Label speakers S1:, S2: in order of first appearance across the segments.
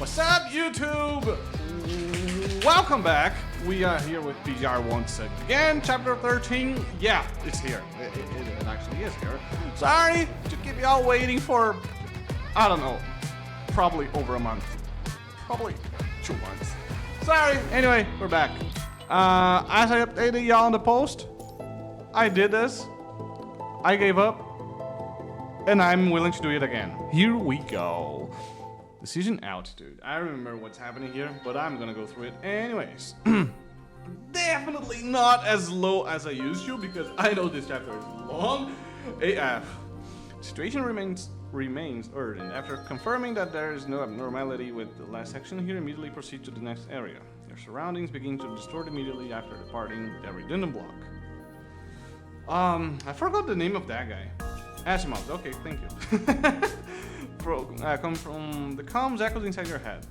S1: What's up, YouTube? Welcome back. We are here with PGR once again. Chapter 13. Yeah, it's here. It actually is here. Sorry to keep y'all waiting for, I don't know, probably over a month. Probably 2 months. Sorry. Anyway, we're back. As I updated y'all on the post, I did this. I gave up. And I'm willing to do it again. Here we go. Decision altitude. I remember what's happening here, but I'm gonna go through it anyways. Definitely not as low as I used to, because I know this chapter is long. AF. Situation remains urgent. After confirming that there is no abnormality with the last section here, immediately proceed to the next area. Your surroundings begin to distort immediately after departing the redundant block. I forgot the name of that guy. Asimov. Okay, thank you. Come from the comms echoes inside your head.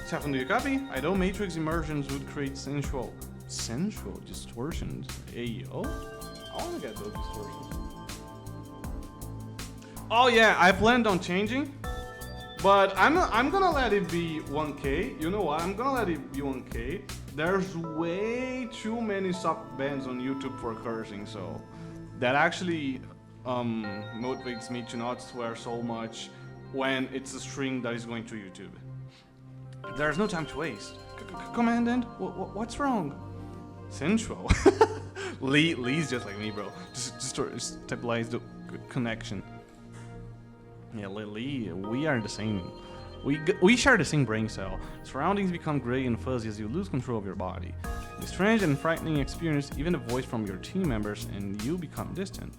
S1: Stefan, do you copy? I know matrix immersions would create sensual distortions. Ayo? I want to get those distortions. Oh yeah, I planned on changing, but I'm gonna let it be 1K. You know what? I'm gonna let it be 1K. There's way too many sub bans on YouTube for cursing, so that actually motivates me to not swear so much when it's a string that is going to YouTube. There's no time to waste. Commandant, what's wrong? Sensual. Lee's just like me, bro. Just to stabilize the connection. Yeah, Lee, we are the same. We share the same brain cell. Surroundings become gray and fuzzy as you lose control of your body. It's a strange and frightening experience, even the voice from your team members, and you become distant.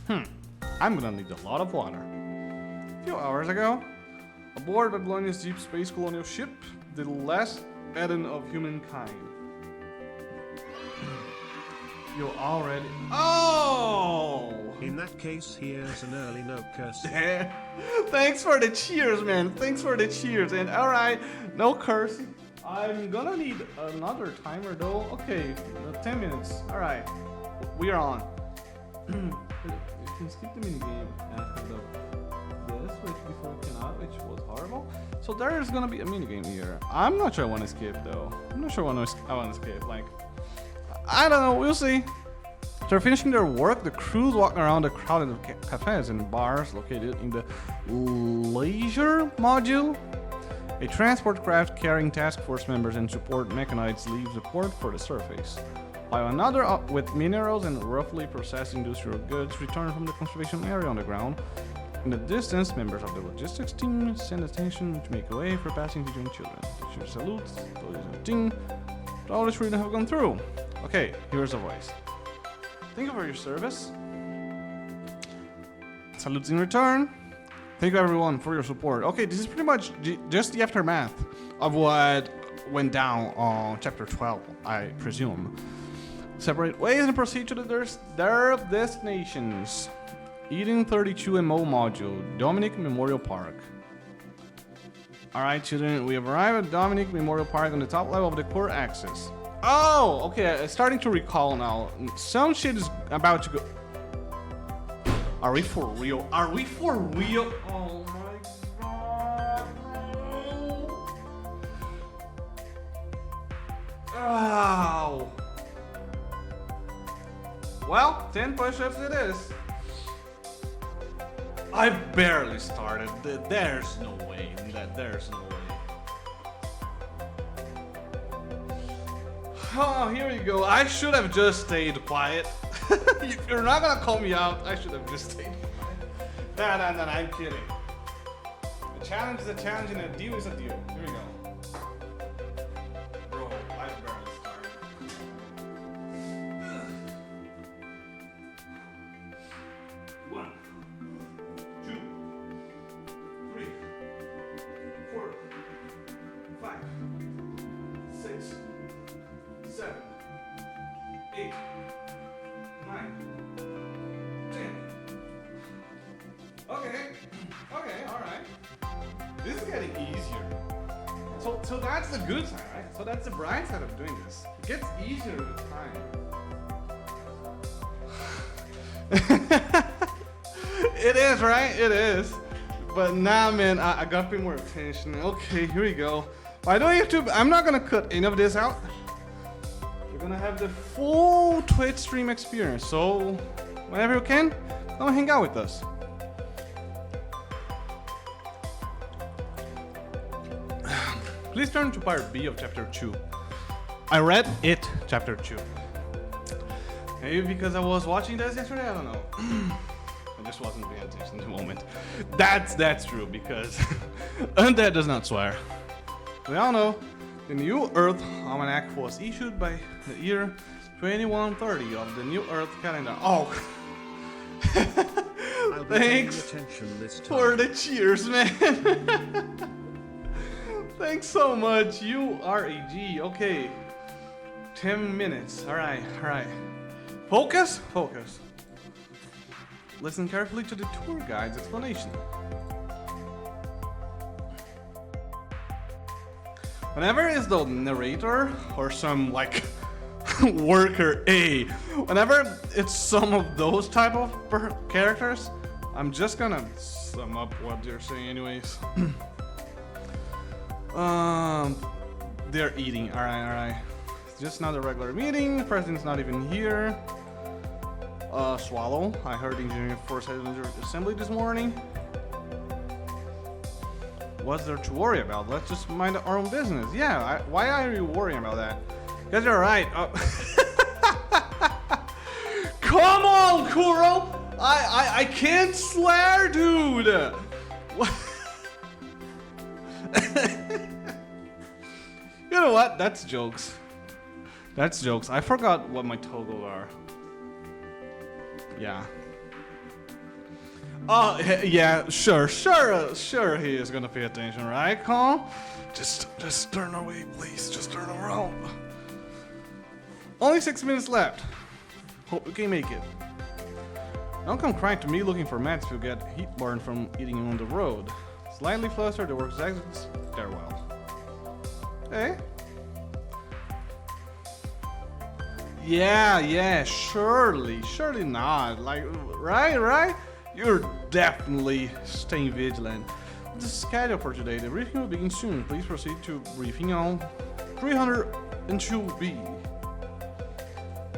S1: I'm gonna need a lot of water. A few hours ago, aboard Babylonia's deep space colonial ship, the last Eden of humankind. You already... Oh!
S2: In that case, here's an early note cursing.
S1: Thanks for the cheers, man. Thanks for the cheers. And alright, no cursing. I'm gonna need another timer though. Okay, 10 minutes. Alright, we are on. You can skip the minigame after this, which before it came out, which was horrible. So there's gonna be a minigame here. I'm not sure I want to skip though. I'm not sure I want to skip. Like, I don't know. We'll see. After finishing their work, the crews walk around the crowded cafes and bars located in the leisure module. A transport craft carrying task force members and support mechanics leaves the port for the surface, while another with minerals and roughly processed industrial goods return from the conservation area on the ground. In the distance, members of the logistics team send attention to make a way for passing between children. Teacher salutes, all the children have gone through. Okay, here's a voice. Thank you for your service. Salutes in return. Thank you everyone for your support. Okay, this is pretty much just the aftermath of what went down on chapter 12, I presume. Separate ways and proceed to their destinations. Eden 32 MO module, Dominic Memorial Park. Alright children, we have arrived at Dominic Memorial Park on the top level of the core axis. Oh, okay, starting to recall now. Some shit is about to go. Are we for real? Are we for real? Oh my god. Oh. Well, 10 push-ups it is. I barely started. There's no way. There's no way. Oh, here you go. I should have just stayed quiet. If you're not gonna call me out, I should have just stayed quiet. No, I'm kidding. A challenge is a challenge and a deal is a deal. Here we go. Bro, I barely started. 1, 2, 3, 4, 5, 6, 7, 8, 9, 10. Okay, alright. This is getting easier. So that's the good side, right? So that's the bright side of doing this. It gets easier with time. It is, right? It is. But nah, man, I gotta pay more attention. Okay, here we go. By the way, YouTube, I'm not gonna cut any of this out. You're gonna have the full Twitch stream experience. So, whenever you can, come hang out with us. Please turn to part B of chapter 2. I read it, chapter 2. Maybe because I was watching this yesterday, I don't know. I just wasn't paying attention at the moment. That's true, because Undead does not swear. We all know the New Earth Almanac was issued by the year 2130 of the New Earth calendar. Oh! Thanks for the cheers, man! Thanks so much, you are a G. Okay. 10 minutes. Alright. Focus. Listen carefully to the tour guide's explanation. Whenever it's the narrator or some like worker A, whenever it's some of those type of characters, I'm just gonna sum up what they're saying anyways. They're eating. Alright. It's just not a regular meeting. The president's not even here. Swallow. I heard engineering force had an assembly this morning. What's there to worry about? Let's just mind our own business. Yeah, why are you worrying about that? Because you're right. Come on, Kuro! I can't swear, dude! You know what? That's jokes. I forgot what my toggles are. Yeah. Oh, yeah, sure, he is gonna pay attention, right, Carl? Just turn away, please, just turn around. Only 6 minutes left. Hope we can make it. Don't come crying to me looking for mats if you get heat burn from eating on the road. Slightly flustered, the works exits farewell. Hey? Yeah, surely not. Like, right? You're definitely staying vigilant. The schedule for today. The briefing will begin soon. Please proceed to briefing on 302B.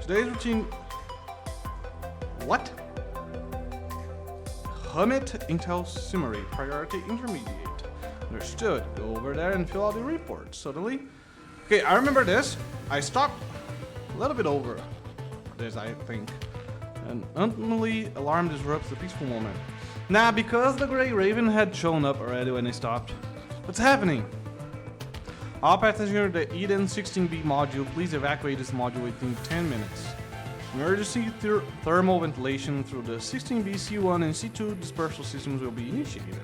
S1: Today's routine. What? Hummet Intel Summary. Priority Intermediate. Understood. Go over there and fill out the report. Suddenly. Okay, I remember this. I stopped a little bit over this, I think. An untimely alarm disrupts the peaceful moment. Nah, because the Gray Raven had shown up already when they stopped. What's happening? All passengers the Eden 16B module, please evacuate this module within 10 minutes. Emergency thermal ventilation through the 16B C1 and C2 dispersal systems will be initiated.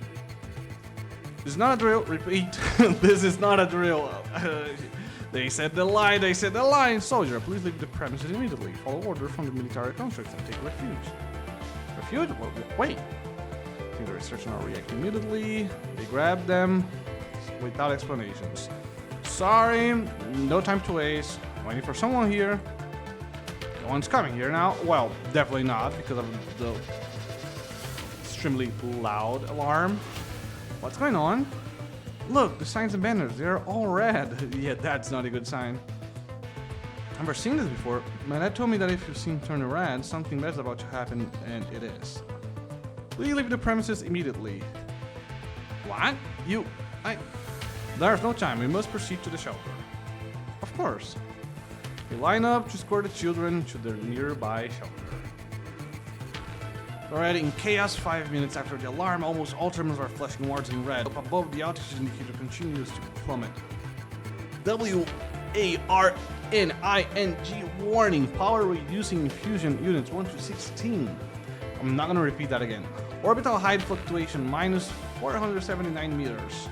S1: This is not a drill. Repeat. This is not a drill. They said the line. Soldier, please leave the premises immediately. Follow order from the military constructs and take refuge. Refuge? Wait. I think the researchers are reacting immediately. They grab them without explanations. Sorry, no time to waste. Waiting for someone here. No one's coming here now. Well, definitely not because of the extremely loud alarm. What's going on? Look, the signs and banners, they're all red. Yeah, that's not a good sign. I've never seen this before. My dad told me that if you see them turn red, something bad's about to happen, and it is. Please leave the premises immediately. What? There's no time. We must proceed to the shelter. Of course. We line up to escort the children to their nearby shelter. Already in chaos, 5 minutes after the alarm, almost all terminals are flashing wards in red. Up above, the altitude indicator continues to plummet. WARNING warning. Power reducing fusion units 1 to 16. I'm not gonna repeat that again. Orbital height fluctuation minus 479 meters.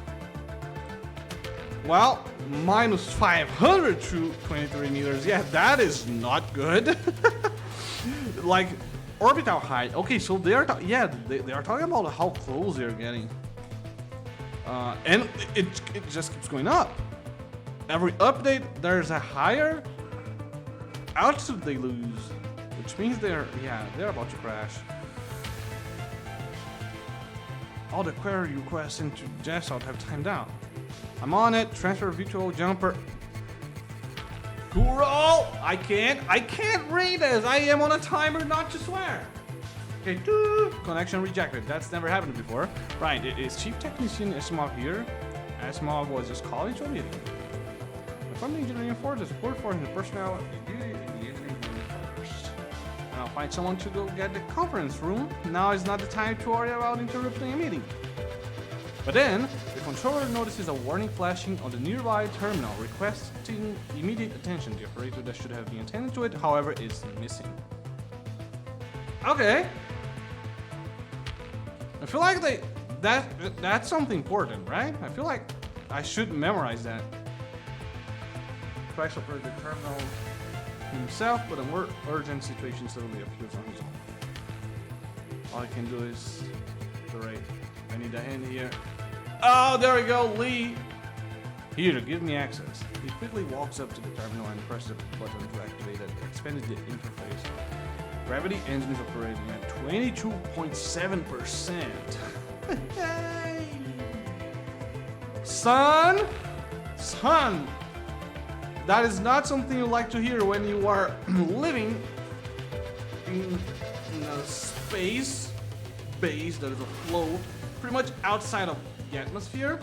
S1: Well, minus 500 to 23 meters. Yeah, that is not good. Like, orbital height. Okay, so they are they are talking about how close they're getting, and it just keeps going up. Every update, there's a higher altitude they lose, which means they're about to crash. all the query requests into Desktop have timed out. I'm on it. Transfer virtual jumper. Kuro! I can't read this. I am on a timer not to swear. Okay, connection rejected. That's never happened before. Right, is Chief Technician Asimov here? Asimov was just called into a meeting. From the engineering force, the support force, and the personnel in the engineering first. And I'll find someone to go get the conference room. Now is not the time to worry about interrupting a meeting. But then, the controller notices a warning flashing on the nearby terminal, requesting immediate attention. The operator that should have been attending to it, however, is missing. Okay. I feel like that's something important, right? I feel like I should memorize that. Tries to operate the terminal himself, but a more urgent situation suddenly appears on his own. All I can do is iterate. I need a hand here. Oh, there we go, Lee. Here, give me access. He quickly walks up to the terminal and presses the button to activate the expanded interface. Gravity engine is operating at 22.7%. Hey! Son! That is not something you like to hear when you are living in a space base that is afloat, pretty much outside of the atmosphere.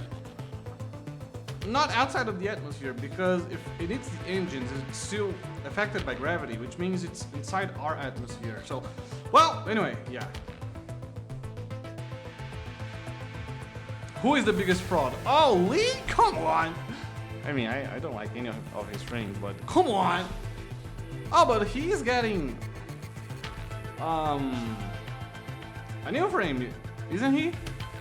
S1: Not outside of the atmosphere, because if it hits the engines, it's still affected by gravity, which means it's inside our atmosphere. So, well, anyway, yeah. Who is the biggest fraud? Oh, Lee? Come on! I mean, I don't like any of his frames, but come on! Oh, but he's getting a new frame, isn't he?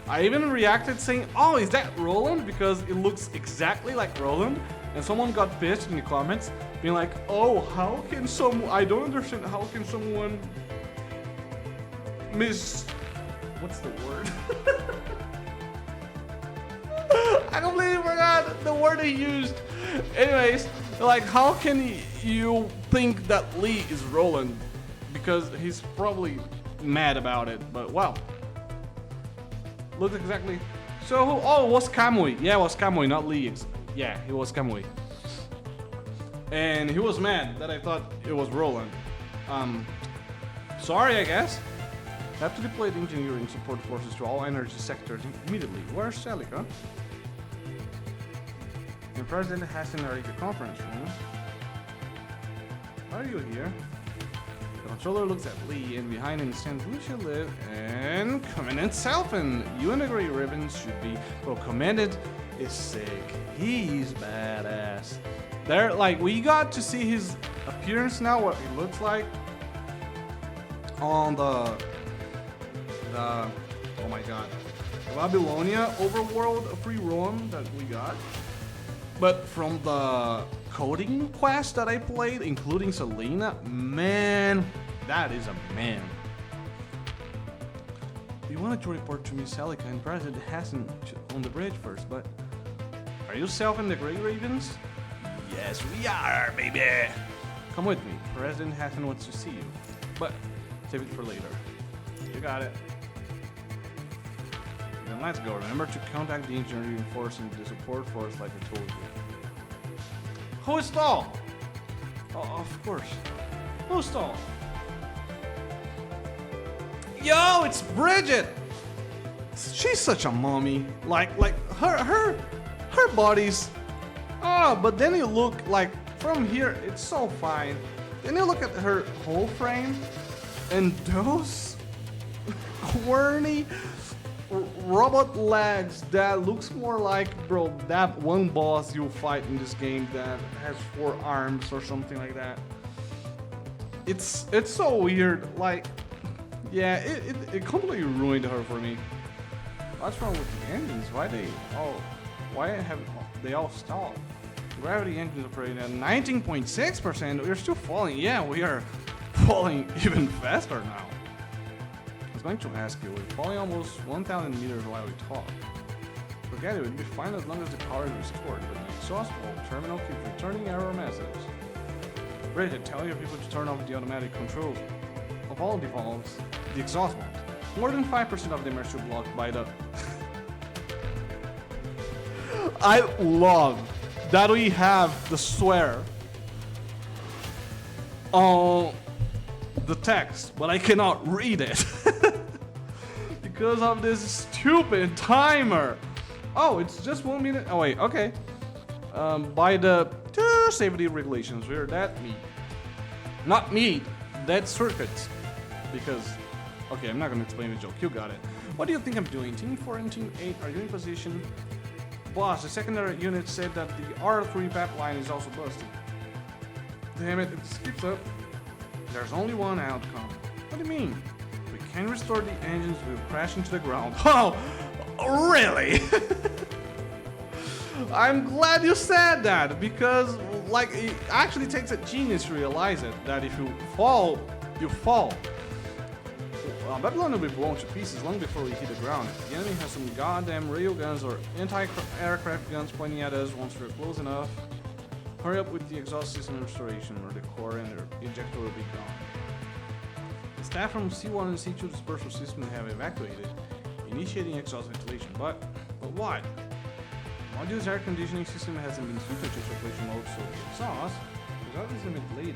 S1: I even reacted saying, oh, is that Roland? Because it looks exactly like Roland. And someone got pissed in the comments, being like, oh, how can I don't understand, how can someone what's the word? I completely forgot the word he used. Anyways, like, how can you think that Lee is Roland? Because he's probably mad about it, but well. Looks exactly. So, oh, it was Kamui. Yeah, it was Kamui, not Lee. Yeah, it was Kamui. And he was mad that I thought it was Roland. Sorry, I guess. Have to deploy the engineering support forces to all energy sectors immediately. Where's Celica? And President Hassen are in the conference room. Are you here? The controller looks at Lee, and behind him stands Lucia and Commandant Selfin. You and the Gray Raven should be. Well, Commandant is sick. He's badass. There, like, we got to see his appearance now, what he looks like on the oh my god, the Babylonia overworld free roam that we got. But from the coding quest that I played, including Selena, man, that is a man. You wanted to report to me Celica and President Hassen on the bridge first, but are you Self and the Gray Ravens? Yes, we are, baby. Come with me. President Hassen wants to see you, but save it for later. You got it. Then let's go. Remember to contact the engineering force and the support force like I told you. Who is Stahl? Oh, of course. Who's Stahl? Yo, it's Bridget! She's such a mommy. Like her body's... Oh, but then you look, like, from here, it's so fine. Then you look at her whole frame, and those corny robot legs that looks more like, bro, that one boss you fight in this game that has 4 arms or something like that. It's so weird. Like, yeah, it completely ruined her for me. What's wrong with the engines? Why have they all stalled? Gravity engines operating at 19.6%. We're still falling. Yeah, we are falling even faster now. I was going to ask you, we're falling almost 1,000 meters while we talk. Forget it, we'll be fine as long as the power is restored, but the exhaust valve terminal keeps returning error messages. Bridget, tell your people to turn off the automatic controls of all the valves, the exhaust valve. More than 5% of them are still blocked by the... I love that we have the swear on the text, but I cannot read it because of this stupid timer. Oh, it's just 1 minute. Oh wait, okay. By the safety regulations, where that meet, not meet, that circuit, because. Okay, I'm not gonna explain the joke. You got it. What do you think I'm doing? Team 4 and Team 8 are you in position? Boss, the secondary unit said that the R3 pipeline is also busted. Damn it, it skips up. There's only one outcome. What do you mean? We can restore the engines, we'll crash into the ground. Oh, really? I'm glad you said that, because like it actually takes a genius to realize it, that if you fall, you fall. Babylonia will be blown to pieces long before we hit the ground. The enemy has some goddamn rail guns or anti-aircraft guns pointing at us once we're close enough. Hurry up with the exhaust system restoration, or the core and the ejector will be gone. The staff from C1 and C2 dispersal system have evacuated, initiating exhaust ventilation. But what? Module's air conditioning system hasn't been switched to circulation mode, so the exhaust is ventilated.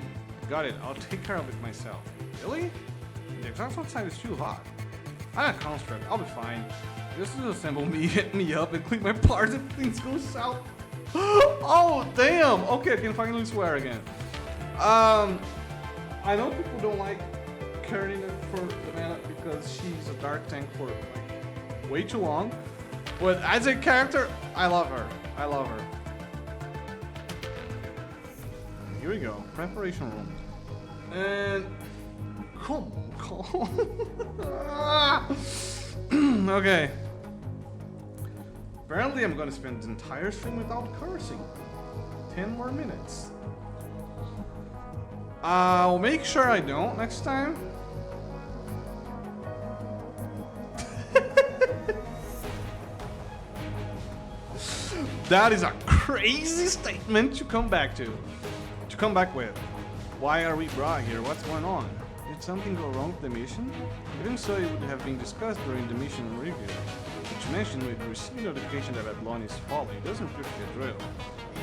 S1: Got it, I'll take care of it myself. Really? The exhaust outside is too hot. I'm a construct, I'll be fine. Just disassemble me, hit me up, and clean my parts if things go south. Oh, damn! Okay, I can finally swear again. I know people don't like carrying it for the mana because she's a dark tank for like way too long. But as a character, I love her. I love her. Here we go, preparation room. And come on. Okay. Apparently I'm gonna spend the entire stream without cursing. 10 more minutes. I'll make sure I don't next time. That is a crazy statement to come back to. To come back with. Why are we brought here? What's going on? Did something go wrong with the mission? Even so, it would have been discussed during the mission review. Which mentioned we received notification that Babylonia is falling. It doesn't appear to be a drill.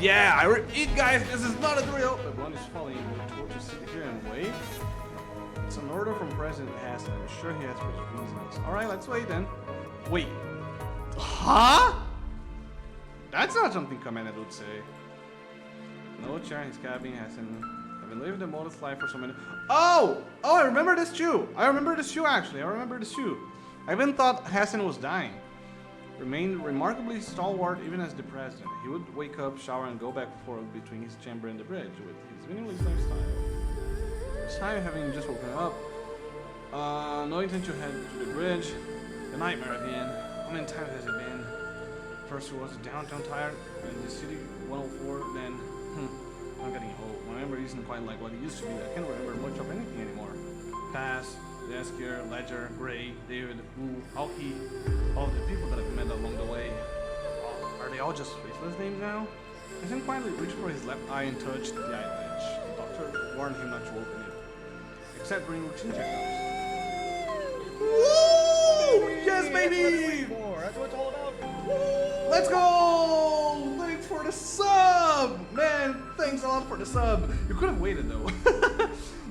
S1: Yeah, I repeat, guys, this is not a drill. Babylonia is falling. We're told to sit here and wait. It's an order from President Hassen. I'm sure he has his reasons. Alright, let's wait then. Wait. Huh? That's not something Commandant would say. No chair in his cabin hasn't. I've been living the modest life for so many. Oh! Oh, I remember this too. Actually. I remember this too. I even thought Hassen was dying. Remained remarkably stalwart even as the president. He would wake up, shower, and go back and forth between his chamber and the bridge with his minimalist lifestyle. This time, having just woken up, no intention to head to the bridge. The nightmare again. How many times has it been? First it was the downtown tire, and the city 104, then, I'm getting old. My memory isn't quite like what it used to be. I can't remember much of anything anymore. Pass, Deskier, Ledger, Gray, David, Wu, Alki, all the people that I've met along the way. Are they all just faceless names now? Hasn't quietly reached for his left eye and touched the eyelash. The doctor warned him not to open it. Except during routine checkups. Woo! Yes, baby!
S3: That's what it's all about.
S1: Let's go! Thanks for the sub! Man, thanks a lot for the sub. You could have waited though.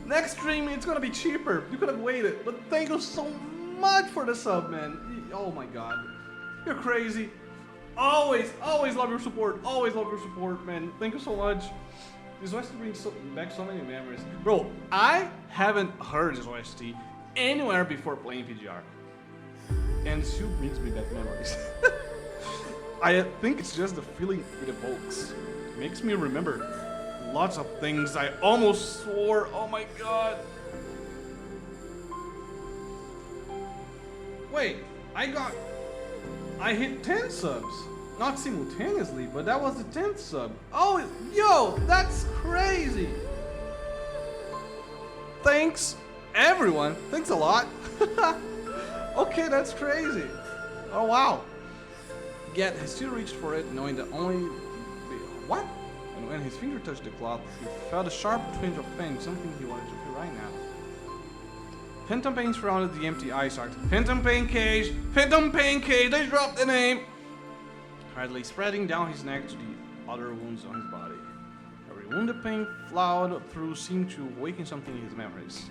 S1: Next stream, it's gonna be cheaper. You could have waited, but thank you so much for the sub, man. Oh my god. You're crazy. Always love your support. Always love your support, man. Thank you so much. This OST brings back so many memories. Bro, I haven't heard this OST anywhere before playing PGR. And it still brings me back memories. I think it's just the feeling it evokes. It makes me remember lots of things I almost swore. Oh my god. Wait, I hit 10 subs. Not simultaneously, but that was the 10th sub. Oh, yo, that's crazy. Thanks, everyone. Thanks a lot. Okay, that's crazy. Oh, wow. Yet, he still reached for it, knowing that only... What? And when his finger touched the cloth, he felt a sharp twinge of pain, something he wanted to feel right now. Phantom Pain surrounded the empty eye socket. Phantom Pain Cage! Phantom Pain Cage! They dropped the name! Hardly spreading down his neck to the other wounds on his body. Every wound the pain flowed through seemed to awaken something in his memories.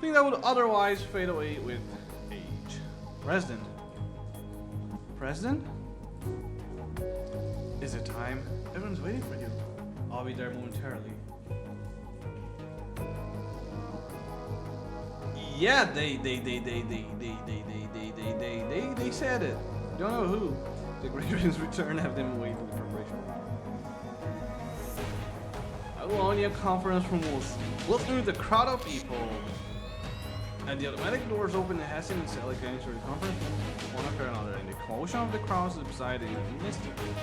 S1: Thing that would otherwise fade away with age. President. President? Is it time? Everyone's waiting for you. I'll be there momentarily. Yeah, they said it. Don't know who. The Gray Raven's return have them away for the preparation. Babylonia conference room was through the crowd of people. And the automatic doors opened and Hassen and Sally came to the conference room one after another, and the commotion of the crowd subsided instantly.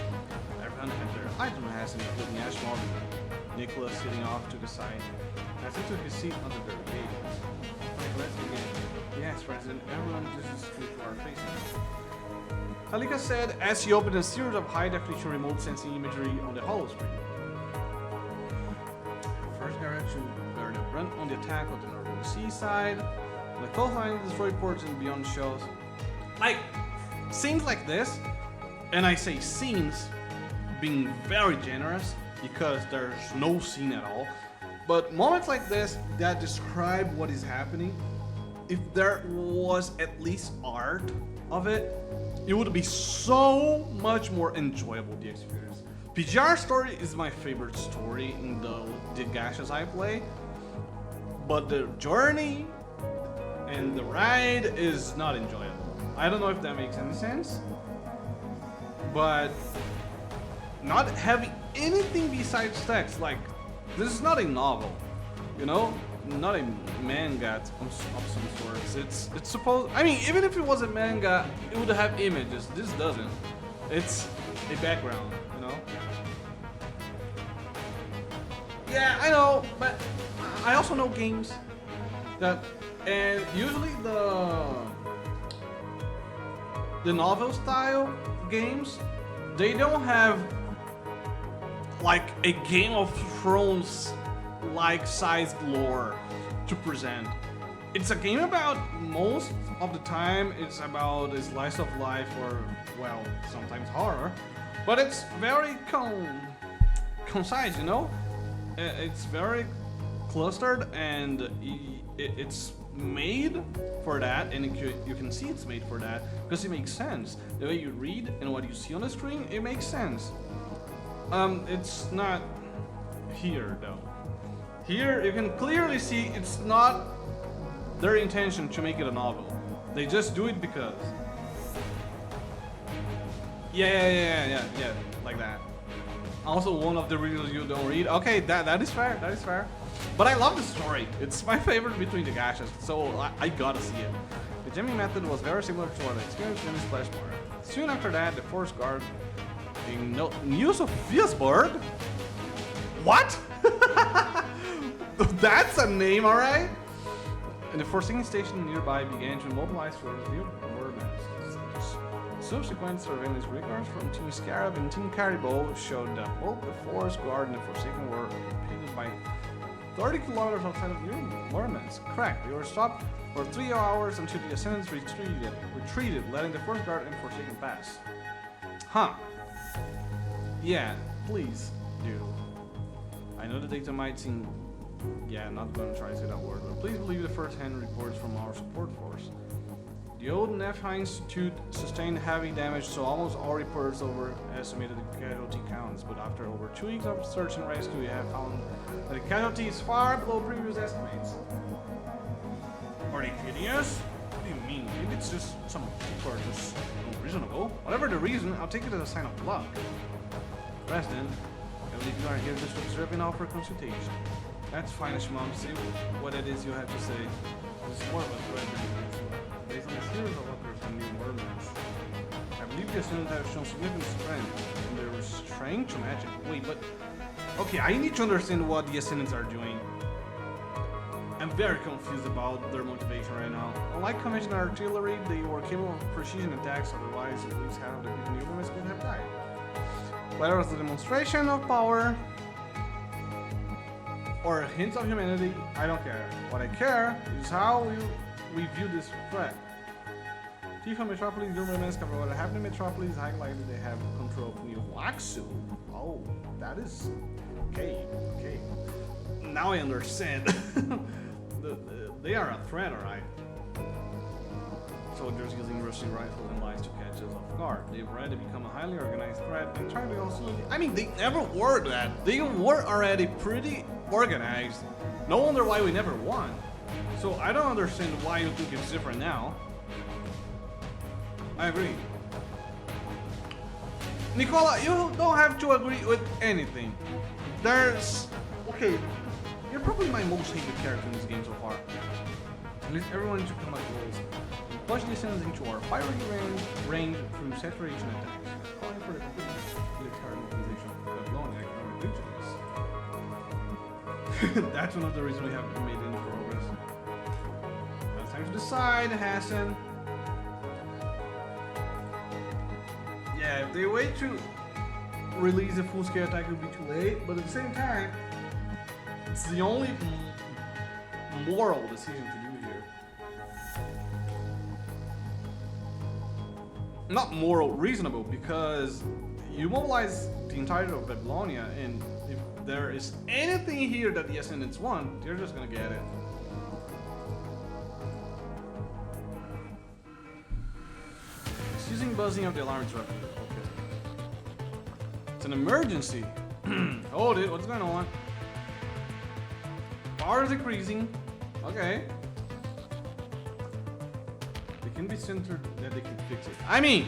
S1: Everyone had their eyes on Hassen, including Ash Morgan. Nicholas sitting off to the side. Hassen took his seat under the gate. Let's begin. Yes, President, everyone, this is good for our faces. Halika said as she opened a series of high-definition remote sensing imagery on the hollow screen. First garage to bear the brunt on the attack of the northern seaside. The coastline destroyed ports and beyond shows. Like, scenes like this, and I say scenes being very generous because there's no scene at all. But moments like this that describe what is happening, if there was at least art of it, it would be so much more enjoyable, the experience. PGR story is my favorite story in the gachas I play, but the journey and the ride is not enjoyable. I don't know if that makes any sense, but not having anything besides text, like, this is not a novel, you know? Not a manga of some sorts. It's supposed, I mean, even if it was a manga, it would have images. This doesn't. It's a background, you know? Yeah, I know, but I also know games that, and usually the novel style games, they don't have like a Game of Thrones like sized lore to present. It's a game about, most of the time, it's about a slice of life or, well, sometimes horror, but it's very concise, you know? It's very clustered, and it's made for that, and you can see it's made for that because it makes sense. The way you read and what you see on the screen, it makes sense. It's not here though. Here you can clearly see it's not their intention to make it a novel. They just do it because. Yeah, like that. Also, one of the reasons you don't read. Okay, that is fair. That is fair. But I love the story. It's my favorite between the gachas, so I gotta see it. The jamming method was very similar to what I experienced in Splash Bar. Soon after that, the Forest Guard in New Sophiasburg. What? That's a name, alright? And the forcing station nearby began to mobilize for the new warbands. Subsequent surveillance records from Team Scarab and Team Caribou showed that both the Forest Guard and the Forsaken were located by 30 kilometers outside of the warbands. Correct. They were stopped for 3 hours until the Ascendants retreated, letting the Forest Guard and Forsaken pass. Huh. Yeah, please do. I know the data might seem, yeah, I'm not gonna try to say that word, but please believe the first-hand reports from our support force. The old Nephi Institute sustained heavy damage, so almost all reports overestimated the casualty counts, but after over 2 weeks of search and rescue, we have found that the casualty is far below previous estimates. Are they kidding us? What do you mean? Maybe it's just some people are just unreasonable. Whatever the reason, I'll take it as a sign of luck. President, I believe you are here just to observe and offer consultation. That's fine, Mom. See what it is you have to say. This is more of a threat than it is. Based on a series of others from new warbands, I believe the Ascendants have shown significant strength in their restraint to magic. Wait, but okay, I need to understand what the Ascendants are doing. I'm very confused about their motivation right now. Unlike conventional artillery, they were capable of precision attacks, otherwise at least half of the newcomers could have died. Whether it was a demonstration of power or hints of humanity, I don't care. What I care is how we view this threat. Tifa Metropolis, governments cover what happened in Metropolis, is highly likely they have control of New Huaxu. Oh, that is okay. Now I understand. They are a threat, alright. Soldiers using rusty rifles and lies to catch us off guard. They've already become a highly organized threat and trying to also. I mean, they never were that. They were already pretty organized. No wonder why we never won. So I don't understand why you think it's different now. I agree. Nicola, you don't have to agree with anything. There's... Okay, you're probably my most hated character in this game so far. At least everyone should come up goals. Push the Ascendants into our fiery range through saturation attacks. Calling for the complete carbonization of Babylonia economic regions. That's one of the reasons we haven't made any progress. Now it's time to decide, Hassen. Yeah, if they wait to release a full-scale attack, it would be too late. But at the same time, it's the only moral decision to do here. Not moral, reasonable, because you mobilize the entirety of Babylonia, and if there is anything here that the Ascendants want, they're just gonna get it. It's using buzzing of the alarm disruptor. Okay. It's an emergency. Hold it, what's going on? Power is decreasing. Okay. They can be centered that they can fix it. I mean,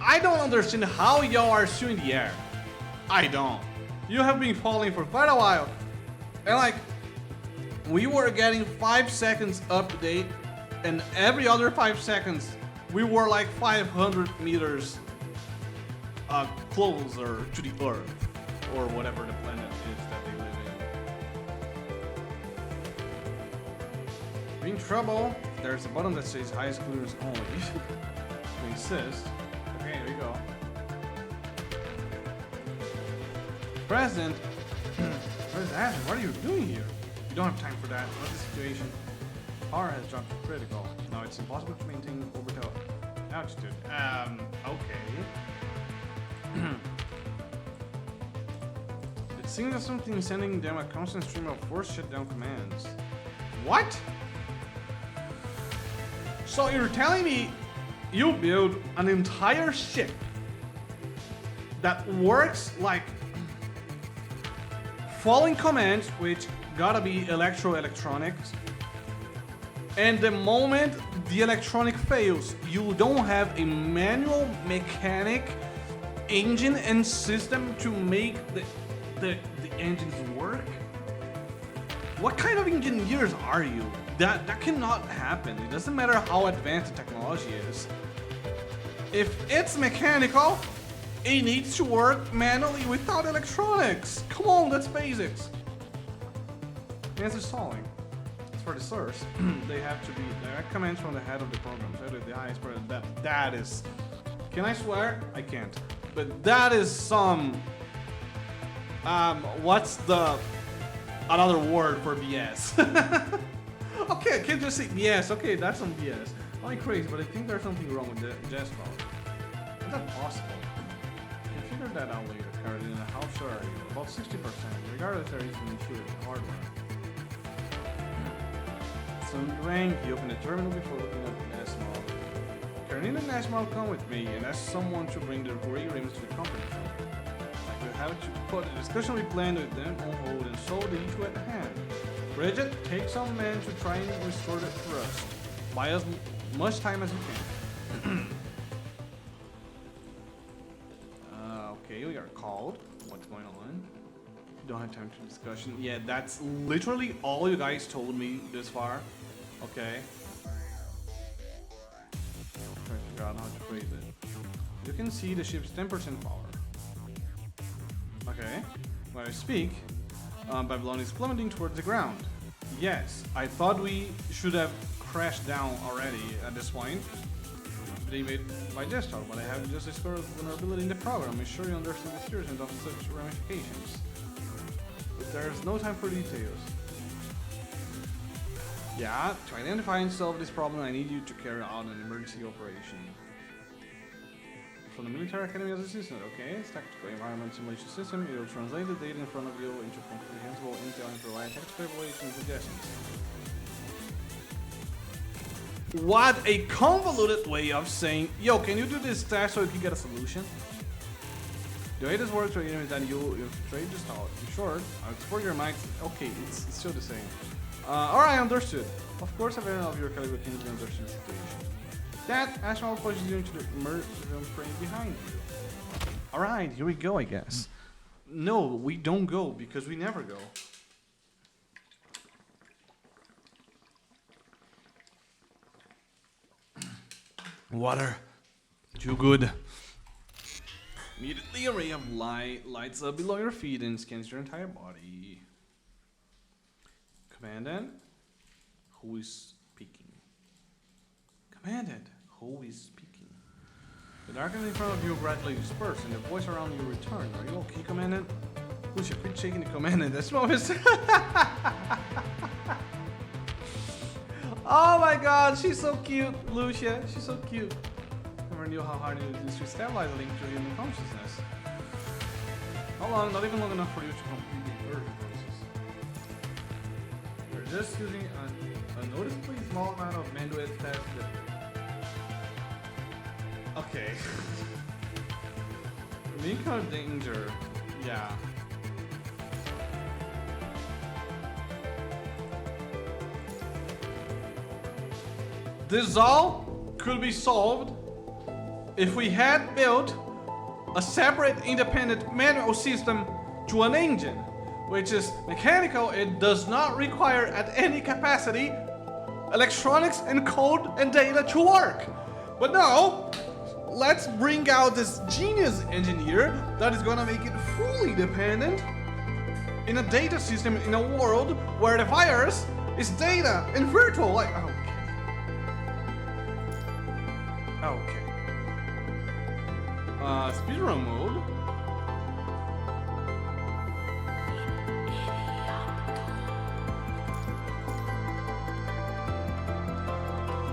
S1: I don't understand how y'all are still in the air. I don't. You have been falling for quite a while. And like, we were getting 5 seconds update, and every other 5 seconds, we were like 500 meters closer to the Earth, or whatever the planet is that they live in. In trouble, there's a button that says highest clearance only. We insist. Okay, here we go. President, where's Ashen? What are you doing here? You don't have time for that. What's the situation? Power has dropped to critical. Now it's impossible to maintain orbital altitude. Okay. It seems that something sending them a constant stream of force shutdown commands. What? So you're telling me you build an entire ship that works like following commands, which gotta be electronics, and the moment the electronic fails, you don't have a manual mechanic engine and system to make the engines work? What kind of engineers are you? That cannot happen. It doesn't matter how advanced the technology is. If it's mechanical, it needs to work manually without electronics. Come on, that's basics. The answer is stalling. As for the source, they have to be direct commands from the head of the program. So the highest part that is. Can I swear? I can't. But that is some. What's the another word for BS? Okay, I can't just say BS. Okay, that's some BS. I'm crazy, but I think there's something wrong with the Jasper. Is that possible? You can figure that out later, Carolina. How sure are you? About 60%, regardless there is an issue with the hardware. So rank, you open the terminal before looking at Nesmal. Carolina and Nesmal come with me and ask someone to bring the Gray Ravens to the company. Like we have to put the discussion we planned with them on hold and solve the issue at hand. Bridget, take some men to try and restore the trust. Buy as much time as you can. Okay, we are called. What's going on? Don't have time for discussion. Yeah, that's literally all you guys told me this far. Okay. Trying to figure out how to phrase it. You can see the ship's 10% power. Okay. When I speak, Babylonia is plummeting towards the ground. Yes, I thought we should have crashed down already at this point. They made by gesture, but I have just discovered vulnerability in the program. I'm sure you understand the seriousness of such ramifications. there's no time for details. Yeah, to identify and solve this problem, I need you to carry out an emergency operation. From the military academy as assistant, okay? It's tactical environment simulation system. It will translate the data in front of you into comprehensible intel and provide tactical evaluation and suggestions. What a convoluted way of saying, yo, can you do this task so you can get a solution? The way this works right here is that you infiltrate this tower. In short, I'll explore your minds. Okay, it's still the same. Alright, understood. Of course, a veteran of your caliber can understand the situation. That astronaut pushes you into the immersion frame behind you. Alright, here we go, I guess. No, we don't go because we never go. Water. Too good. Immediately a ray of light lights up below your feet and scans your entire body. Commandant, who is speaking? Commandant, who is speaking? The darkness in front of you gradually disperses and the voice around you returns. Are you okay, Commandant? Lucia, quit shaking the Commandant. That's what was. Oh my god, she's so cute, Lucia. She's so cute. Never knew how hard it is to stabilize a link to human consciousness. How long? Not even long enough for you to complete the immersion process. You're just using a noticeably small amount of bandwidth test. Okay. Being kind of danger. Yeah. This all could be solved if we had built a separate independent manual system to an engine, which is mechanical. It does not require at any capacity electronics and code and data to work. But no, let's bring out this genius engineer that is gonna make it fully dependent in a data system in a world where the virus is data and virtual. Like, okay. Speedrun mode.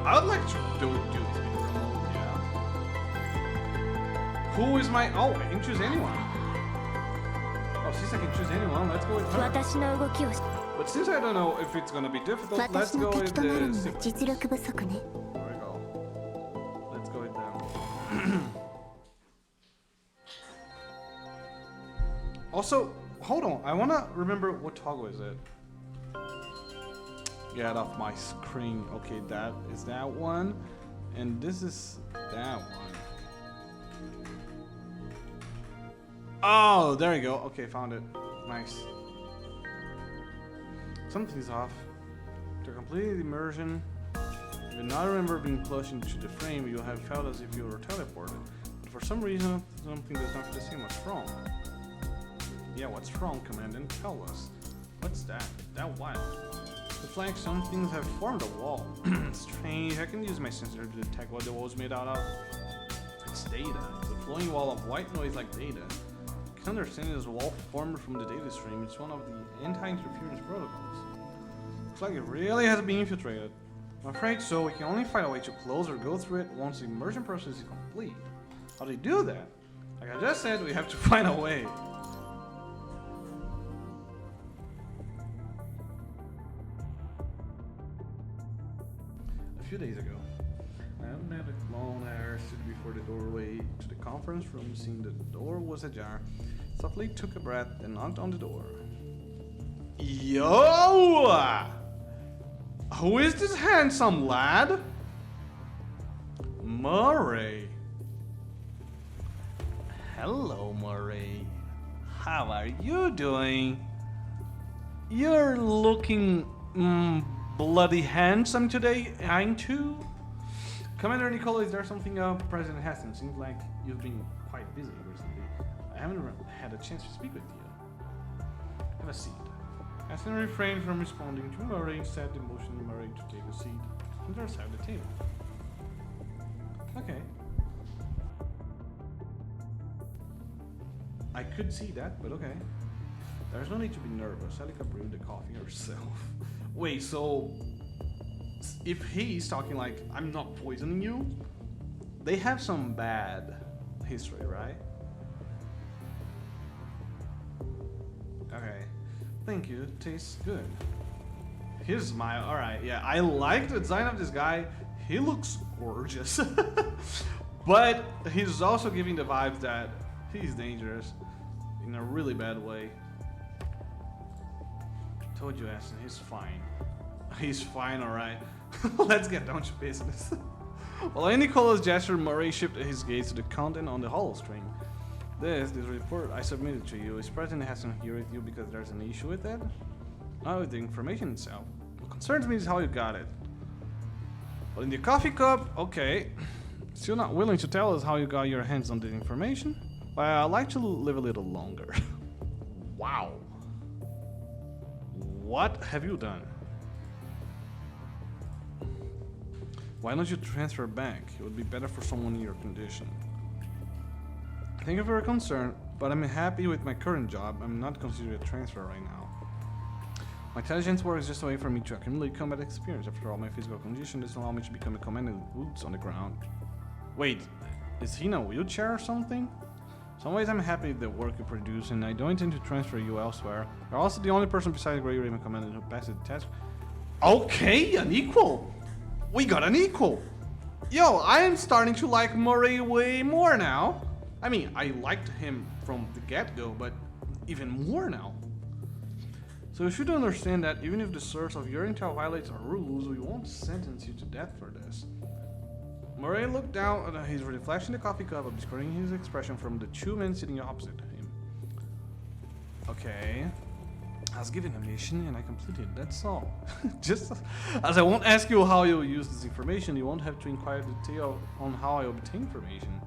S1: I would like to do speedrun mode, yeah. Who is my... Oh, I can choose anyone. Oh, since I can choose anyone, let's go with her. But since I don't know if it's gonna be difficult, let's go with the siblings. There we go. Let's go with them. Also, hold on, I wanna remember what toggle is it. Get off my screen. Okay, that is that one. And this is that one. Oh, there you go. Okay, found it. Nice. Something's off. To complete the immersion, you will not remember being pushed into the frame. You have felt as if you were teleported. But for some reason, something does not feel the same. What's wrong? Yeah, what's wrong, Commandant? Tell us. What's that? That wild. It's like some things have formed a wall. Strange. I can use my sensor to detect what the wall is made out of. It's data. It's a flowing wall of white noise like data. I can understand this wall formed from the data stream. It's one of the anti-interference protocols. Looks like it really has been infiltrated. I'm afraid so. We can only find a way to close or go through it once the immersion process is complete. How do you do that? Like I just said, we have to find a way. A few days ago, I met a long hair stood before the doorway to the conference room. Seeing that the door was ajar, softly took a breath and knocked on the door. Yo! Who is this handsome lad? Murray. Hello, Murray. How are you doing? You're looking bloody handsome today, ain't you? Commander Nicola, is there something up? President Hassen, seems like you've been quite busy recently. I haven't had a chance to speak with you. Have a seat. Hassen refrained from responding to Murray, instead motioning Murray to take a seat on their side of the table. Okay. I could see that, but okay. There's no need to be nervous. Elika brewed the coffee herself. Wait, so if he's talking like, I'm not poisoning you, they have some bad history, right? Okay. Thank you. Tastes good. His smile. Alright, yeah. I like the design of this guy. He looks gorgeous. But he's also giving the vibes that he's dangerous in a really bad way. Told you, Aston, he's fine. He's fine, alright. Let's get down to business. Following Nicola's gesture, Murray shifted his gaze to the content on the hollow string. This report I submitted to you is President Hassen here with you because there's an issue with it? Not with the information itself. What concerns me is how you got it. But in the coffee cup, okay. Still not willing to tell us how you got your hands on the information? Well, I'd like to live a little longer. Wow. What have you done? Why don't you transfer back? It would be better for someone in your condition. Thank you for your concern, but I'm happy with my current job. I'm not considering a transfer right now. My intelligence work is just a way for me to accumulate combat experience. After all, my physical condition doesn't allow me to become a commander with boots on the ground. Wait, is he in a wheelchair or something? Some ways I'm happy with the work you produce, and I don't intend to transfer you elsewhere. You're also the only person besides Gray Raven Commander who passed the test. Okay, an equal! We got an equal! Yo, I am starting to like Murray way more now. I mean, I liked him from the get-go, but even more now. So you should understand that even if the source of your intel violates our rules, we won't sentence you to death for this. Murray looked down at his reflection in the coffee cup, obscuring his expression from the two men sitting opposite him. Okay. I was given a mission and I completed it, that's all. Just as I won't ask you how you'll use this information, you won't have to inquire detail on how I obtain information.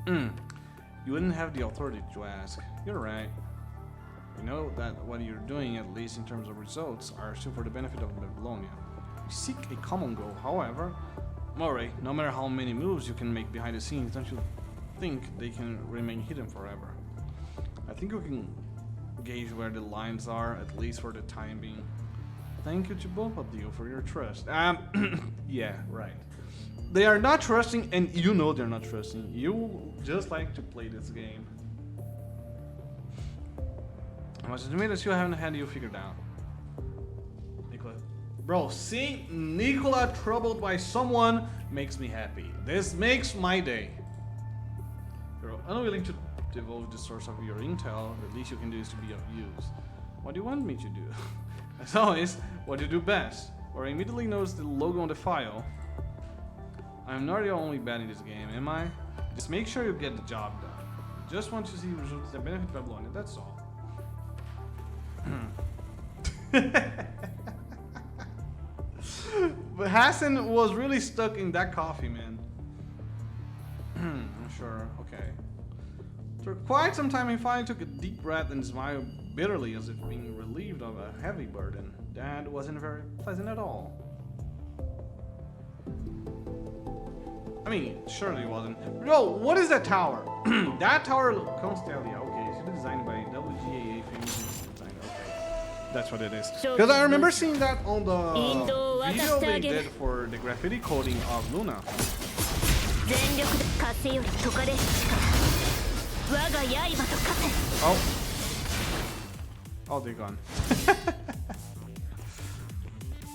S1: You wouldn't have the authority to ask. You're right. You know that what you're doing, at least in terms of results, are still for the benefit of Babylonia. You seek a common goal, however. Murray, no matter how many moves you can make behind the scenes, don't you think they can remain hidden forever? I think you can gauge where the lines are, at least for the time being. Thank you to both of you for your trust. Yeah, right. They are not trusting, and you know they're not trusting. You just like to play this game. I must admit that you haven't had you figured out. Nicola. Bro, seeing Nicola troubled by someone makes me happy. This makes my day. You're unwilling to divulge the source of your intel. The least you can do is to be of use. What do you want me to do? As always, what you do best. Or I immediately notice the logo on the file. I'm not the only bad in this game, am I? Just make sure you get the job done. Just want to see results that benefit Babylonia, that's all. But Hassen was really stuck in that coffee, man. I'm sure, okay. For quite some time, he finally took a deep breath and smiled bitterly as if being relieved of a heavy burden. That wasn't very pleasant at all. I mean, surely it wasn't. Bro, what is that tower? That tower, Constellia, okay, it's designed by WGAA famous designer, okay. That's what it is. Because I remember seeing that on the video they did for the graffiti coding of Luna. Oh. Oh, they're gone.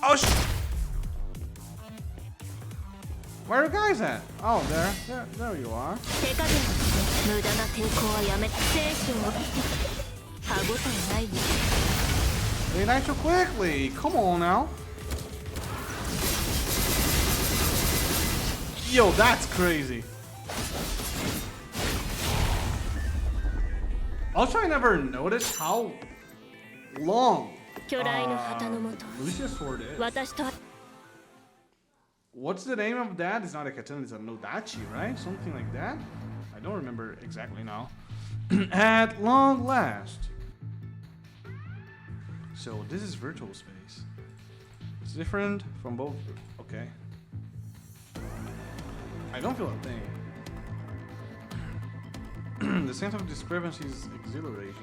S1: Oh, where are you guys at? Oh, there you are. They died too quickly. Come on now. Yo, that's crazy. Also, I never noticed how long Lucia's sword is. What's the name of that? It's not a katana, it's a nodachi, right? Something like that? I don't remember exactly now. At long last. So this is virtual space. It's different from both. Okay. I don't feel a thing. The sense of discrepancy is exhilarating.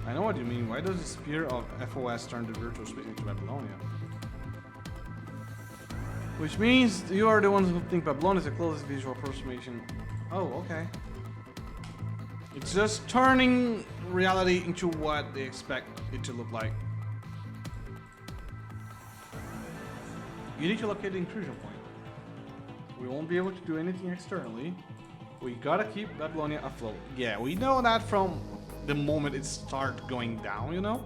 S1: I know what you mean. Why does the spear of FOS turn the virtual space into Babylonia? Which means you are the ones who think Babylonia is the closest visual approximation. Oh, okay. It's just turning reality into what they expect it to look like. You need to locate the intrusion point. We won't be able to do anything externally. We gotta keep Babylonia afloat. Yeah, we know that from the moment it starts going down, you know?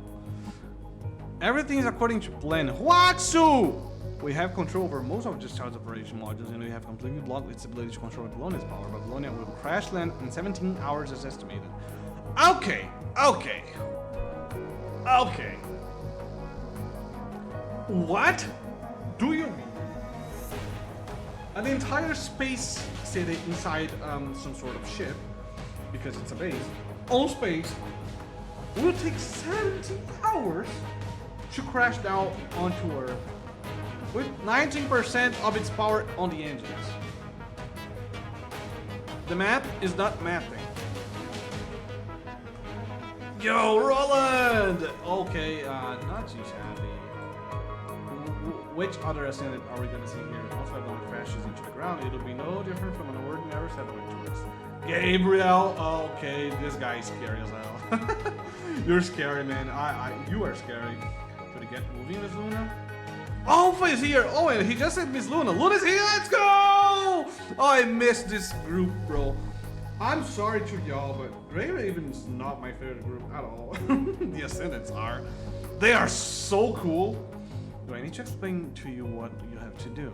S1: Everything is according to plan. Huaxu! We have control over most of Discharge operation modules, and we have completely blocked its ability to control Babylonia's power. Babylonia will crash land in 17 hours as estimated. Okay, okay. Okay. What do you mean? An entire space city inside some sort of ship, because it's a base, on space, will take 17 hours to crash down onto Earth with 19% of its power on the engines. The math is not mathing. Yo, Roland! Okay, not too shabby. Which other Ascendant are we gonna see here? Once Babylonia crashes into the ground, it'll be no different from an ordinary settlement tourist. Gabriel! Okay, this guy is scary as hell. You're scary, man. You are scary. Should we get moving, Miss Luna? Alpha is here! Oh, and he just said Miss Luna. Luna's here! Let's go! Oh, I missed this group, bro. I'm sorry to y'all, but Gray Raven is not my favorite group at all. The Ascendants are. They are so cool. Do I need to explain to you what you have to do?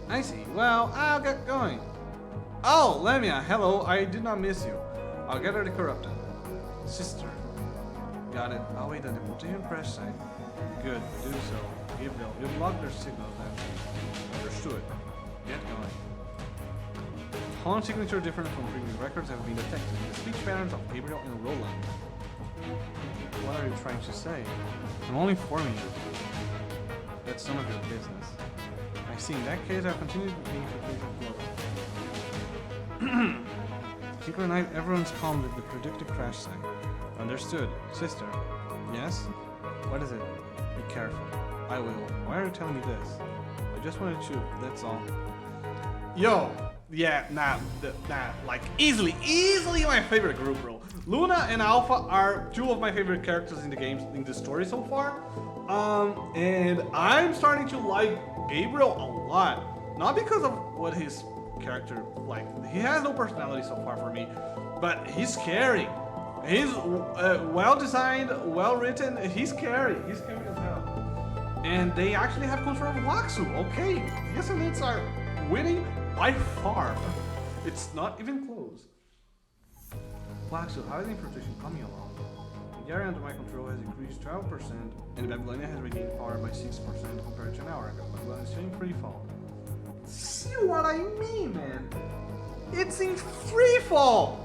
S1: I see. Well, I'll get going. Oh, Lemia, hello. I did not miss you. I'll gather the corrupted. Sister. Got it. I'll wait at the container crash site. Good. Do so. Gabriel, you blocked their signal then. Understood. Get going. Holland's signature different from previous records have been detected in the speech patterns of Gabriel and Roland. What are you trying to say? I'm only informing you. That's none of your business. I see. In that case, I'll continue to be for synchronize everyone's comm with the predicted crash site. Understood. Sister. Yes? What is it? Be careful. I will. Why are you telling me this? I just wanted to, that's all. Yo! Yeah, like easily my favorite group, bro. Luna and Alpha are two of my favorite characters in the games, in the story so far. And I'm starting to like Gabriel a lot. Not because of what his character, like, he has no personality so far for me, but he's scary. He's well designed, well written, he's scary. He's scary as hell. And they actually have control of Huaxu. Okay, the Ascendants are winning by far. It's not even close. Huaxu, how is the infiltration coming along? The area under my control has increased 12%, and Babylonia has regained power by 6% compared to an hour ago. Babylonia is still in free fall. See what I mean, man? It's in free fall!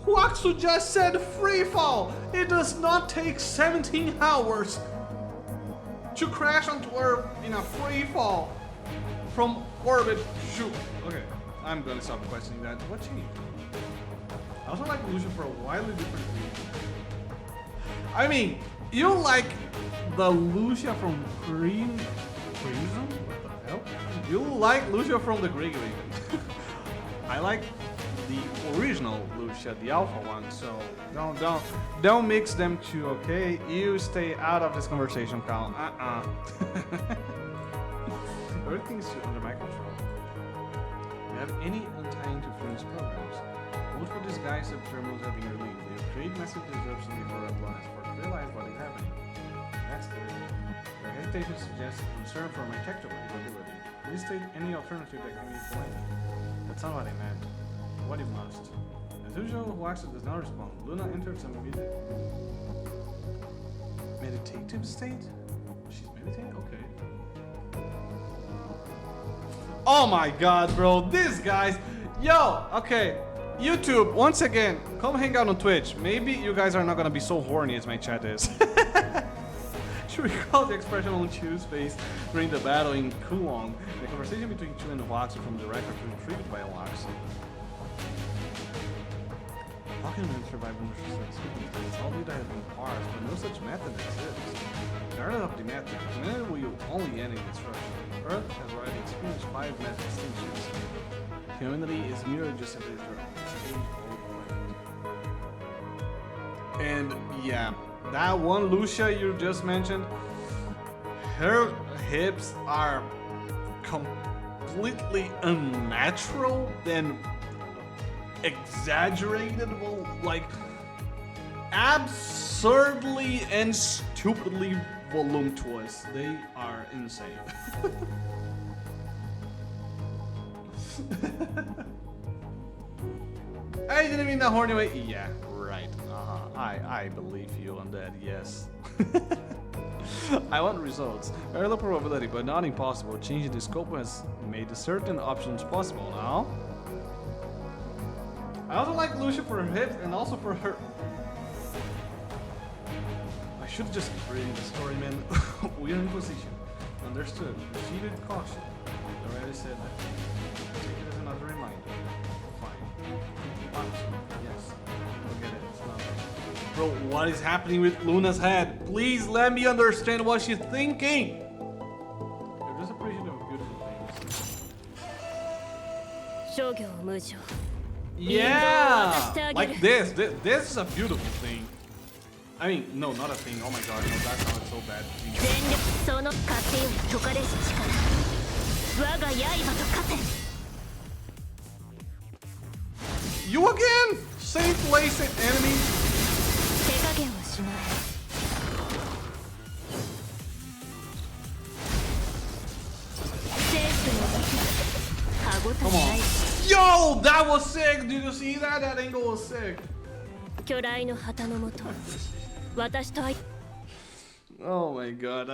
S1: Huaxu just said free fall! It does not take 17 hours to crash onto Earth in a free fall from orbit. Shoot. Okay, I'm gonna stop questioning that. What changed? I also like Lucia for a wildly different reason. I mean, you like the Lucia from Green Prism? What the hell? You like Lucia from the Gray Raven. I like the original Lucia, the alpha one, so don't mix them two, okay? You stay out of this conversation, pal. Everything's under my control. Do you have any untying to Flame's programs? Multiple disguised subterminals have been released. They create massive disruptions before our plans for realize what is happening. That's clear. Your hesitation suggests concern for my technical capability. Please state any alternative that can be explained. That's not what I meant. What you must. As usual, Huaxu does not respond. Luna enters some meditative state? She's meditating? Okay. Oh my god, bro. These guys. Yo, okay. YouTube, once again, come hang out on Twitch. Maybe you guys are not gonna be so horny as my chat is. Should recall the expression on Chu's face during the battle in Kulong. The conversation between Chu and Huaxu from the record was intrigued by Huaxu. How can men survive under such circumstances? All data has been parsed, but no such method exists. Regardless of the method, humanity will only end in destruction. Earth has already experienced 5 mass extinctions. Humanity is merely just a visitor of this age-old planet. And yeah, that one Lucia you just mentioned, her hips are completely unnatural and exaggerated, like absurdly and stupidly voluptuous. They are insane. I didn't mean that horny way. Yeah, right. I believe you on that. Yes. I want results. Very low probability, but not impossible. Changing the scope has made certain options possible now. I also like Lucia for her hips and also for her. I should just keep reading the story, man. We're in position. Understood. Proceed with caution. I already said that. Take it as another reminder. Fine. Yes. Forget it. It's not. Bro, what is happening with Luna's head? Please let me understand what she's thinking. They're just appreciative of beautiful things. Yeah, like this. This is a beautiful thing. I mean, no, not a thing. Oh my god, no, that sounded so bad. You again? Same place and enemy? Come on. Yo, that was sick! Did you see that? That angle was sick. Oh my god,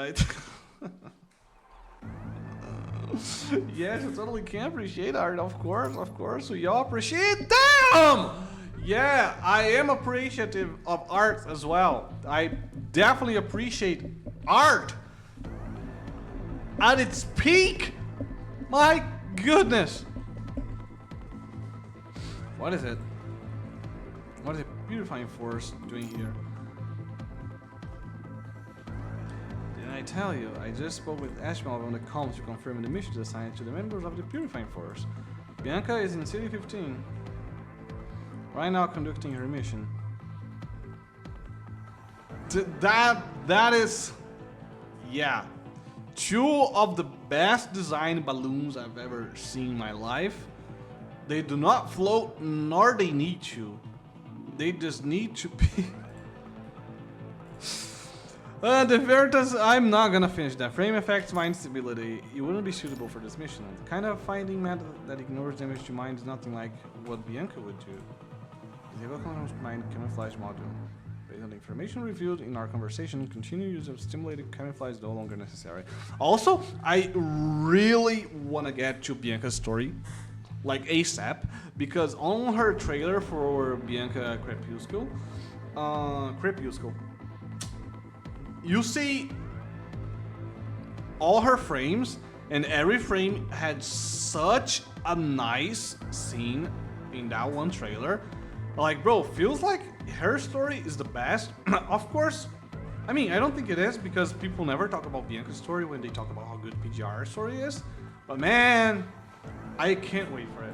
S1: yes, you totally can appreciate art, of course, we all appreciate. Damn! Yeah, I am appreciative of art as well. I definitely appreciate art at its peak. My goodness. What is it? What is a purifying force doing here? Didn't I tell you? I just spoke with Ashmal on the comms to confirm the mission assigned to the members of the purifying force. Bianca is in City 15. Right now conducting her mission. That is... yeah. 2 of the best designed balloons I've ever seen in my life. They do not float, nor they need to. They just need to be... the Veritas, I'm not gonna finish that. Frame effects, mind stability. It wouldn't be suitable for this mission. The kind of finding method that ignores damage to mind is nothing like what Bianca would do. Disable mind camouflage module. Based on the information revealed in our conversation, continued use of stimulated camouflage is no longer necessary. Also, I really want to get to Bianca's story, like ASAP, because on her trailer for Bianca Crepuscle, you see all her frames, and every frame had such a nice scene in that one trailer. Like, bro, feels like her story is the best. Of course, I mean, I don't think it is, because people never talk about Bianca's story when they talk about how good PGR's story is. But man, I can't wait for it.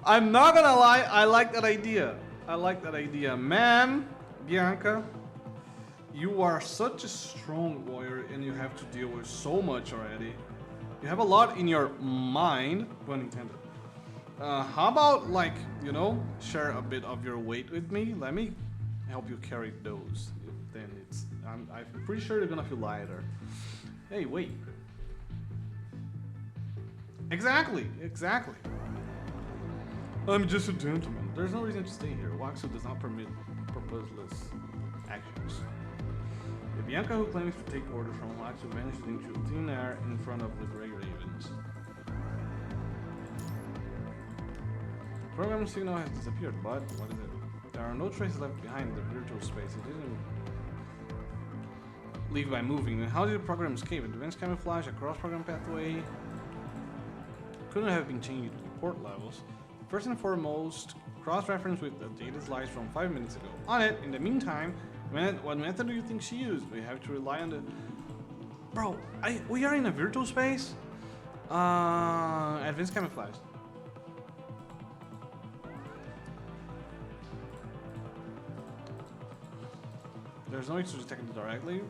S1: I'm not gonna lie, I like that idea. Man, Bianca, you are such a strong warrior and you have to deal with so much already. You have a lot in your mind, pun intended. How about, like, you know, share a bit of your weight with me? Let me help you carry those. Then I'm pretty sure you're gonna feel lighter. Hey, wait. Exactly. I'm just a gentleman. There's no reason to stay here. Huaxu does not permit purposeless actions. The Bianca who claims to take orders from Huaxu vanished into thin air in front of the Gray Ravens. Program signal has disappeared, but what is it? There are no traces left behind in the virtual space. It leave by moving. Then how did the program escape? Advanced camouflage, a cross-program pathway. Couldn't have been changed to port levels. First and foremost, cross-reference with the data slides from 5 minutes ago. On it, in the meantime, what method do you think she used? We have to rely on the... Bro, we are in a virtual space? Advanced camouflage. There's no way to detect it directly.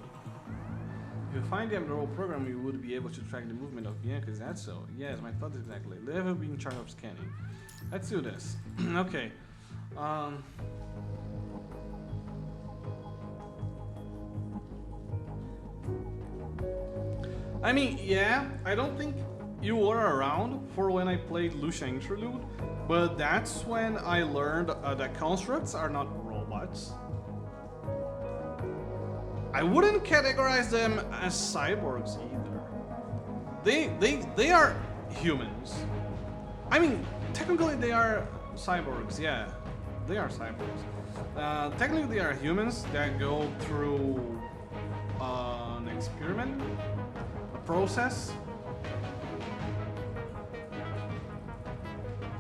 S1: If you find the abnormal program, you would be able to track the movement of Bianca. Is that so? Yes, my thoughts exactly. Lev will be in charge of scanning. Let's do this. Okay. I mean, yeah, I don't think you were around for when I played Lucia Interlude, but that's when I learned that constructs are not robots. I wouldn't categorize them as cyborgs either. They are humans. I mean, technically they are cyborgs, yeah. They are cyborgs. Technically they are humans that go through an experiment, a process.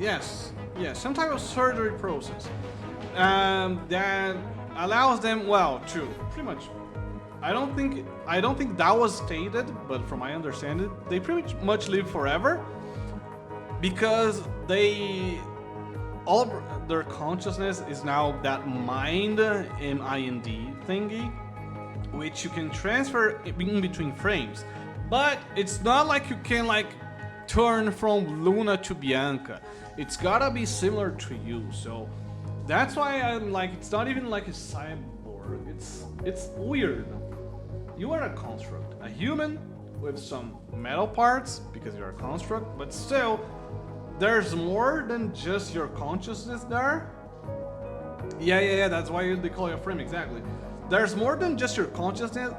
S1: Yes, some type of surgery process that allows them, well, to pretty much. I don't think that was stated, but from my understanding, they pretty much live forever because all of their consciousness is now that mind, M-I-N-D thingy, which you can transfer in between frames. But it's not like you can turn from Luna to Bianca. It's gotta be similar to you, so that's why I'm like, it's not even like a cyborg. It's weird. You are a construct, a human with some metal parts because you're a construct, but still, there's more than just your consciousness there. Yeah, that's why they call you a frame, exactly. There's more than just your consciousness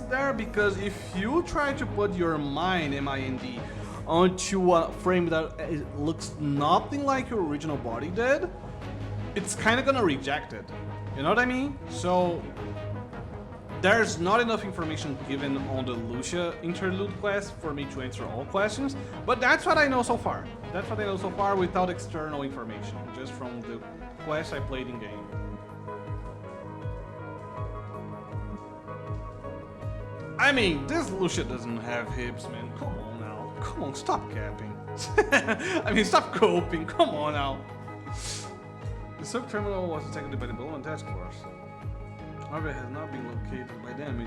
S1: there, because if you try to put your mind, M-I-N-D, onto a frame that looks nothing like your original body did, it's kind of gonna reject it. You know what I mean? So there's not enough information given on the Lucia interlude quest for me to answer all questions, but that's what I know so far. That's what I know so far without external information, just from the quests I played in game. I mean, this Lucia doesn't have hips, man. Come on now. Come on, stop capping. I mean, stop coping. Come on now. The sub-terminal was detected by the Babylonia task force. However, it has not been located by them.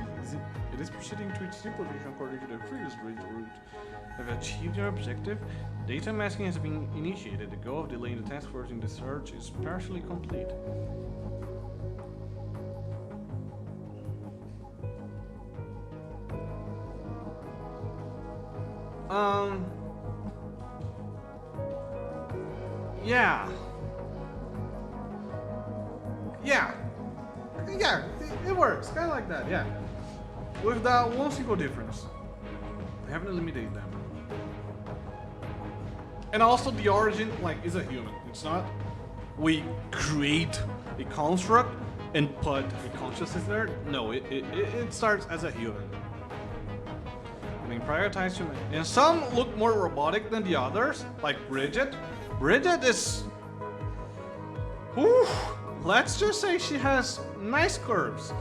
S1: It is proceeding to its deportation according to the previous route. Have achieved your objective? Data masking has been initiated. The goal of delaying the task force in the search is partially complete. Yeah, it works, kind of like that, yeah. With that one single difference. They haven't eliminated them. And also the origin, is a human. It's not we create a construct and put a consciousness there. No, it starts as a human. I mean, prioritize human. And some look more robotic than the others, like Bridget. Bridget is... Whew, let's just say she has nice curves.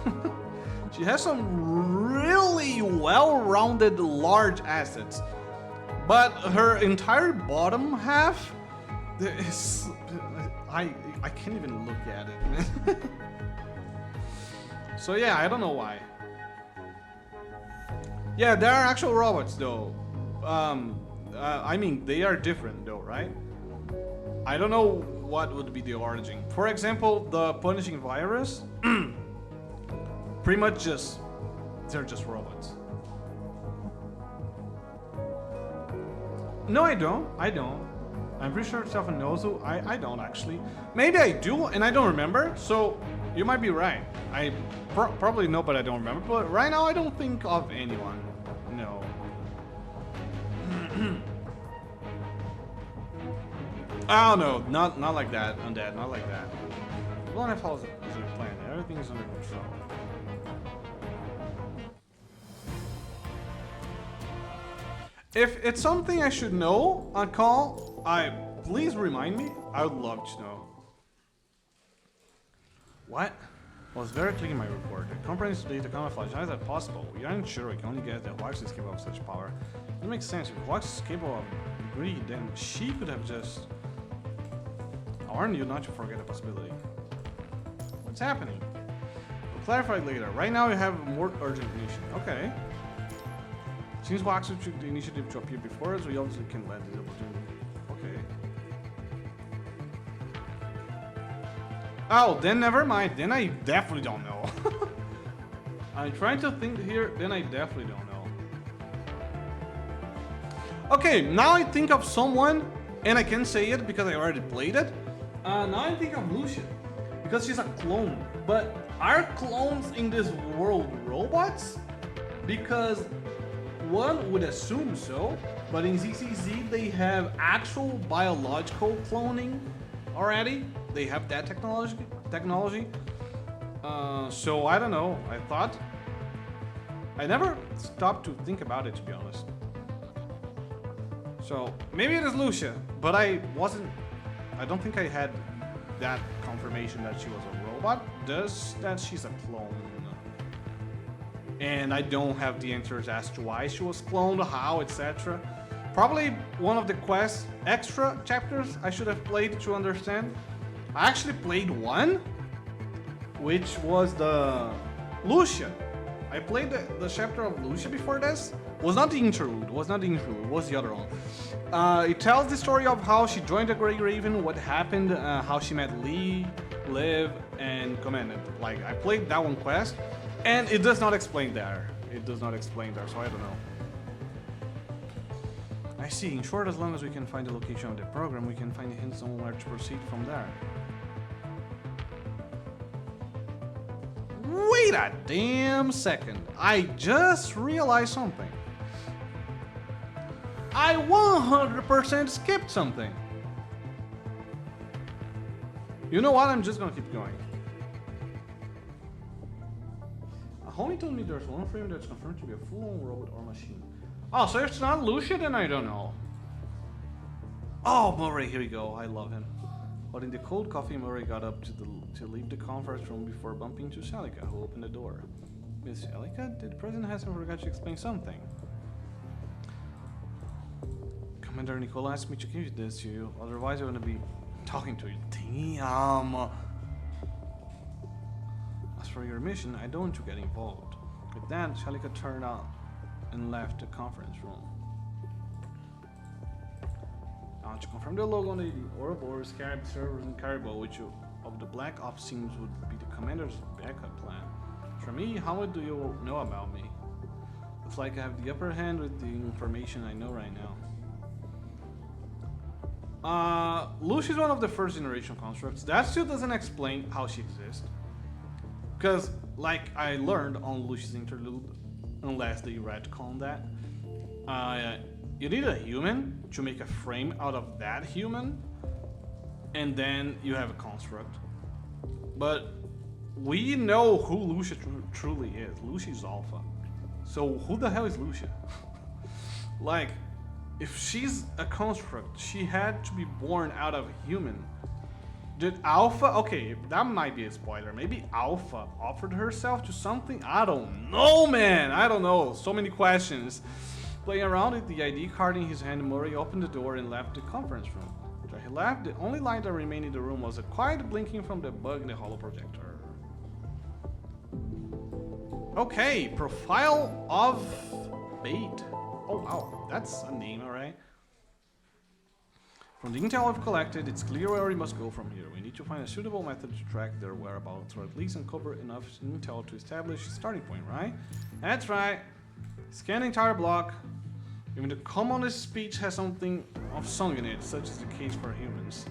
S1: She has some really well-rounded large assets. But her entire bottom half is... I can't even look at it, man. So yeah, I don't know why. Yeah, there are actual robots though. I mean, they are different though, right? I don't know what would be the origin. For example, the punishing virus, pretty much they're just robots. No, I don't. I'm pretty sure Stefan knows who. I don't actually. Maybe I do and I don't remember, so you might be right. I probably know, but I don't remember. But right now I don't think of anyone. No. Oh no, not like that, undead, not like that. The Babylonia follows the plan. Everything is under control. If it's something I should know on call, please remind me. I would love to know. What? I was very clear in my report. The conference today to camouflage as possible. We aren't sure we can only get that Huaxu is capable of such power. It makes sense. If Huaxu is capable of greed, then she could have just... I warn you not to forget the possibility. What's happening? We'll clarify it later. Right now we have a more urgent mission. Okay. Since Huaxu took the initiative to appear before us, we obviously can let this opportunity. Okay. Oh, then never mind. Then I definitely don't know. I'm trying to think here, then I definitely don't know. Okay, now I think of someone, and I can say it because I already played it. Now I think of Lucia, because she's a clone. But are clones in this world robots? Because one would assume so, but in ZCZ they have actual biological cloning already. They have that technology. So I don't know. I never stopped to think about it, to be honest. So maybe it is Lucia, but I don't think I had that confirmation that she was a robot. Does that she's a clone? And I don't have the answers as to why she was cloned, how, etc. Probably one of the quest extra chapters I should have played to understand. I actually played one, which was the Lucia. I played the chapter of Lucia before this. It was not the interlude, it was the other one. It tells the story of how she joined the Gray Raven, what happened, how she met Lee, Liv, and Commandant. Like, I played that one quest, and it does not explain there. So I don't know. I see. In short, as long as we can find the location of the program, we can find hints on where to proceed from there. Wait a damn second. I just realized something. I 100% skipped something. You know what? I'm just gonna keep going. Homie told me there's one frame that's confirmed to be a full-on robot or machine. Oh, so it's not Lucia, then I don't know. Oh, Murray, here we go. I love him. But in the cold coffee, Murray got up to leave the conference room before bumping into Celica, who opened the door. Miss Celica, did President Hassen forgot to explain something? Commander Nicola asked me to give this to you, otherwise I wouldn't be talking to you. Damn. As for your mission, I don't want to get involved. With that, Celica turned out and left the conference room. Now to confirm the logo on the Ouroboros, Scarab servers and Caribou, which of the Black Ops seems would be the commander's backup plan. For me, how much do you know about me? Looks like I have the upper hand with the information I know right now. Lucia is one of the first generation constructs. That still doesn't explain how she exists. Because, like I learned on Lucia's interlude, unless they retcon that, you need a human to make a frame out of that human, and then you have a construct. But we know who Lucia truly is. Lucia is Alpha. So who the hell is Lucia? Like, if she's a construct, she had to be born out of a human. Did Alpha, okay, that might be a spoiler. Maybe Alpha offered herself to something? I don't know, man. I don't know. So many questions. Playing around with the ID card in his hand, Murray opened the door and left the conference room. After he left, the only light that remained in the room was a quiet blinking from the bug in the holo projector. Okay, profile of Bait. Oh wow, that's a name, alright. From the intel I've collected, it's clear where we must go from here. We need to find a suitable method to track their whereabouts, or at least uncover enough intel to establish a starting point, right? That's right. Scan the entire block. Even the commonest speech has something of song in it, such as the case for humans.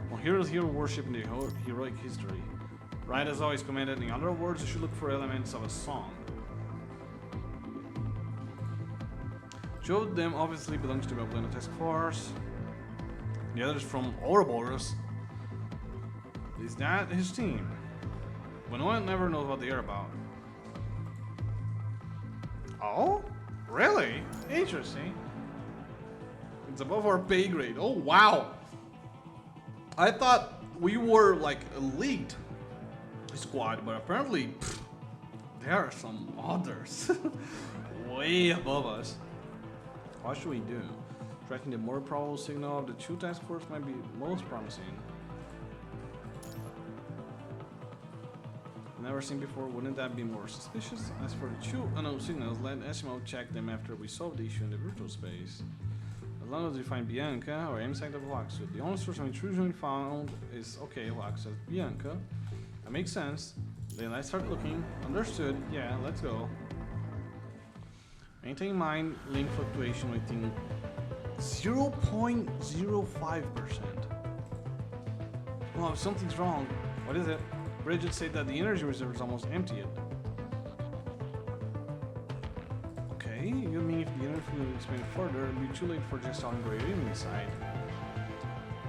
S1: Well, heroes here worship in the heroic history. Right, as always commanded. In other words, you should look for elements of a song. Two of them obviously belongs to the Babylonia Task Force. The others from Ouroboros. Is that his team? But no one ever knows what they are about. Oh? Really? Interesting. It's above our pay grade. Oh, wow. I thought we were like elite squad, but apparently there are some others way above us. What should we do? Tracking the more probable signal of the two task force might be most promising. Never seen before, wouldn't that be more suspicious? As for the two unknown signals, let Esimo check them after we solve the issue in the virtual space. As long as we find Bianca or any side of Huaxu, the only source of intrusion we found is okay, Huaxu, Bianca. That makes sense. Then let's start looking. Understood. Yeah, let's go. Maintain mind link fluctuation within 0.05%. Oh, something's wrong. What is it? Bridget said that the energy reserve is almost emptied. Okay, you mean if the energy will expand further, it'll be too late for just on Gray Raven inside.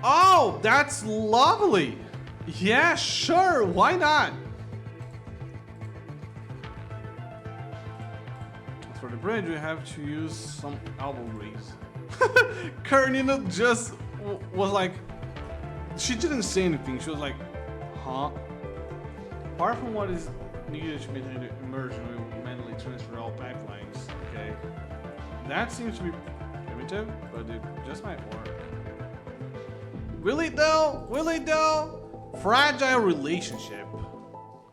S1: Oh, that's lovely! Yeah, sure, why not? For the bridge, we have to use some elbow grease. Karenina just was like, she didn't say anything, she was like, huh? Apart from what is needed to maintain the immersion, we will manually transfer all pipelines, okay? That seems to be primitive, but it just might work. Will it though? Will it though? Fragile relationship.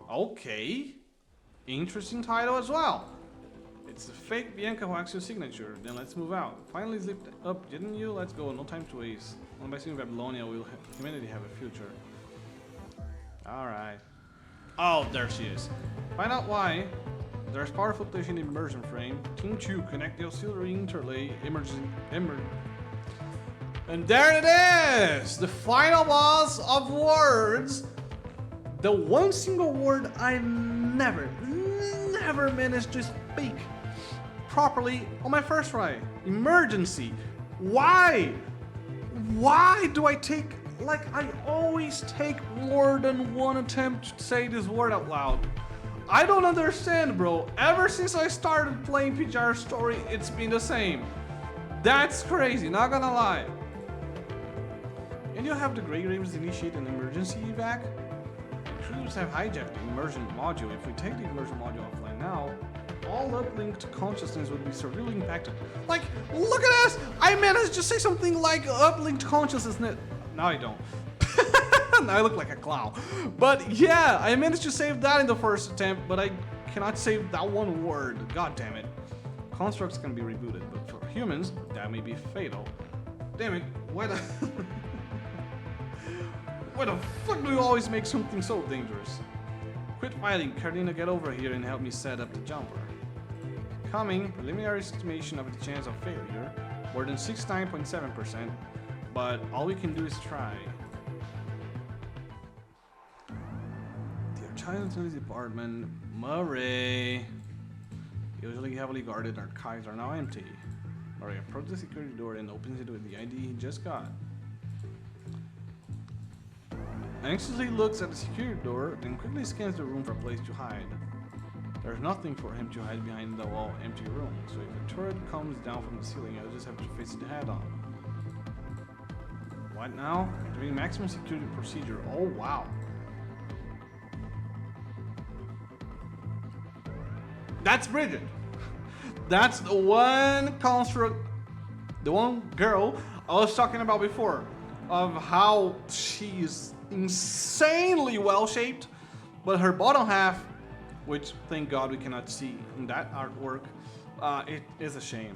S1: Okay. Interesting title as well. It's a fake Bianca Huaxu signature. Then let's move out. Finally zipped up, didn't you? Let's go, no time to waste. Only by seeing Babylonia will humanity have a future. Alright. Oh, there she is. Find out why. There's power fluctuation in immersion frame. Team 2, connect the auxiliary interlay. And there it is! The final boss of words. The one single word I never managed to speak properly on my first try. Emergency. Why? Why do I take, like I always take more than one attempt to say this word out loud? I don't understand, bro. Ever since I started playing PGR Story, it's been the same. That's crazy, not gonna lie. And you have the Gray Ravens initiate an emergency evac? The crews have hijacked the immersion module. If we take the immersion module offline now, all uplinked consciousness would be severely impacted. Like, look at us! I managed to say something like uplinked consciousness. Now I don't. Now I look like a clown. But yeah, I managed to save that in the first attempt, but I cannot save that one word. God damn it. Constructs can be rebooted, but for humans, that may be fatal. Damn it, why the... Why the fuck do you always make something so dangerous? Quit fighting, Cardina, get over here and help me set up the jumper. Coming, preliminary estimation of the chance of failure, more than 69.7%, but all we can do is try. The Archives Department, Murray. Usually heavily guarded archives are now empty. Murray approaches the security door and opens it with the ID he just got. Anxiously looks at the security door, then quickly scans the room for a place to hide. There's nothing for him to hide behind the wall empty room, so if a turret comes down from the ceiling, I'll just have to face it head on. What now? Doing maximum security procedure. Oh wow. That's Bridget. That's the one construct, the one girl I was talking about before, of how she's insanely well shaped, but her bottom half, which thank God we cannot see in that artwork, it is a shame.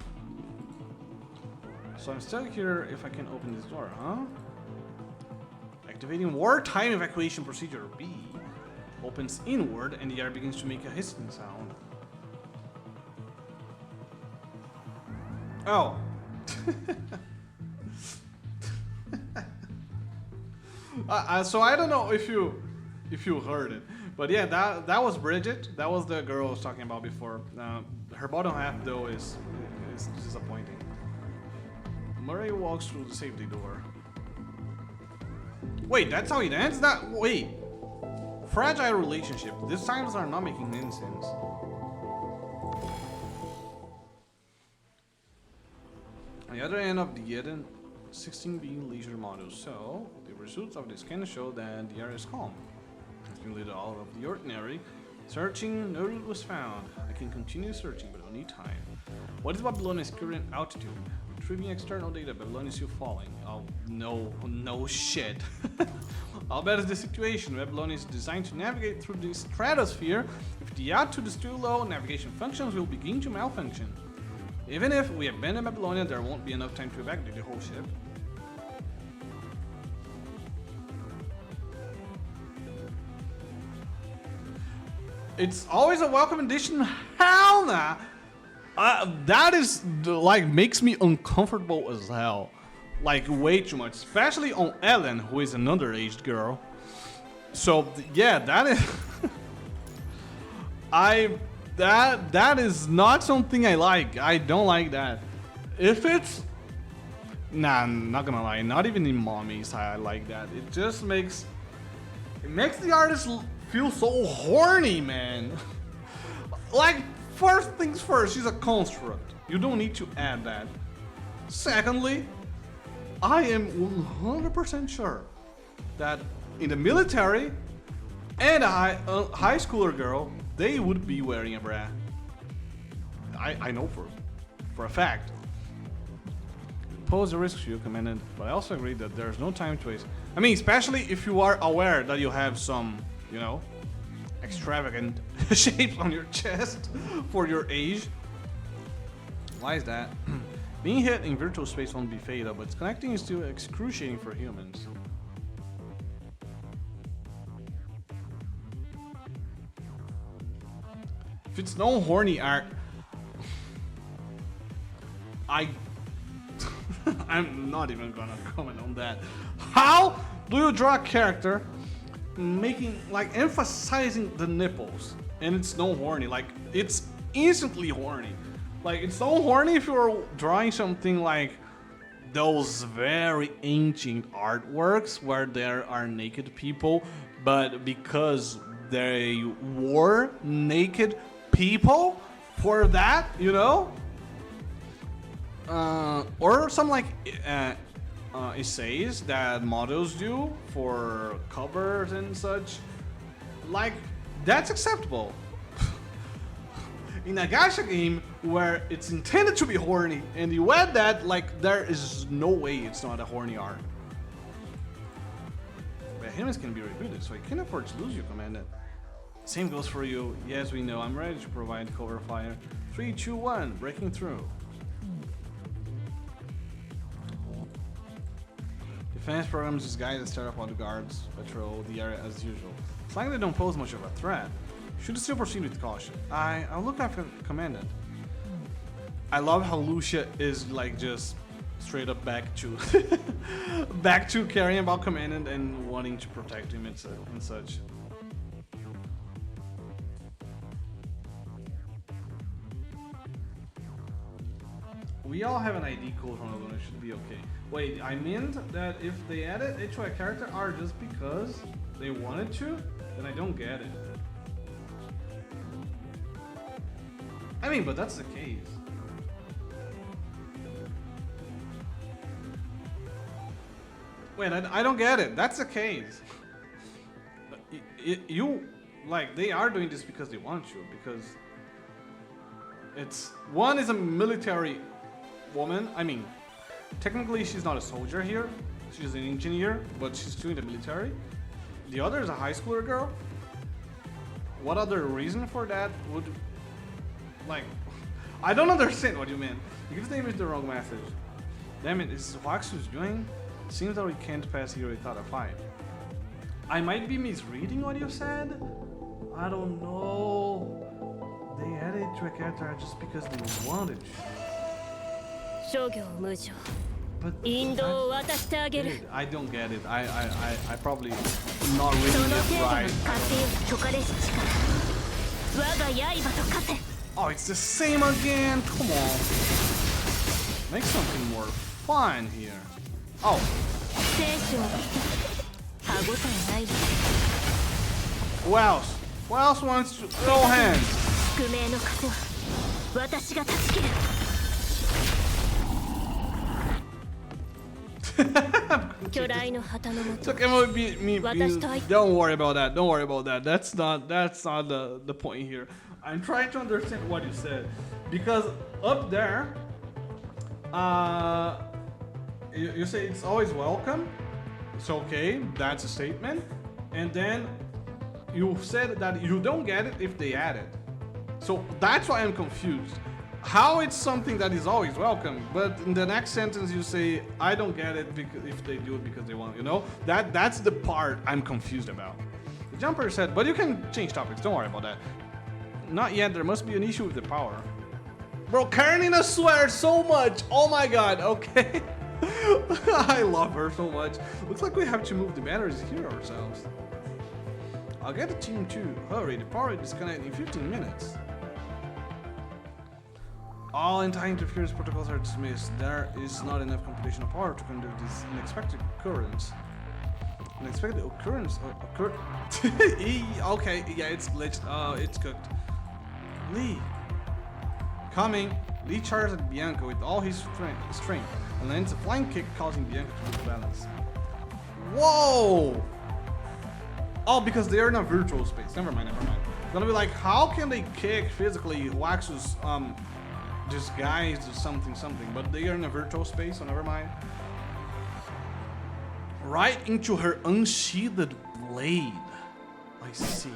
S1: So I'm stuck here if I can open this door, huh? Activating wartime evacuation procedure B opens inward and the air begins to make a hissing sound. Oh. So I don't know if you heard it, but yeah, that was Bridget. That was the girl I was talking about before. Her bottom half though is disappointing. Murray walks through the safety door. Wait, that's how it ends? Wait. Fragile relationship. These times are not making any sense. On the other end of the Eden, 16B leisure models. So the results of the scan show that the area is calm. It's been little out of the ordinary. Searching, no route was found. I can continue searching, but I'll need time. What is Babylonia's current altitude? Retrieving external data, Babylonia is still falling. Oh, no shit. I'll bet it's the situation. Babylonia is designed to navigate through the stratosphere. If the altitude is too low, navigation functions will begin to malfunction. Even if we abandon Babylonia, there won't be enough time to evacuate the whole ship. It's always a welcome addition. Hell nah. That is like makes me uncomfortable as hell. Like way too much, especially on Ellen, who is an underage girl. So yeah, that is that is not something I like. I don't like that. If it's I'm not gonna lie, not even in mommies I like that. It just makes the artist feel so horny, man. Like, first things first, she's a construct. You don't need to add that. Secondly, I am 100% sure that in the military and a high schooler girl, they would be wearing a bra. I know for a fact. Pose a risk to you, Commandant, but I also agree that there's no time to waste. I mean, especially if you are aware that you have some, you know, extravagant shapes on your chest for your age. Why is that? Being hit in virtual space won't be fatal, but connecting is still excruciating for humans. If it's no horny art, I'm not even gonna comment on that. How do you draw a character making, like, emphasizing the nipples and it's no horny? Like, it's instantly horny. Like, it's so horny if you're drawing something like those very ancient artworks where there are naked people, but because they were naked people for that, you know? Or some like essays that models do for covers and such. Like, that's acceptable. In a gacha game where it's intended to be horny and you add that, like, there is no way it's not a horny art. But humans can be rebooted, so I can't afford to lose you, Commandant. Same goes for you. Yes, we know. I'm ready to provide cover fire. 3, 2, 1, breaking through. Defense programs disguise and start up while the guards patrol the area as usual. It's like they don't pose much of a threat. Should still proceed with caution. I'll look after Commandant. I love how Lucia is like just straight up back to back to caring about Commandant and wanting to protect him and such. We all have an ID code from Babylonia, should be okay. Wait, I meant that if they added it to a character art just because they wanted to, then I don't get it. I mean, but that's the case. Wait, I don't get it. That's the case. You, like, they are doing this because they want you, because it's, one is a military woman. I mean, technically she's not a soldier here. She's an engineer, but she's still in the military. The other is a high schooler girl. What other reason for that would, like, I don't understand what you mean. You give the image the wrong message. Damn it, is Huaxu's doing? Seems that we can't pass here without a fight. I might be misreading what you said. I don't know. They added to a character just because they wanted to. But dude, I don't get it. I probably not reading it right. Oh, it's the same again. Come on. Make something more fun here. Oh. Who else? Who else wants to throw hands? It's okay, don't worry about that. Don't worry about that. That's not the point here. I'm trying to understand what you said because up there, you say it's always welcome. It's okay. That's a statement, and then you said that you don't get it if they add it. So that's why I'm confused. How it's something that is always welcome, but in the next sentence you say I don't get it because if they do it because they want, you know? That's the part I'm confused about. The jumper said, but you can change topics, don't worry about that. Not yet, there must be an issue with the power. Bro, Karenina swears so much. Oh my god, okay. I love her so much. Looks like we have to move the batteries here ourselves. I'll get the team too. Hurry, the power is disconnected in 15 minutes. All anti-interference protocols are dismissed. There is not enough computational power to conduct this unexpected occurrence. Unexpected occurrence? Okay, yeah, it's glitched. It's cooked. Lee. Coming. Lee charges at Bianca with all his strength and lands a flying kick, causing Bianca to lose balance. Whoa! Oh, because they are in a virtual space. Never mind. It's gonna be like, how can they kick physically Huaxu's disguised or something, but they are in a virtual space, so never mind. Right into her unsheathed blade. I see.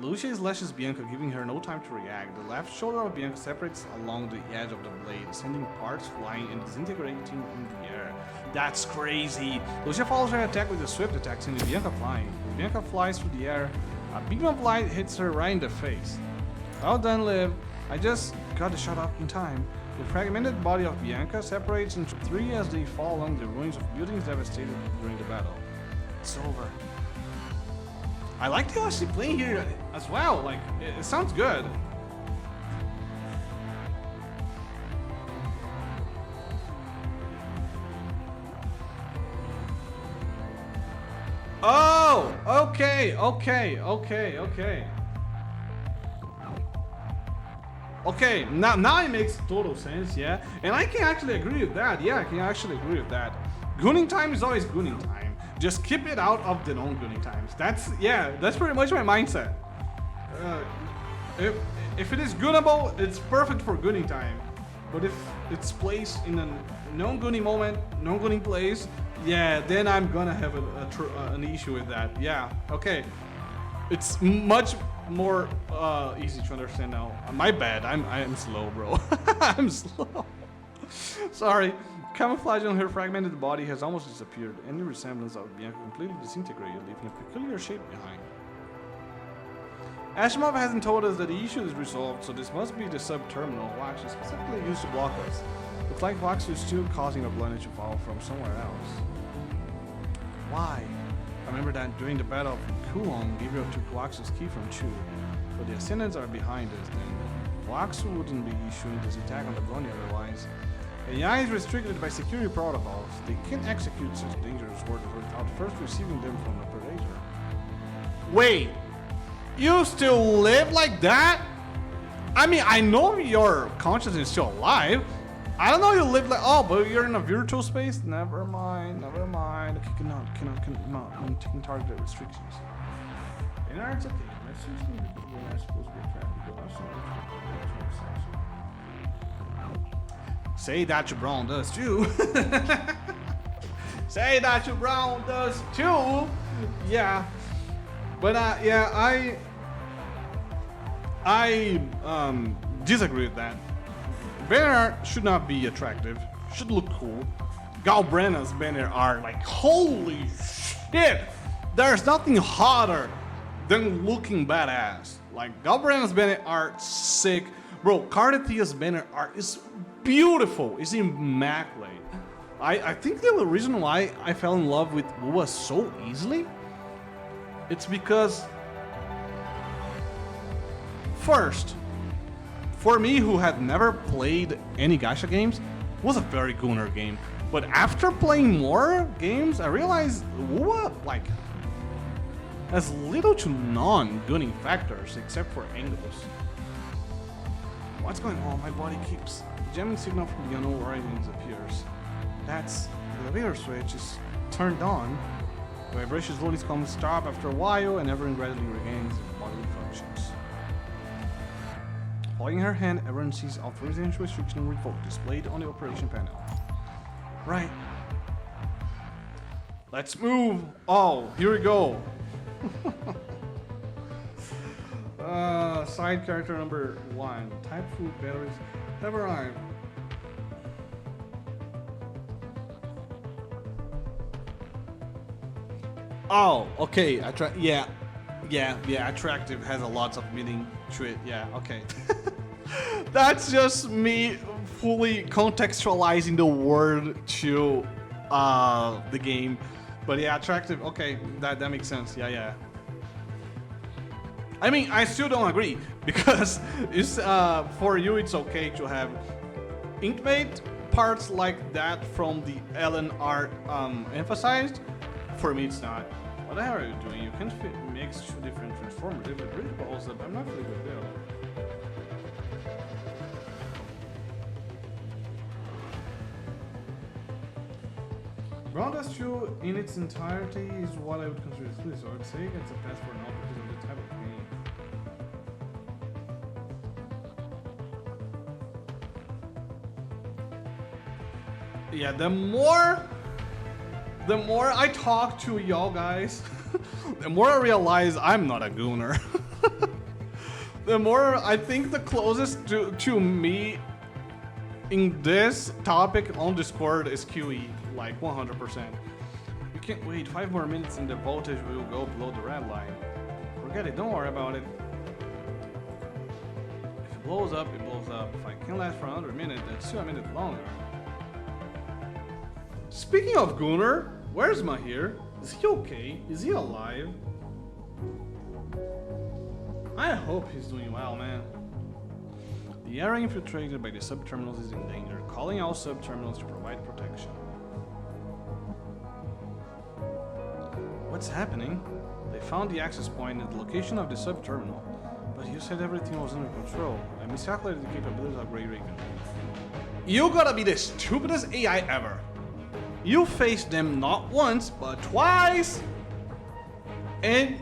S1: Lucia slashes Bianca, giving her no time to react. The left shoulder of Bianca separates along the edge of the blade, sending parts flying and disintegrating in the air. That's crazy. Lucia follows her attack with a swift attack, sending Bianca flying. Bianca flies through the air. A beam of light hits her right in the face. Well done, Liv. I just got the shot up in time. The fragmented body of Bianca separates into three as they fall along the ruins of buildings devastated during the battle. It's over. I like the OSC playing here as well. Like, it sounds good. Oh, okay. Okay, now it makes total sense, yeah. And I can actually agree with that. Yeah, I can actually agree with that. Gooning time is always gooning time. Just keep it out of the non-gooning times. That's pretty much my mindset. If it is goonable, it's perfect for gooning time. But if it's placed in a non-gooning moment, non-gooning place, yeah, then I'm gonna have an issue with that. Yeah, okay. It's much more easy to understand now. My bad, I'm slow, bro. I'm slow. Sorry. Camouflage on her fragmented body has almost disappeared. Any resemblance of Bianca completely disintegrated, leaving a peculiar shape behind. Ashimov hasn't told us that the issue is resolved, so this must be the sub-terminal Huaxu specifically used to block us. Looks like Huaxu is still causing our planet to fall from somewhere else. Why? I remember that during the Battle of Kulong, Gabriel took Huaxu's key from Chu. But the Ascendants are behind us, then Huaxu wouldn't be issuing this attack on the Babylonia otherwise. AI is restricted by security protocols. They can't execute such dangerous orders without first receiving them from the Predator. Wait! You still live like that? I mean, I know your consciousness is still alive. I don't know you live like, oh, but you're in a virtual space? Never mind. Okay, I'm taking target restrictions. And it's okay. We're not supposed to be trapped. Say that your brown does too. Say that your brown does too. Yeah. But yeah, I disagree with that. Banner should not be attractive. Should look cool. Galbrenna's banner are like, holy shit! There's nothing hotter than looking badass. Like, Galbrenna's banner are sick. Bro, Cardethia's banner art is beautiful. It's immaculate. I think the reason why I fell in love with Lua so easily, it's because, first, for me who had never played any gacha games, it was a very gooner game. But after playing more games, I realized Lua, like, has little to non-gooning factors except for angles. What's going on? My body keeps jamming signal from the unknown horizon disappears. That's The elevator switch is turned on. The vibration slowly comes stop after a while, and Evelyn gradually regains bodily functions. Holding her hand, Evelyn sees authorization restriction revoked displayed on the operation panel. Right. Let's move. Oh, here we go. Side character number 1. Type food batteries have arrived. Oh, okay. Attractive has a lot of meaning to it. Yeah, okay. That's just me fully contextualizing the word to the game. But yeah, attractive. Okay, that makes sense. Yeah. I mean, I still don't agree because it's for you it's okay to have intimate parts like that from the Ellen art emphasized. For me, it's not. What the hell are you doing? You can't mix two different transformers. If it really balls up, I'm not really good deal. Brown Dust 2 in its entirety is what I would consider exclusive, so I would say it's a pass for now because of the type of game. Yeah, the more I talk to y'all guys, the more I realize I'm not a gooner. The more I think the closest to me in this topic on Discord is QE, like 100%. You can't wait 5 more minutes and the voltage will go below the red line. Forget it, don't worry about it. If it blows up, it blows up. If I can last for another minute, that's still a minute longer. Speaking of Gunnar, where's Mahir? Is he okay? Is he alive? I hope he's doing well, man. The area infiltrated by the sub-terminals is in danger, calling all sub-terminals to provide protection. What's happening? They found the access point at the location of the sub-terminal, but you said everything was under control. I miscalculated the capabilities of Gray Raven. You gotta be the stupidest AI ever. You faced them not once, but twice! And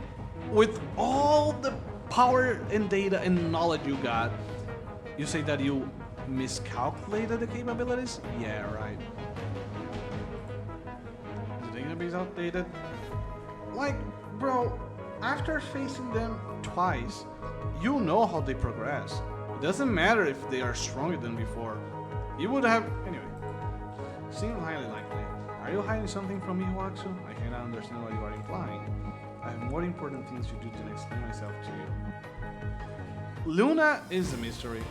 S1: with all the power and data and knowledge you got, you say that you miscalculated the capabilities? Yeah, right. The database outdated? Like, bro, after facing them twice, you know how they progress. It doesn't matter if they are stronger than before. You would have... Anyway. Seem highly likely. Are you hiding something from me, Huaxu? I cannot understand what you are implying. I have more important things to do than explain myself to you. Luna is a mystery.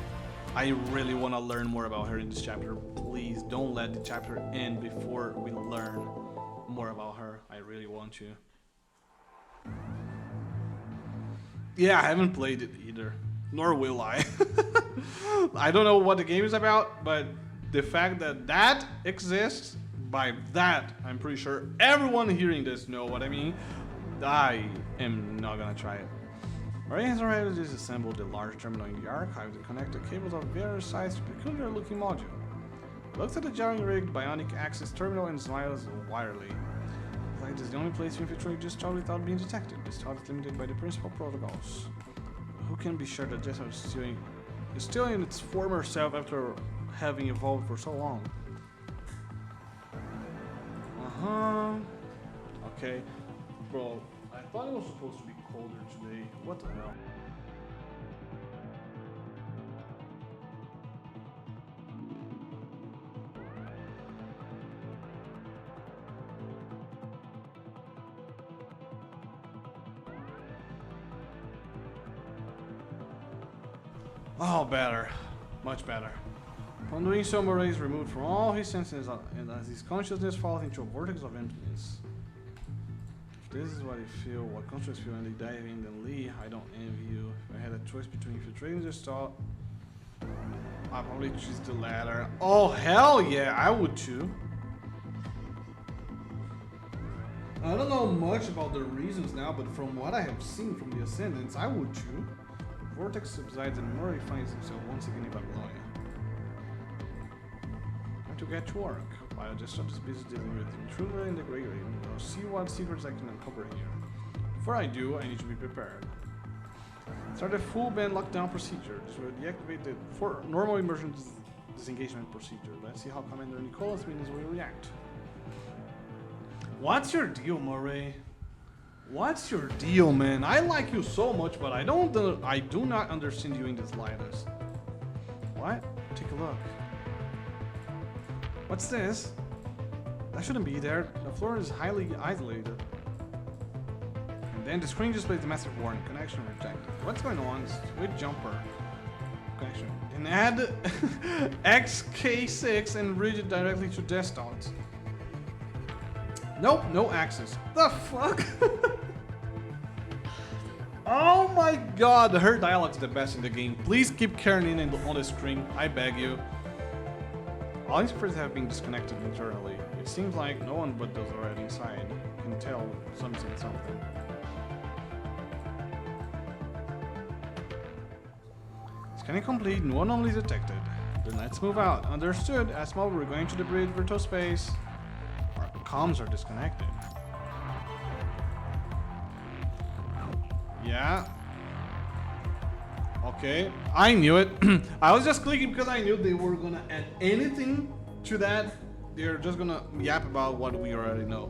S1: I really want to learn more about her in this chapter. Please don't let the chapter end before we learn more about her. I really want to. Yeah, I haven't played it either. Nor will I. I don't know what the game is about, but the fact that that exists, by that, I'm pretty sure everyone hearing this know what I mean. I am not gonna try it. Maria has already disassembled the large terminal in the archive to connect the cables of various sides to a peculiar looking module. Looks at the jarring rigged bionic access terminal and smiles wryly. Like this is the only place to infiltrate this child without being detected. This child is limited by the principal protocols. Who can be sure that this is still in its former self after having evolved for so long? Okay. Bro, I thought it was supposed to be colder today. What the hell? Oh, better. Much better. Upon doing so, Murray is removed from all his senses and as his consciousness falls into a vortex of emptiness. If this is what you feel, what conscious feel when they dive in, then Lee, I don't envy you. If I had a choice between infiltrating the stall, I'd probably choose the latter. Oh, hell yeah, I would too. I don't know much about the reasons now, but from what I have seen from the Ascendants, I would too. The vortex subsides and Murray finds himself once again in Babylonia. Time to get to work. While I just start this business dealing with the intruder in the Gray Raven, I'll see what secrets I can uncover here. Before I do, I need to be prepared. Start a full band lockdown procedure. This will deactivate the normal immersion disengagement procedure. Let's see how Commander Nicola's minions will react. What's your deal, Murray? What's your deal, man? I like you so much, but I do not understand you in the slightest. What? Take a look. What's this? That shouldn't be there. The floor is highly isolated. And then the screen displays the massive warning. Connection rejected. What's going on? With jumper. Connection. And add XK6 and read it directly to desktop. Nope, no access. The fuck? Oh my god, her dialogue's the best in the game. Please keep carrying in on the screen, I beg you. All these printers have been disconnected internally. It seems like no one but those already inside can tell something. Scanning complete, no anomaly detected. Then let's move out. Understood. As well, we're going to the bridge virtual space. Our comms are disconnected. Yeah. Okay, I knew it. I was just clicking because I knew they were gonna add anything to that. They're just gonna yap about what we already know.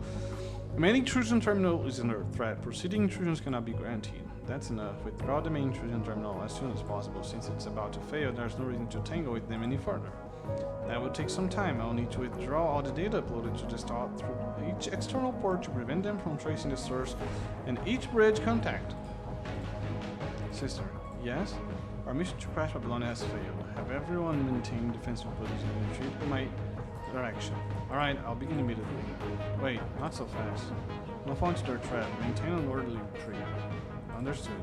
S1: Main intrusion terminal is under threat. Proceeding intrusions cannot be guaranteed. That's enough. Withdraw the main intrusion terminal as soon as possible. Since it's about to fail, there's no reason to tangle with them any further. That will take some time. I'll need to withdraw all the data uploaded to the start through each external port to prevent them from tracing the source and each bridge contact. Sister, yes? Our mission to crash Babylonia has failed. Have everyone maintain defensive position and retreat in my direction. Alright, I'll begin immediately. Wait, not so fast. No fall into their trap. Maintain an orderly retreat. Understood.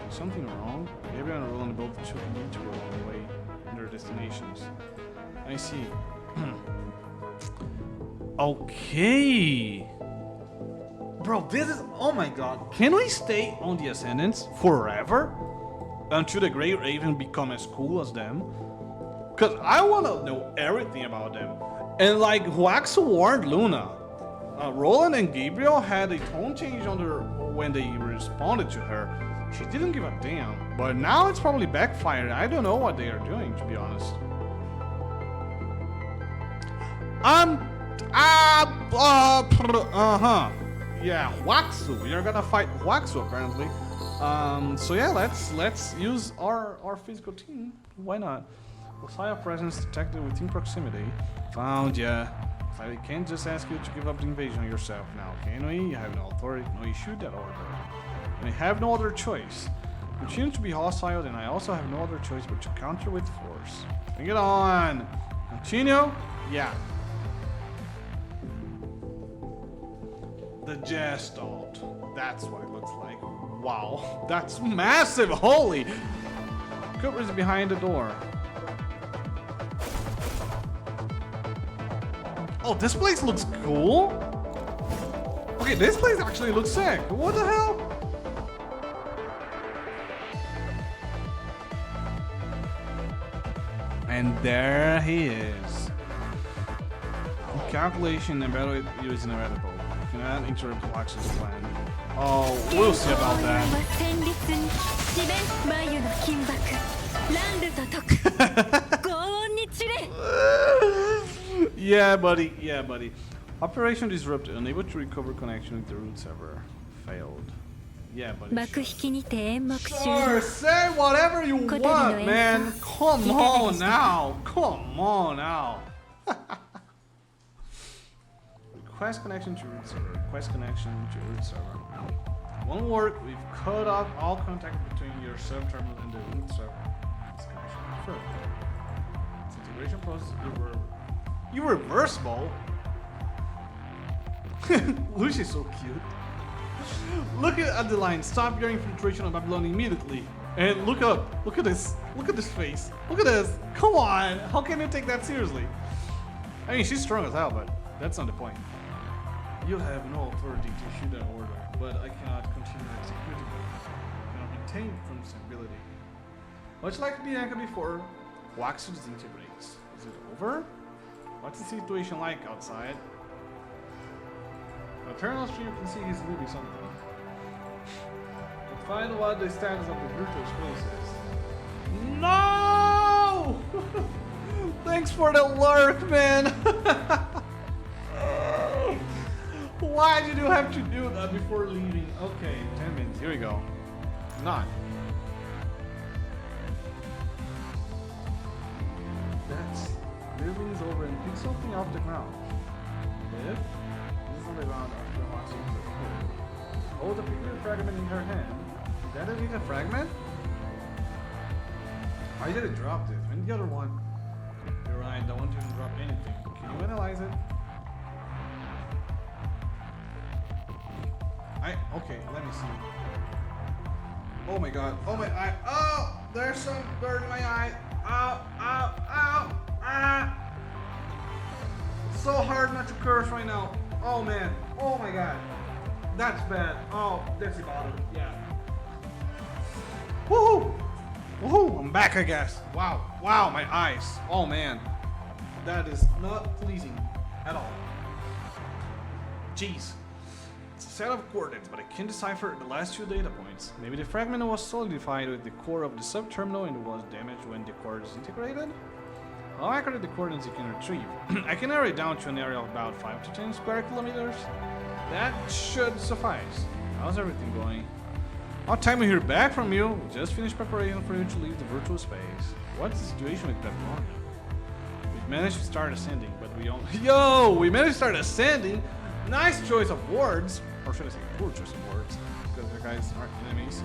S1: Is something wrong? Maybe on a roll on the boat took me to a long way in their destinations. I see. Okay. Bro, this is... Oh my god. Can we stay on the Ascendants forever? Until the Gray Raven become as cool as them? Because I want to know everything about them. And like Huaxu warned Luna. Roland and Gabriel had a tone change on her when they responded to her. She didn't give a damn. But now it's probably backfired. I don't know what they are doing, to be honest. Yeah, Huaxu. We are gonna fight Huaxu apparently. So yeah, let's use our physical team. Why not? Lucia presence detected within proximity. Found ya. I can't just ask you to give up the invasion yourself now, can we? You have no authority, no issue that order. And I have no other choice. Continue to be hostile, then I also have no other choice but to counter with force. Bring it on! Continue? Yeah. The Gestalt. That's what it looks like. Wow, that's massive! Holy! Cooper is behind the door. Oh, this place looks cool. Okay, this place actually looks sick. What the hell? And there he is. Calculation and battle is inevitable. You cannot interrupt Huaxu's plan. Oh, we'll see about that. Yeah, buddy. Yeah, buddy. Operation disrupted. Unable to recover connection with the root server. Failed. Yeah, buddy. Sure, say whatever you want, man. Come on now. Come on now. Request connection to root server. Request connection to root server. Won't work. We've cut off all contact between your sub-terminal and the root server. This connection confirmed. This integration process irreversible. Lucia's so cute. Look at the line. Stop your infiltration of Babylonia immediately. And look up. Look at this. Look at this face. Look at this. Come on. How can you take that seriously? I mean, she's strong as hell, but that's not the point. You have no authority to issue that order, but I cannot continue executing it. I cannot maintain from stability. Much like Bianca before, Huaxu disintegrates. Is it over? What's the situation like outside? Turn on stream, you can see he's moving something. Find what the status of the virtual space is. No! Thanks for the lurk, man! Why did you have to do that before leaving? Okay, 10 minutes, here we go. Not. That's moving's over and pick something off the ground. If this is on the ground after watching the hold the bigger fragment in her hand. Is that a bigger fragment? I did it dropped it. And the other one. You're right, I don't want you to drop anything. Can you analyze it? Okay, let me see. Oh my god. Oh my eye. Oh! There's some dirt in my eye. Ow! Ow! Ow! Ah! It's so hard not to curse right now. Oh man. Oh my god. That's bad. Oh, that's about it. Yeah. Woohoo! Woohoo! I'm back, I guess. Wow. Wow, my eyes. Oh man. That is not pleasing at all. Jeez. It's a set of coordinates, but I can't decipher the last two data points. Maybe the fragment was solidified with the core of the subterminal and was damaged when the core disintegrated? How accurate the coordinates you can retrieve? I can narrow it down to an area of about 5 to 10 square kilometers. That should suffice. How's everything going? What time we hear back from you? We just finished preparation for you to leave the virtual space. What's the situation with Babylonia? We've managed to start ascending, but we don't. Yo! We managed to start ascending? Nice choice of words! Or should I say poor choice of words? Because the guys aren't enemies.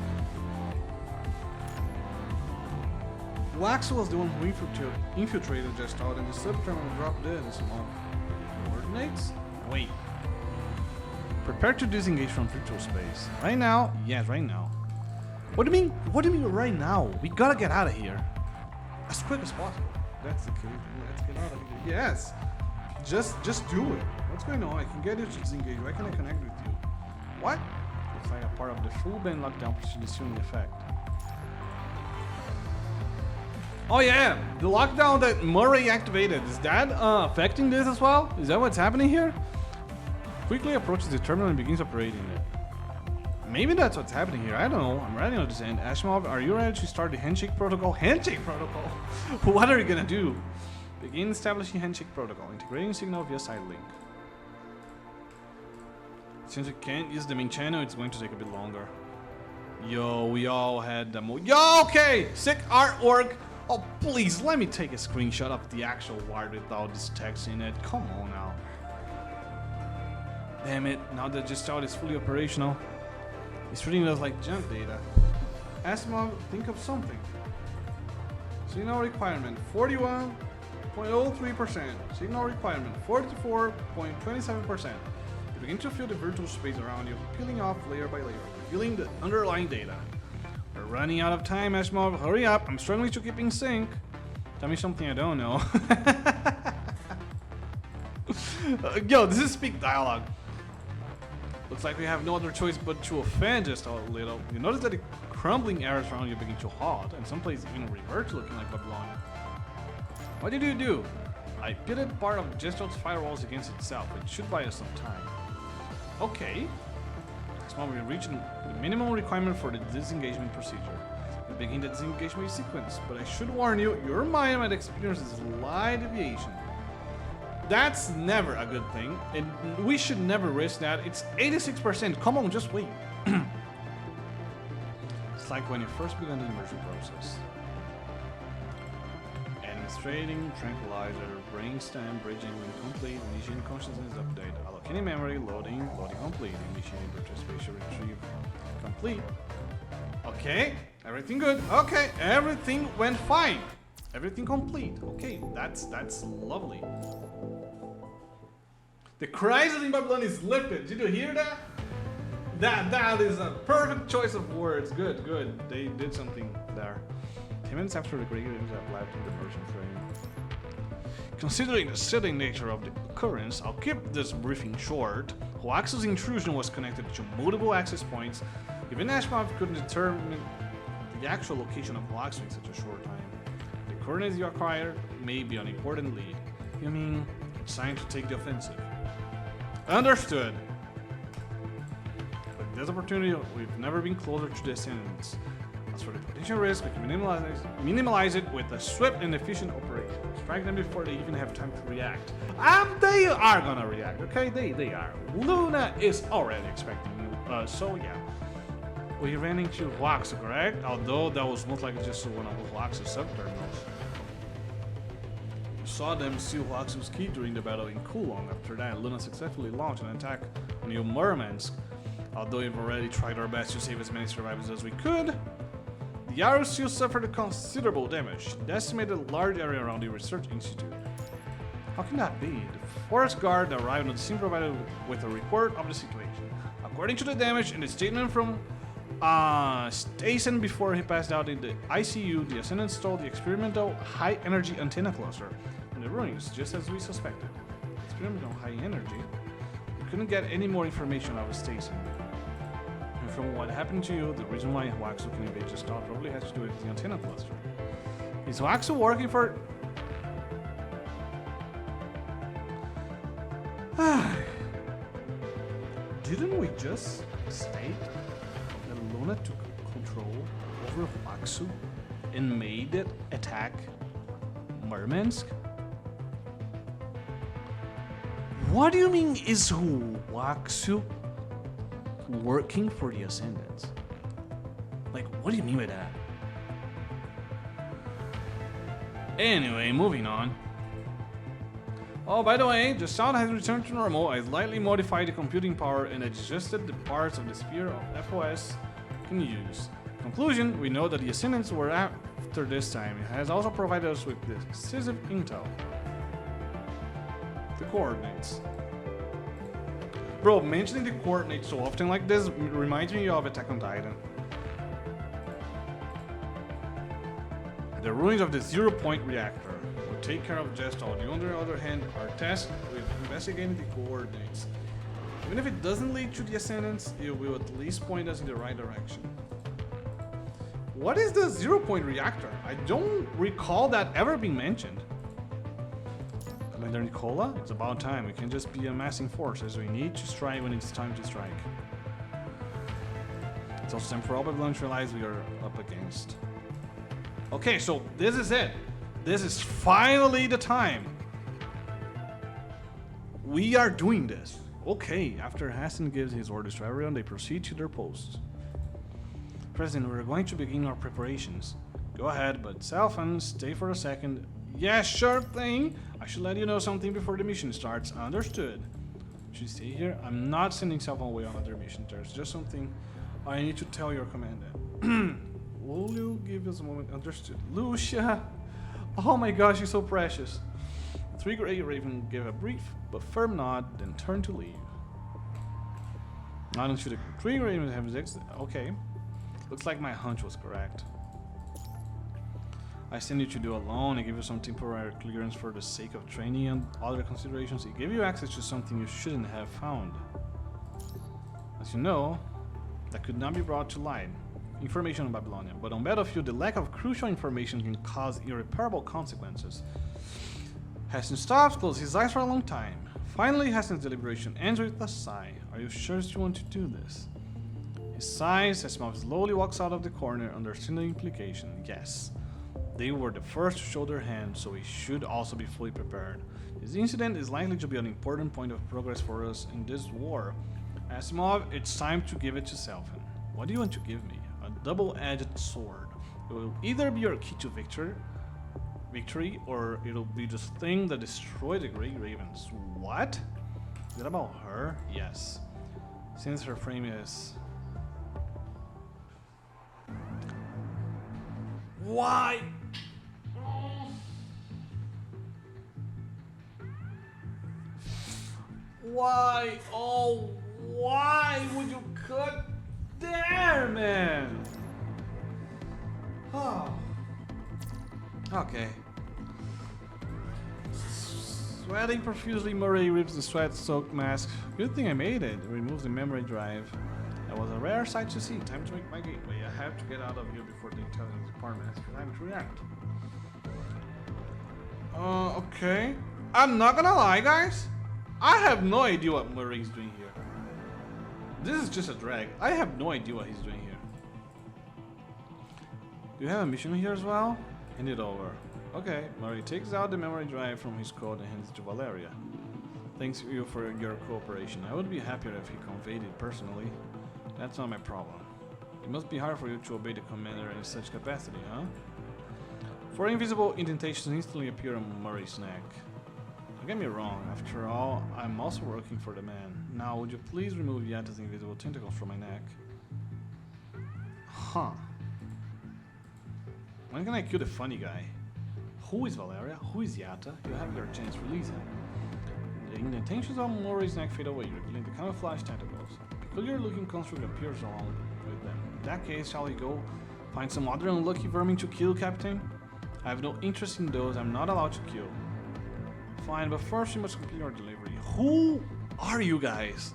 S1: Huaxu was the one who infiltrated just out and the subterminal dropped dead in small coordinates? Wait. Prepare to disengage from virtual space. Right now? Yes, right now. What do you mean? What do you mean right now? We gotta get out of here. As quick as possible. That's the case. Let's get out of here. Yes. Just do it. What's going on? I can get you to disengage. Why can't I connect with you? What? Looks like a part of the full band lockdown should assume the effect. Oh yeah, the lockdown that Murray activated. Is that affecting this as well? Is that what's happening here? Quickly approaches the terminal and begins operating it. Maybe that's what's happening here. I don't know. I'm ready on this end. Ashmov, are you ready to start the handshake protocol? Handshake protocol? What are you gonna do? Begin establishing handshake protocol. Integrating signal via side link. Since we can't use the main channel, it's going to take a bit longer. Yo, we all had the Yo, okay! Sick artwork! Oh, please, let me take a screenshot of the actual word without this text in it. Come on now. Damn it, now that Gestalt is fully operational, it's treating us like junk data. Asmov, think of something. Signal requirement 41.03%. Signal requirement 44.27%. You begin to feel the virtual space around you, peeling off layer by layer, revealing the underlying data. We're running out of time, Asmov. Hurry up, I'm struggling to keep in sync. Tell me something I don't know. Yo, this is speak dialogue. Looks like we have no other choice but to offend just a little. You notice that the crumbling areas around you begin to halt, and some places even revert looking like Babylonia. What did you do? I pitted part of Gestalt's firewalls against itself, which should buy us some time. Okay. This moment we reached the minimum requirement for the disengagement procedure. We begin the disengagement sequence, but I should warn you, your mind might experience a slight deviation. That's never a good thing, and we should never risk that. It's 86%. Come on, just wait. It's like when you first began the immersion process. Administrating, tranquilizer, brainstem, bridging when complete, initiating consciousness update, allocating memory, loading complete, initiating virtual spatial retrieve complete. Okay, everything good. Okay, everything went fine. Everything complete. Okay, that's lovely. The crisis in Babylonia is lifted. Did you hear that? That is a perfect choice of words. Good. They did something there. 10 minutes after the Gray Raven have left in the immersion frame. Considering the sitting nature of the occurrence, I'll keep this briefing short. Huaxu's intrusion was connected to multiple access points. Even Ashmov couldn't determine the actual location of Huaxu in such a short time. The coordinates you acquired may be an important lead. You mean It's time to take the offensive. Understood. With this opportunity, we've never been closer to the Ascendants. As for the potential risk, we can minimize it with a swift and efficient operation. Strike them before they even have time to react. They are gonna react, okay? They are. Luna is already expecting you, so yeah. We ran into Huaxu, correct? Although that was most likely just one of Huaxu's sub-terminals. We saw them steal Huaxu's key during the battle in Kulong. After that, Luna successfully launched an attack on New Murmansk. Although we've already tried our best to save as many survivors as we could, the arrow still suffered considerable damage. It decimated a large area around the research institute. How can that be? The forest guard arrived on the scene provided with a report of the situation. According to the damage and the statement from Stason before he passed out in the ICU, the Ascendant stole the experimental high-energy antenna cluster in the ruins, just as we suspected. Experimental high-energy? We couldn't get any more information out of Stason. And from what happened to you, the reason why Huaxu can invade the star probably has to do with the antenna cluster. Is Huaxu working for... Didn't we just state that Luna took control over Huaxu and made it attack Murmansk? What do you mean is Huaxu working for the Ascendants? Like, what do you mean by that? Anyway, moving on. Oh, by the way, the sound has returned to normal. I slightly modified the computing power and adjusted the parts of the sphere of FOS can use. Conclusion, we know that the Ascendants were after this time. It has also provided us with decisive intel. The coordinates. Bro, mentioning the coordinates so often like this reminds me of Attack on Titan. The ruins of the 0-point reactor will take care of just all. On the other hand, our task with investigating the coordinates. Even if it doesn't lead to the Ascendants, it will at least point us in the right direction. What is the 0-point reactor? I don't recall that ever being mentioned. Commander Nicola, it's about time. We can't just be amassing forces. We need to strike when it's time to strike. It's also time for all Babylonia to realize we are up against. Okay, so this is it. This is finally the time. We are doing this. Okay, after Hassen gives his orders to everyone, they proceed to their posts. President, we're going to begin our preparations. Go ahead, but Selfan, stay for a second. Yeah, sure thing. I should let you know something before the mission starts. Understood. Should you stay here? I'm not sending Selfan away on other mission. There's just something I need to tell your commandant. Will you give us a moment? Understood. Lucia! Oh my gosh, you're so precious. The 3 Gray Raven gave a brief but firm nod, then turned to leave. Not only should the 3 Gray Raven have exited. Okay. Looks like my hunch was correct. I sent you to do alone. I gave you some temporary clearance for the sake of training and other considerations. It gave you access to something you shouldn't have found. As you know, that could not be brought to light. Information on Babylonia, but on battlefield, the lack of crucial information can cause irreparable consequences. Hassen stops, closes his eyes for a long time. Finally, Hassen's deliberation ends with a sigh. Are you sure you want to do this? He sighs as Mouth slowly walks out of the corner, understanding the implication. Yes, they were the first to show their hand, so we should also be fully prepared. This incident is likely to be an important point of progress for us in this war. Asimov, it's time to give it to Selfin. What do you want to give me? A double-edged sword. It will either be your key to victory, or it'll be the thing that destroyed the Gray Ravens. What? Is that about her? Yes. Since her frame is... Why? Why? Oh, why would you cut there, man? Oh. Okay. Sweating profusely, Murray rips the sweat-soaked mask. Good thing I made it. It removes the memory drive. That was a rare sight to see. Time to make my gateway. I have to get out of here before the intelligence department has time to react. Okay. I'm not gonna lie, guys. I have no idea what Murray's doing here. This is just a drag. I have no idea what he's doing here. Do you have a mission here as well? Hand it over. Okay, Murray takes out the memory drive from his code and hands it to Valeria. Thanks you for your cooperation. I would be happier if he conveyed it personally. That's not my problem. It must be hard for you to obey the commander in such capacity, huh? 4 invisible indentations instantly appear on Murray's neck. Don't get me wrong, after all, I'm also working for the man. Now, would you please remove Yatta's invisible tentacles from my neck? Huh. When can I kill the funny guy? Who is Valeria? Who is Yatta? You have your chance, release him. The indentations on Murray's neck fade away, revealing the camouflage tentacles. A peculiar looking construct appears along with them. In that case, shall we go find some other unlucky vermin to kill, Captain? I have no interest in those I'm not allowed to kill. Fine, but first you must complete your delivery. Who are you guys?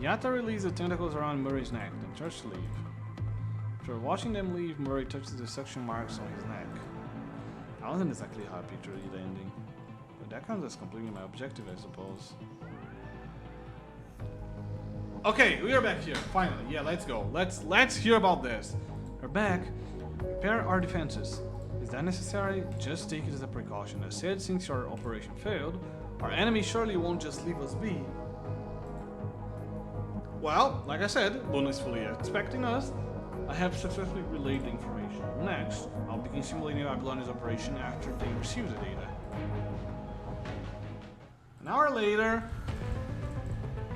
S1: Yatta released the tentacles around Murray's neck, then turns to leave. After watching them leave, Murray touches the suction marks on his neck. I wasn't exactly how I pictured it ending, but that counts as completing my objective, I suppose. Okay, we are back here, finally. Yeah, let's go. Let's hear about this. We're back. Repair our defenses. Is that necessary? Just take it as a precaution. I said since your operation failed, our enemy surely won't just leave us be. Well, like I said, Luna is fully expecting us. I have successfully relayed the information. Next, I'll begin simulating Babylonia's operation after they receive the data. An hour later,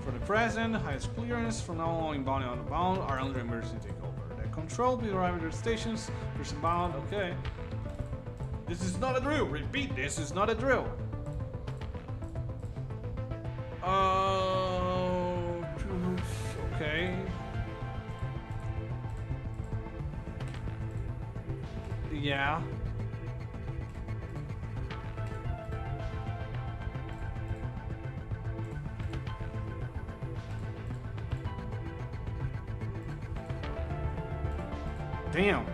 S1: for the present, highest clearance from now on inbound and outbound are under emergency takeover. The control will arrive at their stations. There's inbound, okay. This is not a drill. Repeat, this is not a drill. Okay. Yeah. Damn.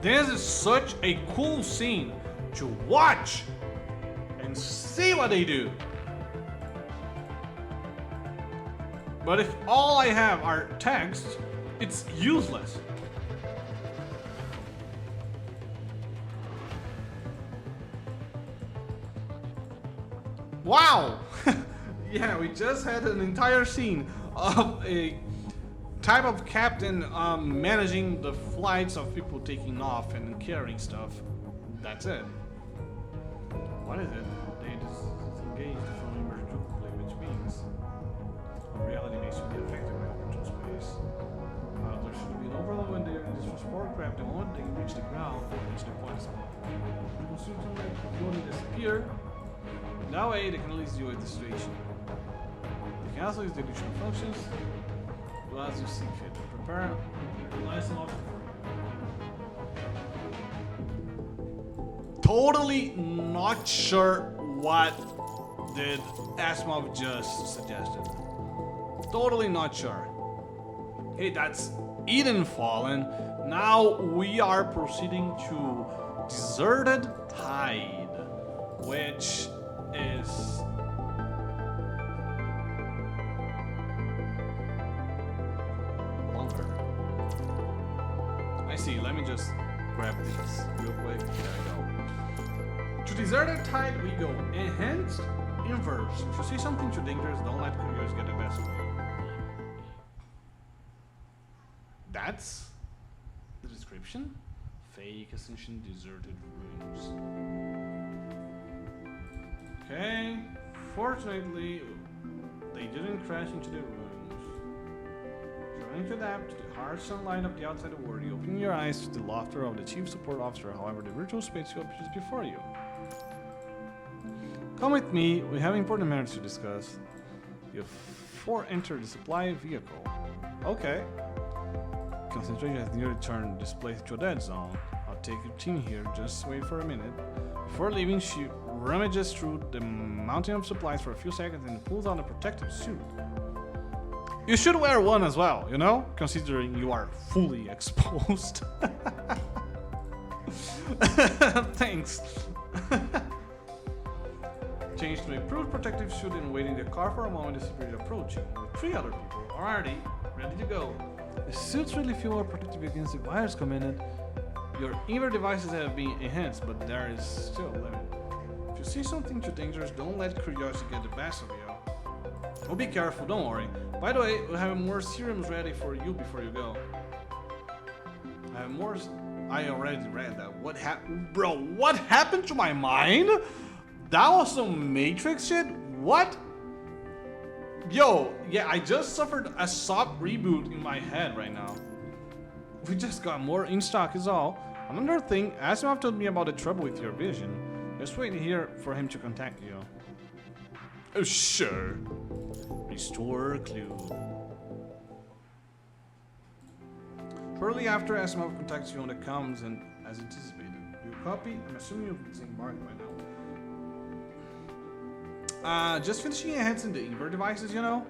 S1: This is such a cool scene to watch and see what they do. But if all I have are texts, it's useless. Wow! Yeah, we just had an entire scene of a type of captain managing the flights of people taking off and carrying stuff. That's it. What is it? They disengaged from emergency play, which means reality may soon be affected by orbital space. There should be an overload when they're in this transport craft. The moment they reach the ground, they reach the point of will soon let disappear. That way they can at least deal with the situation. They can also use the additional functions. Well, as you see fit. Prepare a nice option for you. Totally not sure what did Asimov just suggested. Totally not sure. Hey, that's Eden Fallen. Now we are proceeding to Deserted Tide, which is longer. I see. Let me just grab these real quick. There we go. To Deserted Tide we go. Enhanced, inverse. If you see something too dangerous, don't let curiosity get the best of you. That's the description. Fake Ascension Deserted Rooms. Okay. Fortunately, they didn't crash into the rooms. Trying to adapt to the harsh sunlight of the outside world, you open your eyes to the laughter of the chief support officer. However, the virtual space appears before you. Come with me. We have important matters to discuss. You have enter the supply vehicle. Okay. Concentration has nearly turned this place into a dead zone. I'll take your team here, just wait for a minute. Before leaving, she rummages through the mountain of supplies for a few seconds and pulls out a protective suit. You should wear one as well, you know? Considering you are fully exposed. Thanks. Change to improved protective suit and wait in the car for a moment to separate approaching. With 3 other people already ready to go. The suits really feel more protective against the virus committed. Your inner devices have been enhanced, but there is still a limit. If you see something too dangerous, don't let curiosity get the best of you. Oh, be careful, don't worry. By the way, we have more serums ready for you before you go. I have more. I already read that. What happened? Bro, what happened to my mind? That was some Matrix shit? What? Yo, yeah, I just suffered a soft reboot in my head right now. We just got more in stock is all. Another thing, Asimov told me about the trouble with your vision. Just wait here for him to contact you. Oh, sure. Restore clue. Shortly after, Asimov contacts you on the comms and as anticipated. You copy? I'm assuming you've disembarked by now. Just finishing enhancing the invert devices, you know?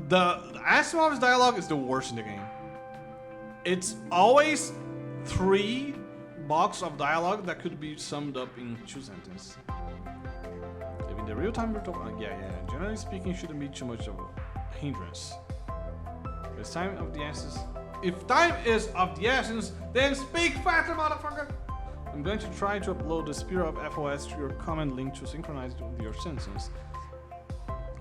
S1: The Asimov's dialogue is the worst in the game. It's always 3 blocks of dialogue that could be summed up in 2 sentences. If in the real time we're talking, yeah. Generally speaking, shouldn't be too much of a hindrance. It's time of the essence. If time is of the essence, then speak faster, motherfucker! I'm going to try to upload the Spear of FOS to your command link to synchronize it with your senses.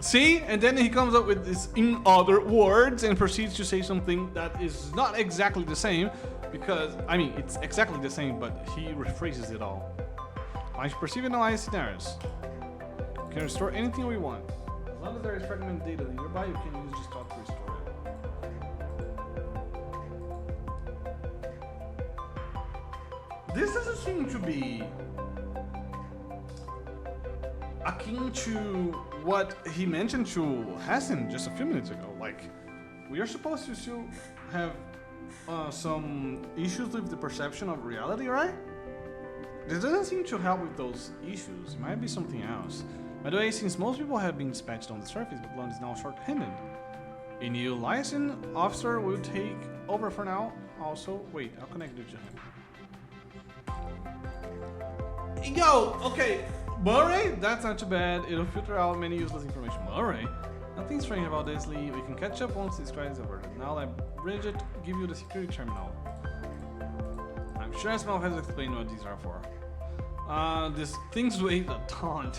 S1: See? And then he comes up with this in other words and proceeds to say something that is not exactly the same because, I mean, it's exactly the same, but he rephrases it all. I should perceive and analyze scenarios. We can restore anything we want. As long as there is fragment data nearby, you can use this thought to restore it. This doesn't seem to be akin to what he mentioned to Hassen just a few minutes ago. Like, we are supposed to still have some issues with the perception of reality, right? This doesn't seem to help with those issues. It might be something else. By the way, since most people have been dispatched on the surface, Babylonia is now short-handed. A new liaison officer will take over for now. Also, wait, I'll connect you to him. Yo, okay, Murray, that's not too bad. It'll filter out many useless information. Murray, nothing strange about this, Lee. We can catch up once this crisis is averted. Now let Bridget give you the security terminal. I'm sure Asmel has explained what these are for. These things weigh a ton.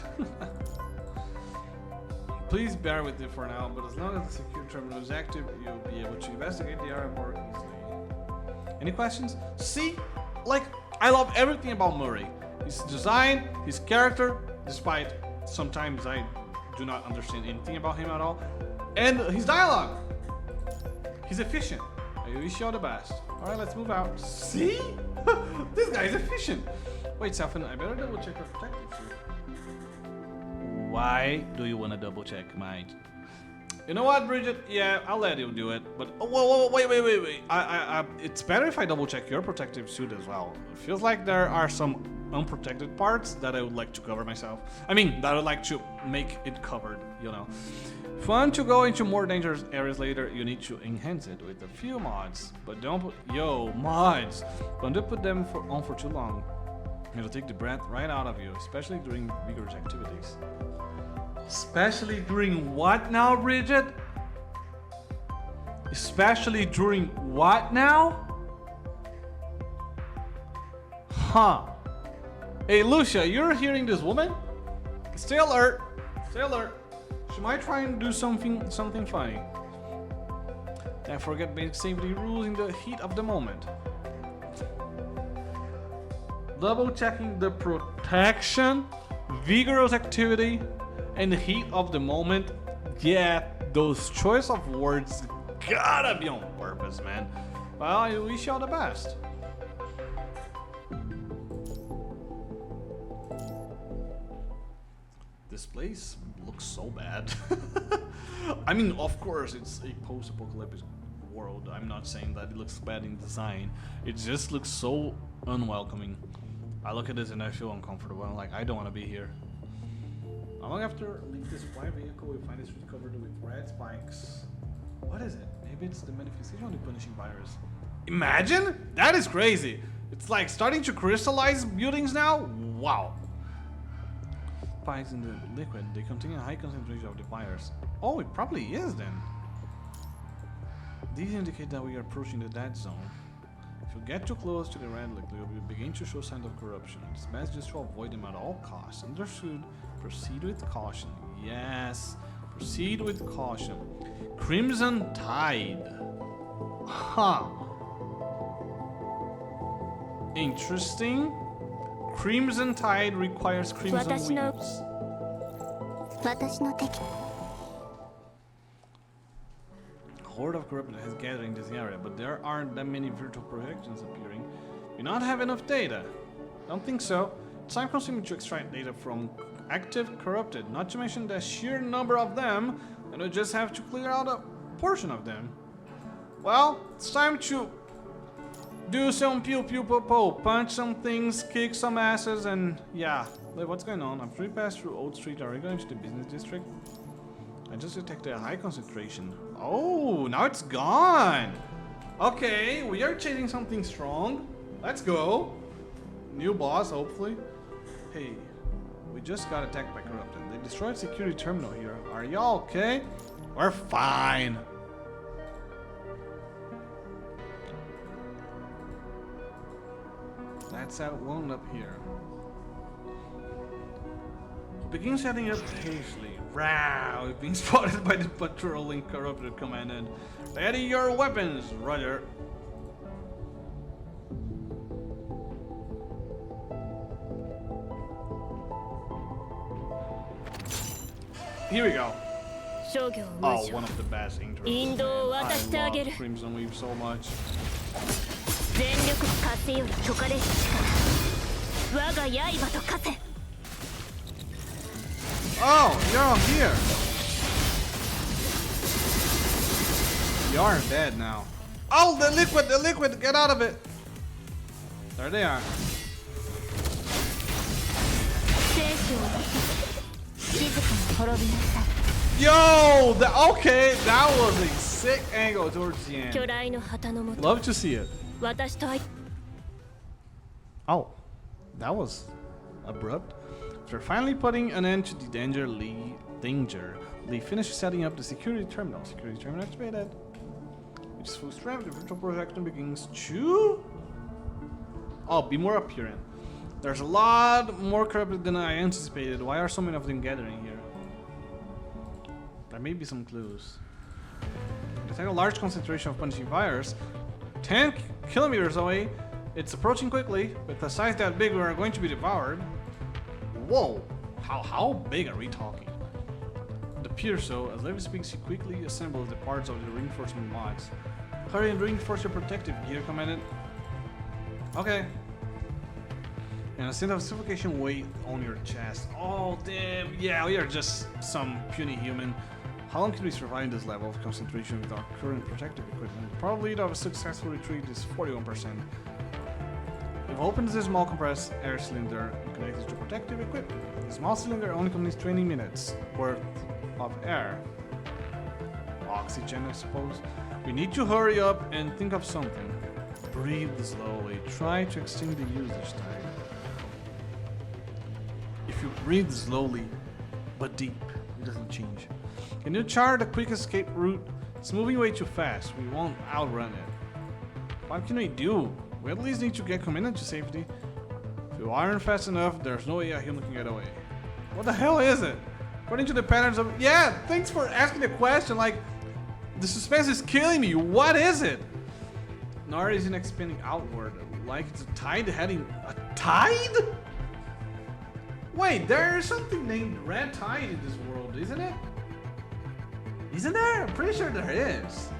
S1: Please bear with it for now, but as long as the security terminal is active, you'll be able to investigate the area more easily. Any questions? See? Like, I love everything about Murray. His design, his character, despite sometimes I do not understand anything about him at all, and his dialogue. He's efficient. I wish you all the best. Alright, let's move out. See? This guy is efficient. Wait, Selfin, I better double check your protective suit. Why do you want to double check mine? You know what, Bridget? Yeah, I'll let you do it. But oh, wait. It's better if I double check your protective suit as well. It feels like there are some unprotected parts that I would like to cover myself. I mean, that I would like to make it covered, you know. If you want to go into more dangerous areas later, you need to enhance it with a few mods. But don't put, mods! Don't put them on for too long. It'll take the breath right out of you, especially during vigorous activities. Especially during what now, Bridget? Especially during what now? Huh. Hey, Lucia, you're hearing this woman? Stay alert. Stay alert. She might try and do something funny. Don't forget basic safety rules in the heat of the moment. Double checking the protection, vigorous activity, and the heat of the moment. Yeah, those choice of words gotta be on purpose, man. Well, I wish you all the best. This place looks so bad. I mean, of course, it's a post-apocalyptic world. I'm not saying that it looks bad in design. It just looks so unwelcoming. I look at this and I feel uncomfortable. I'm like, I don't want to be here. How long after leaving the supply vehicle, we find the street covered with red spikes. What is it? Maybe it's the manifestation of the punishing virus. Imagine? That is crazy. It's like starting to crystallize buildings now. Wow. spikes in the liquid, they contain a high concentration of the virus. Oh, it probably is then. These indicate that we are approaching the dead zone. If you get too close to the red liquid, you will begin to show signs of corruption. It's best just to avoid them at all costs. Understood? Proceed with caution. Yes, proceed with caution. Crimson Tide. Huh. Interesting. Crimson Tide requires crimson wings. A horde of corruption has gathered in this area, but there aren't that many virtual projections appearing. Do not have enough data. Don't think so. It's time consuming to extract data from active corrupted, not to mention the sheer number of them, and we just have to clear out a portion of them. Well, it's time to do some pew pew po po, punch some things, kick some asses, and yeah. Wait, what's going on? After we pass through Old Street, are we going to the business district? I just detected a high concentration. Oh, now it's gone! Okay, we are chasing something strong. Let's go. New boss, hopefully. Hey, we just got attacked by corrupted. They destroyed security terminal here. Are y'all okay? We're fine. Let's have one up here. Begin setting up hastily. Wow, we've been spotted by the patrolling corrupted commandant. Ready your weapons, Roger. Here we go. Oh, one of the best intros. I love Crimson Weave so much. Oh, you're all here. You're dead now. Oh, the liquid, get out of it. There they are. Yo, okay, that was a sick angle towards the end. Love to see it. Oh, that was abrupt. After finally putting an end to the danger, Lee finished setting up the security terminal. Security terminal activated. Which is full strength. The virtual projection begins to be more apparent. There's a lot more corrupted than I anticipated. Why are so many of them gathering here? There may be some clues. Detect a large concentration of punishing virus. 10 kilometers away. It's approaching quickly. With a size that big, we are going to be devoured. Whoa! How big are we talking? It appears so, as Levi speaks, he quickly assembles the parts of the reinforcement mods. Hurry and reinforce your protective gear, Commandant. Okay. And a sense of suffocation weight on your chest. Oh, damn. Yeah, we are just some puny human. How long can we survive this level of concentration with our current protective equipment? The probability of a successful retreat is 41%. We've opened this small compressed air cylinder and connected to protective equipment. The small cylinder only contains 20 minutes worth of air. Oxygen, I suppose. We need to hurry up and think of something. Breathe slowly. Try to extend the usage time. If you breathe slowly but deep, it doesn't change. Can you chart a quick escape route? It's moving way too fast. We won't outrun it. What can we do? We at least need to get Commandant to safety. If you aren't fast enough, there's no way a human can get away. What the hell is it? According to the patterns of... Yeah, thanks for asking the question. Like, the suspense is killing me. What is it? Nara isn't expanding outward. Like it's a tide heading... A tide? Wait, there's something named red tide in this world, isn't it? Isn't there? I'm pretty sure there is.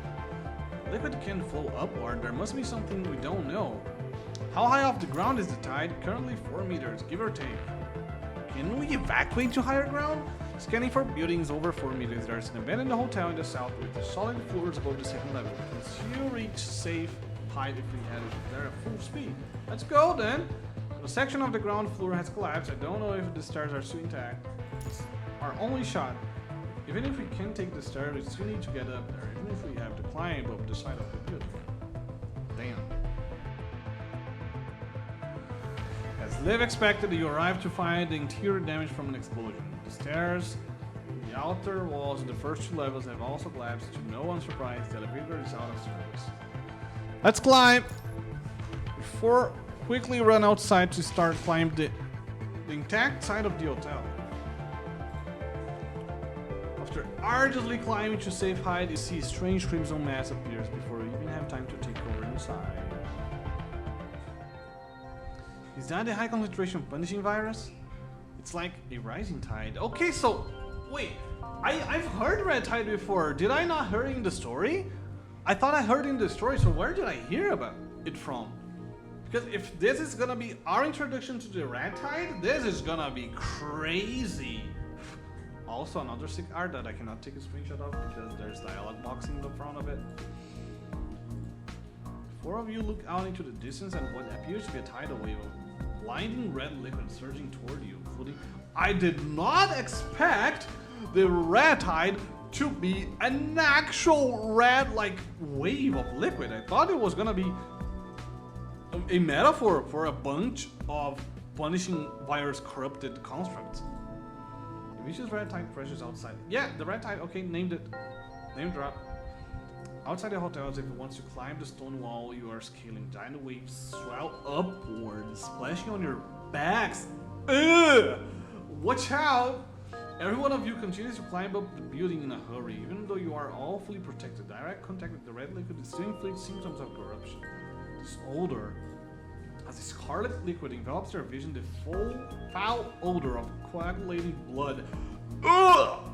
S1: Liquid can flow upward. There must be something we don't know. How high off the ground is the tide? Currently 4 meters, give or take. Can we evacuate to higher ground? Scanning for buildings over 4 meters. There's an abandoned hotel in the south with solid floors above the second level. We can reach safe height if we head there at full speed. Let's go then. A section of the ground floor has collapsed. I don't know if the stairs are still intact. It's our only shot. Even if we can take the stairs, we still need to get up there. Even if we have to climb up the side of the building. Damn. As Liv expected you arrived to find the interior damage from an explosion. The stairs, the outer walls in the first 2 levels have also collapsed. To no one's surprise, the elevator is out of service. Let's climb! Before quickly run outside to start climbing the intact side of the hotel. After arduously climbing to safe height, you see a strange crimson mass appears before you even have time to take over inside. Is that the high concentration punishing virus? It's like a rising tide. Okay, so wait, I've heard red tide before. Did I not hear it in the story? I thought I heard it in the story, so where did I hear about it from? Because if this is gonna be our introduction to the red tide, this is gonna be crazy. Also, another sick art that I cannot take a screenshot of because there's dialogue box in the front of it. 4 of you look out into the distance and what appears to be a tidal wave of blinding red liquid surging toward you, floating. I did not expect the red tide to be an actual red like wave of liquid. I thought it was gonna be a metaphor for a bunch of punishing virus corrupted constructs. The vicious red tide pressures outside. Yeah, the red tide, okay, named it. Name drop. Outside the hotel, as if once you climb the stone wall, you are scaling. Giant waves swell upwards, splashing on your backs. Ugh! Watch out! Every one of you continues to climb up the building in a hurry, even though you are all fully protected. Direct contact with the red liquid still inflicts symptoms of corruption. This odor, as the scarlet liquid envelops your vision, the foul odor of coagulating blood. Ugh!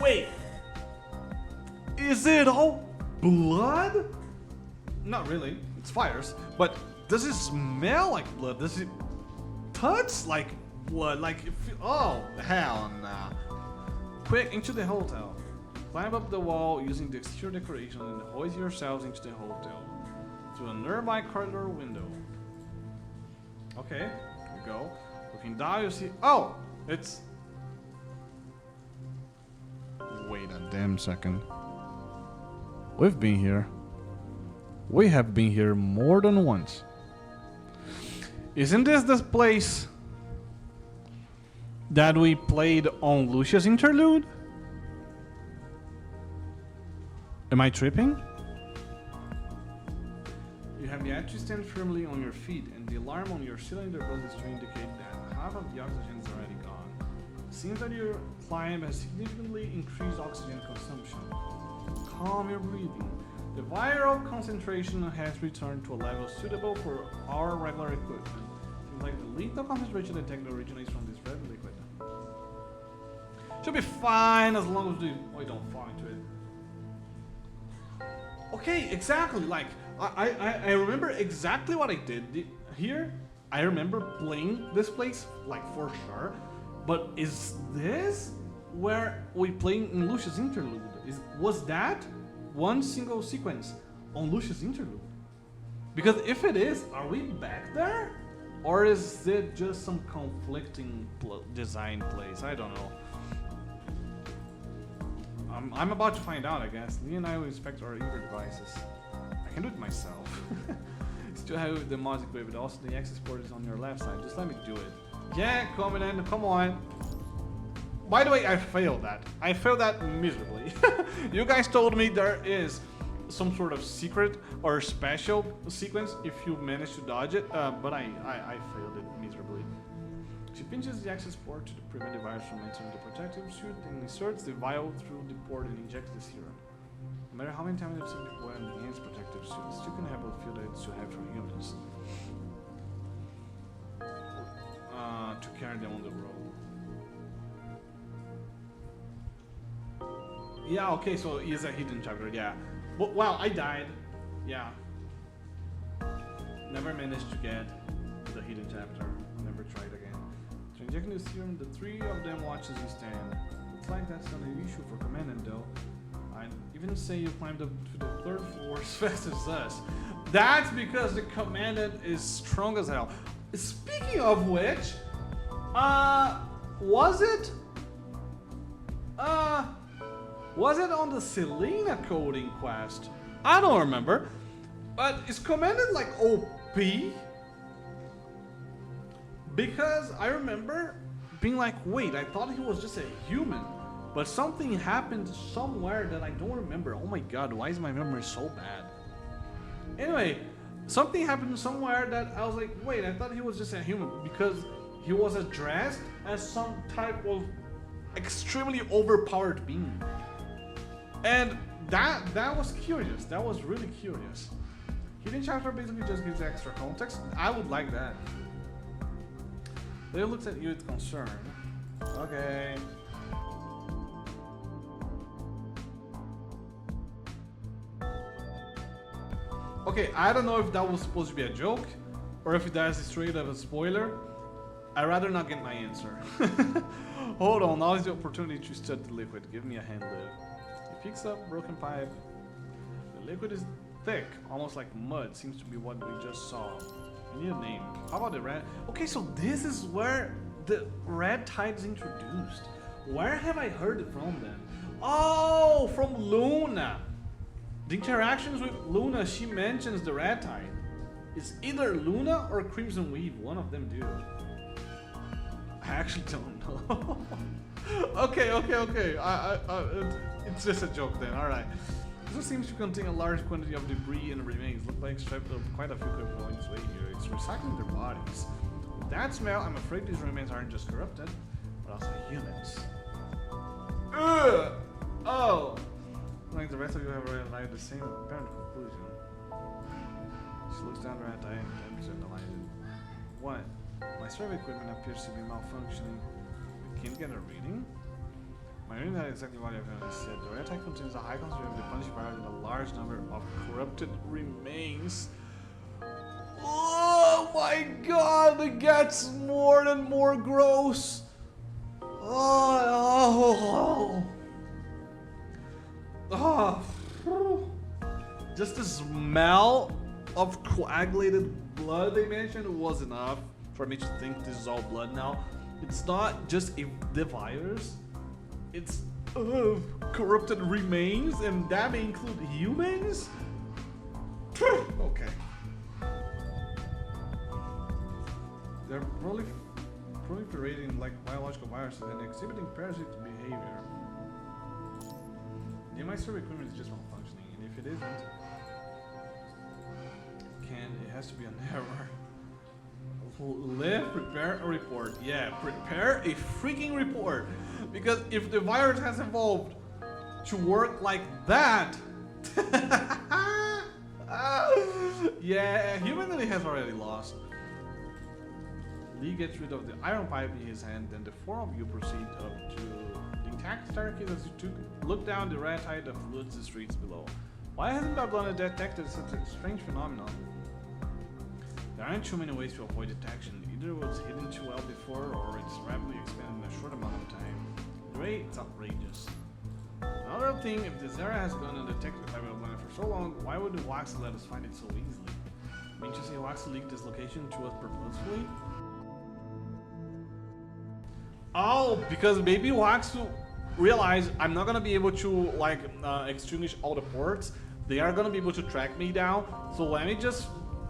S1: Wait! Is it all blood? Not really, it's fires. But does it smell like blood? Does it touch like blood? Like, oh, hell nah. Quick, into the hotel. Climb up the wall using the exterior decoration and hoist yourselves into the hotel. To a nearby corridor window. Okay, here we go. Looking down, you see. Oh! It's. Wait a damn second. We've been here. We have been here more than once. Isn't this the place that we played on Lucia's interlude? Am I tripping? You have yet to stand firmly on your feet, and the alarm on your cylinder buzzes to indicate that half of the oxygen is already gone. It seems that your climb has significantly increased oxygen consumption. Calm your breathing. The viral concentration has returned to a level suitable for our regular equipment. Seems like the lethal concentration detected originates from this red liquid. Should be fine as long as we don't fall into it. Okay, exactly. Like I remember exactly what I did here. I remember playing this place like for sure. But is this where we playing in Lucia's interlude? Was that one single sequence on Lucia's interlude? Because if it is, are we back there? Or is it just some conflicting design place? I don't know. I'm about to find out, I guess. Lee and I will inspect our eager devices. I can do it myself. Still have the mods equipped, also the access port is on your left side. Just let me do it. Yeah, Covenant, come on. By the way, I failed that. I failed that miserably. You guys told me there is some sort of secret or special sequence if you manage to dodge it, but I failed it miserably. She pinches the access port to prevent the virus from entering the protective suit and inserts the vial through the port and injects the serum. No matter how many times I've seen people wear the enhanced protective suit, it's still gonna have a feel that it's too heavy for humans. To carry them on the road. Yeah, okay, so he is a hidden chapter, yeah. But, wow, I died. Yeah. Never managed to get the hidden chapter. Never tried again. So injecting the serum, the 3 of them watch as you stand. Looks like that's not an issue for Commandant though. I'd even say you climbed up to the 3rd floor as fast as us. That's because the Commandant is strong as hell. Speaking of which, was it on the Selena coding quest? I don't remember. But is Commandant like OP? Because I remember being like, wait, I thought he was just a human. But something happened somewhere that I don't remember. Oh my god, why is my memory so bad? Anyway, something happened somewhere that I was like, wait, I thought he was just a human. Because he was addressed as some type of extremely overpowered being. And that was curious. That was really curious. Hidden chapter basically just gives extra context. I would like that. They looks at you with concern. Okay. Okay, I don't know if that was supposed to be a joke or if that's straight up a spoiler. I'd rather not get my answer. Hold on, now is the opportunity to study the liquid. Give me a hand live. He picks up broken pipe. The liquid is thick, almost like mud. Seems to be what we just saw. We need a name. How about the red? Okay, so this is where the red tide is introduced. Where have I heard it from then? Oh, from Luna. The interactions with Luna, she mentions the red tide. It's either Luna or Crimson Weave. One of them do. I actually don't know. okay. It's just a joke then. All right. This seems to contain a large quantity of debris and remains. Look like stripped of quite a few could go its way here. It's recycling their bodies. With that smell, I'm afraid these remains aren't just corrupted, but also humans. Ugh! Oh! Like the rest of you have arrived at the same apparent conclusion. She looks down her eye and delighted. What? My survey equipment appears to be malfunctioning. We can't get a reading? My reading is exactly what I've said. The red tide contains a high concentration of the punished virus and a large number of corrupted remains. Oh my god, it gets more and more gross. Just the smell of coagulated blood they mentioned was enough for me to think this is all blood now. It's not just the virus, it's corrupted remains, and that may include humans? Okay. They're proliferating like biological viruses and exhibiting parasite behavior. The MI equipment is just malfunctioning, and if it isn't, it has to be an error. Live, prepare a report. Yeah, prepare a freaking report. Because if the virus has evolved to work like that, yeah, humanity has already lost. Lee gets rid of the iron pipe in his hand, then the four of you proceed up to the intact staircase as you look down the red tide that floods the streets below. Why hasn't Babylonia detected such a strange phenomenon? There aren't too many ways to avoid detection. Either it was hidden too well before, or it's rapidly expanded in a short amount of time. Great, it's outrageous. Another thing, if this area has gone undetected by Babylonia for so long, why would the Waxu let us find it so easily? Mean to say Waxu leaked this location to us purposefully? Oh, because maybe Waxu realized I'm not gonna be able to extinguish all the ports. They are gonna be able to track me down. So let me just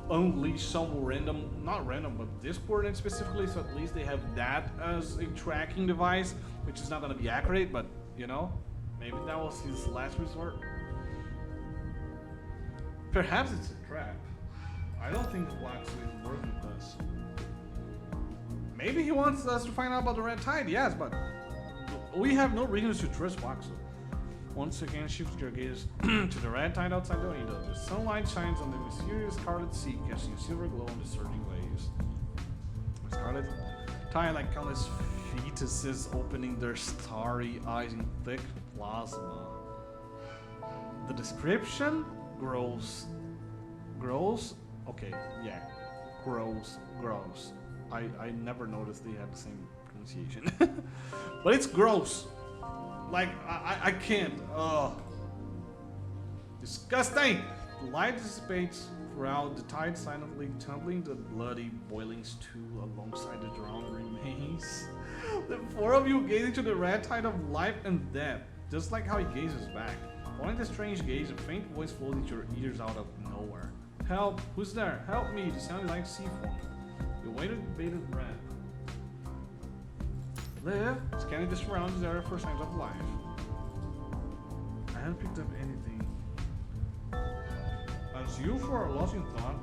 S1: unleash some random, not random, but this coordinate specifically, so at least they have that as a tracking device, which is not gonna be accurate, but you know, maybe that was his last resort. Perhaps it's a trap. I don't think Waxu is working with us. Maybe he wants us to find out about the red tide, yes, but we have no reasons to trust Waxu. Once again, shift your gaze to the red tide outside the window. The sunlight shines on the mysterious scarlet sea, casting a silver glow on the surging waves. The scarlet tide, like countless fetuses opening their starry eyes in thick plasma. The description grows. Okay, yeah, grows. I never noticed they had the same pronunciation. But it's gross. Like, I can't. Ugh. Disgusting! The light dissipates throughout the tide, silently tumbling the bloody boiling stew alongside the drowned remains. The four of you gaze into the red tide of life and death, just like how he gazes back. Following the strange gaze, a faint voice flows into your ears out of nowhere. Help! Who's there? Help me! The sound is like sea foam. You waited with bated breath. Live. Scanning the surroundings area for signs of life. I haven't picked up anything. As you for lost in thought.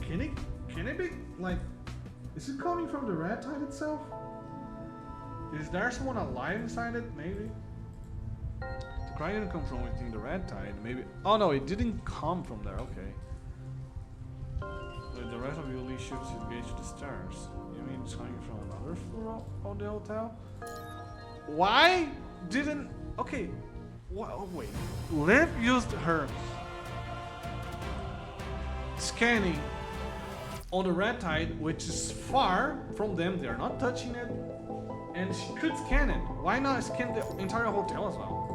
S1: Can it be like? Is it coming from the red tide itself? Is there someone alive inside it? Maybe. The cry didn't come from within the red tide. Maybe. Oh no, it didn't come from there. Okay. With the rest of you lead ships engage to the stairs. You mean it's coming from another floor of the hotel? Why didn't? Okay. Well, wait. Liv used her scanning on the red tide, which is far from them. They're not touching it, and she could scan it. Why not scan the entire hotel as well?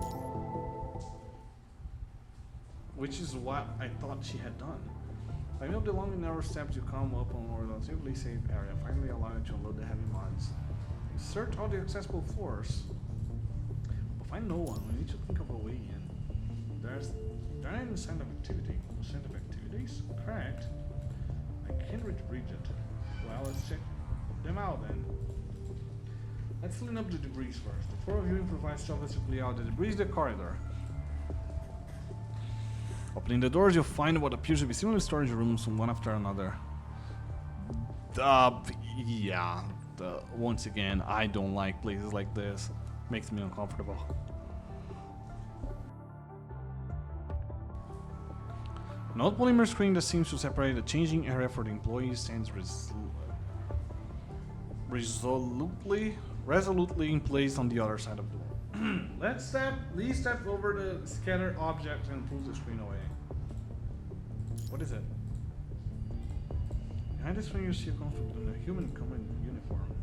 S1: Which is what I thought she had done. By means of the long and narrow steps you come up on a relatively safe area, finally allow you to unload the heavy mods. You search all the accessible floors, but find no one. We need to think of a way in. There ain't a sign of activity. No sign of activities? Correct. I can't reach Bridget. Well, let's check them out then. Let's clean up the debris first. The four of you improvise stealthily to clear out the debris in the corridor. Opening the doors, you'll find what appears to be similar storage rooms, one after another. Yeah. Once again, I don't like places like this. Makes me uncomfortable. An old polymer screen that seems to separate the changing area for the employees stands resolutely in place on the other side of the wall. Lee steps over the scattered objects and pulls the screen away. What is it? Behind the screen you see a human common uniform.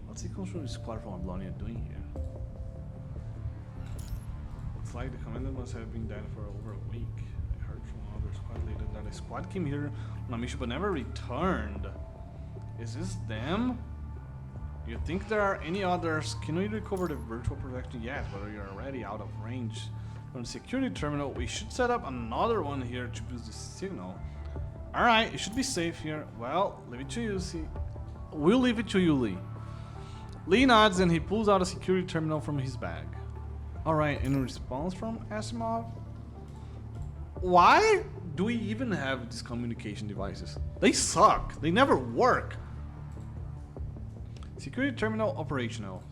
S1: What's the control squad from Babylonia doing here? Looks like the commander must have been dead for over a week. I heard from another squad leader that a squad came here on a mission but never returned. Is this them? You think there are any others? Can we recover the virtual projection? Yes, but you're already out of range. On the security terminal, we should set up another one here to boost the signal. Alright, it should be safe here. Well, leave it to you, see. We'll leave it to you, Lee. Lee nods and he pulls out a security terminal from his bag. Alright, in response from Asimov? Why do we even have these communication devices? They suck. They never work. Security terminal operational.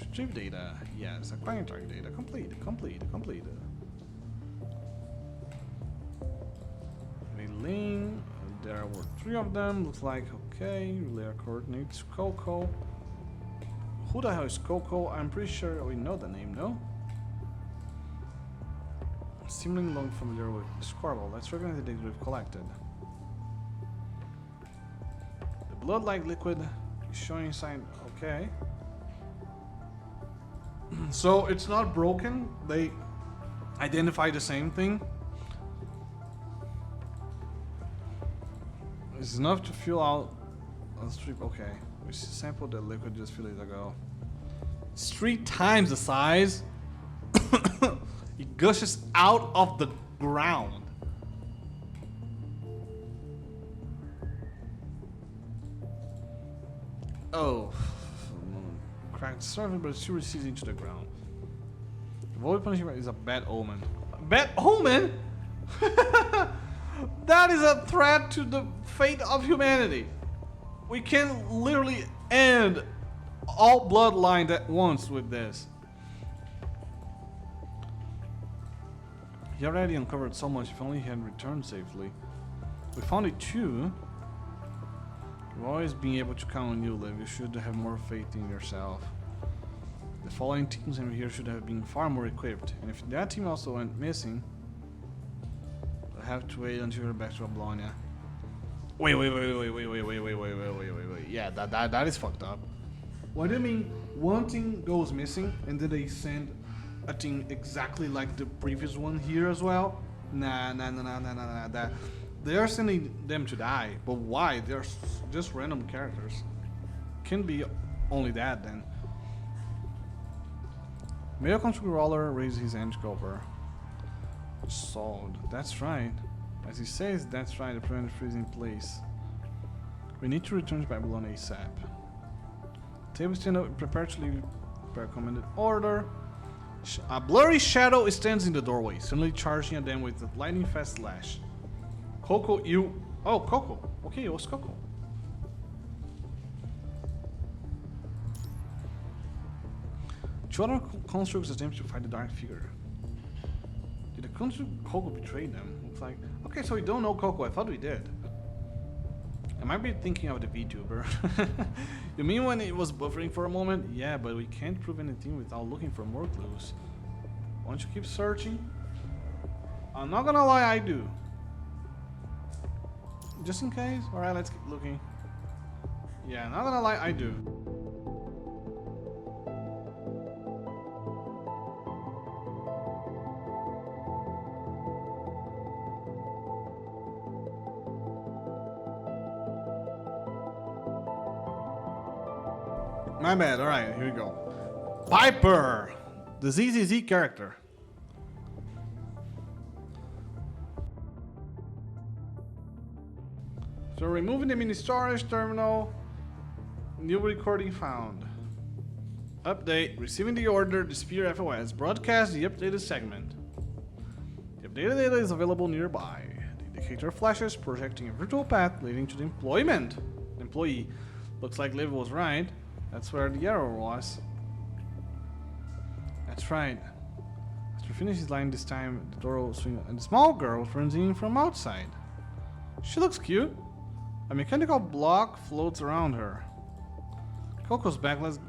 S1: Retrieve data. Yes, acquiring target data. Complete. Lane. There were 3 of them. Looks like okay. Relay coordinates. Coco. Who the hell is Coco? I'm pretty sure we know the name, no? Seemingly long familiar with Squirrel. Let's recognize the data we've collected. The blood-like liquid is showing sign. Okay. So it's not broken. They identify the same thing. It's enough to fill out a strip. Okay, we sampled the liquid just a few days ago. It's 3 times the size. It gushes out of the ground. Oh. Cracked the surface, but it still recedes into the ground. The void punishment is a bad omen. Bad omen? That is a threat to the fate of humanity. We can literally end all bloodlines at once with this. He already uncovered so much. If only he had returned safely. We found it too. You've always been able to count on you, Liv. You should have more faith in yourself. The following teams in here should have been far more equipped. And if that team also went missing, we'll have to wait until you're back to Babylonia. Wait. Yeah, that is fucked up. What do you mean one team goes missing and then they send a team exactly like the previous one here as well? Nah. They are sending them to die, but why? They're just random characters. Can be only that then. Mayo comes to Roller, raises his hand to cover. Solved. That's right. As he says, that's right, the plan is in place. We need to return to Babylonia ASAP. Table stand up, prepare to leave recommended order. A blurry shadow stands in the doorway, suddenly charging at them with a lightning fast slash. Coco, you. Oh, Coco. Okay, it was Coco. Two other constructs attempt to fight the dark figure. Did the construct Coco betray them? Looks like. Okay, so we don't know Coco. I thought we did. I might be thinking of the VTuber. You mean when it was buffering for a moment? Yeah, but we can't prove anything without looking for more clues. Why don't you keep searching? I'm not gonna lie, I do. Just in case? Alright, let's keep looking. Yeah, not gonna lie, I do. My bad, alright, here we go. Piper! The ZZZ character. So removing the mini storage terminal. New recording found. Update. Receiving the order, the Spear FOS. Broadcast the updated segment. The updated data is available nearby. The indicator flashes, projecting a virtual path leading to the employee. Looks like Liv was right. That's where the error was. That's right. After finishing his line this time, the door will swing and the small girl runs in from outside. She looks cute. A mechanical block floats around her. Coco's back. Let's...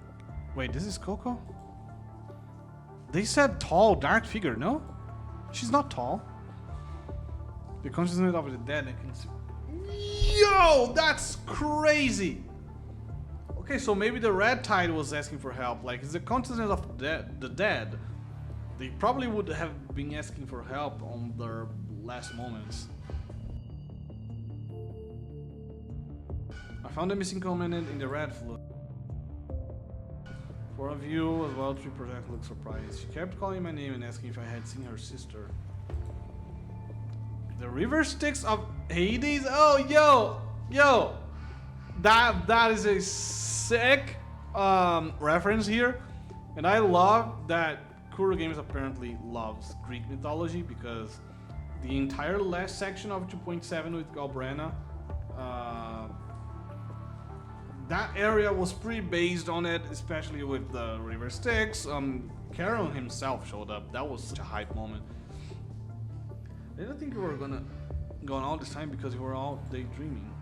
S1: Wait, this is Coco? They said tall, dark figure, no? She's not tall. The consciousness of the dead, I can see... Yo! That's crazy! Okay, so maybe the Red Tide was asking for help. Like, it's the consciousness of the dead. They probably would have been asking for help on their last moments. I found a missing component in the red fluid. For a view as well, Tree Project looked surprised. She kept calling my name and asking if I had seen her sister. The river sticks of Hades? Oh, yo! That is a sick reference here. And I love that Kuro Games apparently loves Greek mythology, because the entire last section of 2.7 with Galbrana, that area was pretty based on it, especially with the river Styx. Charon himself showed up. That was such a hype moment. I didn't think we were gonna go on all this time because we were all daydreaming.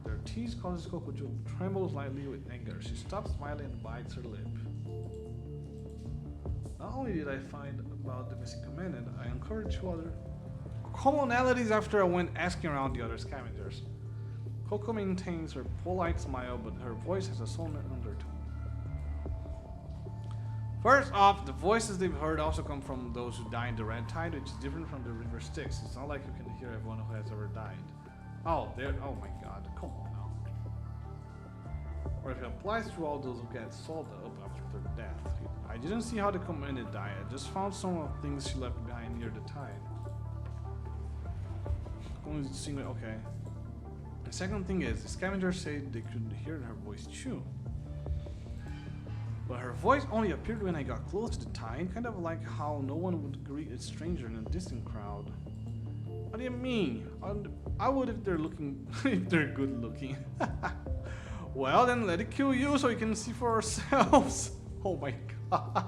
S1: Their tease causes Coco to tremble slightly with anger. She stops smiling and bites her lip. Not only did I find about the missing commandant, I uncovered two other commonalities after I went asking around the other scavengers. Coco maintains her polite smile, but her voice has a sullen undertone. First off, the voices they've heard also come from those who died in the Red Tide, which is different from the River Styx. It's not like you can hear everyone who has ever died. Oh, there. Oh my god, come on now. Or if it applies to all those who get sold up after their death. I didn't see how the commandant died. I just found some of the things she left behind near the tide. Only single. Okay. The second thing is, the scavengers said they could hear her voice too. But her voice only appeared when I got close to the tide, kind of like how no one would greet a stranger in a distant crowd. What do you mean? I would if they're looking, if they're good looking. Well, then let it kill you so we can see for ourselves. Oh my god.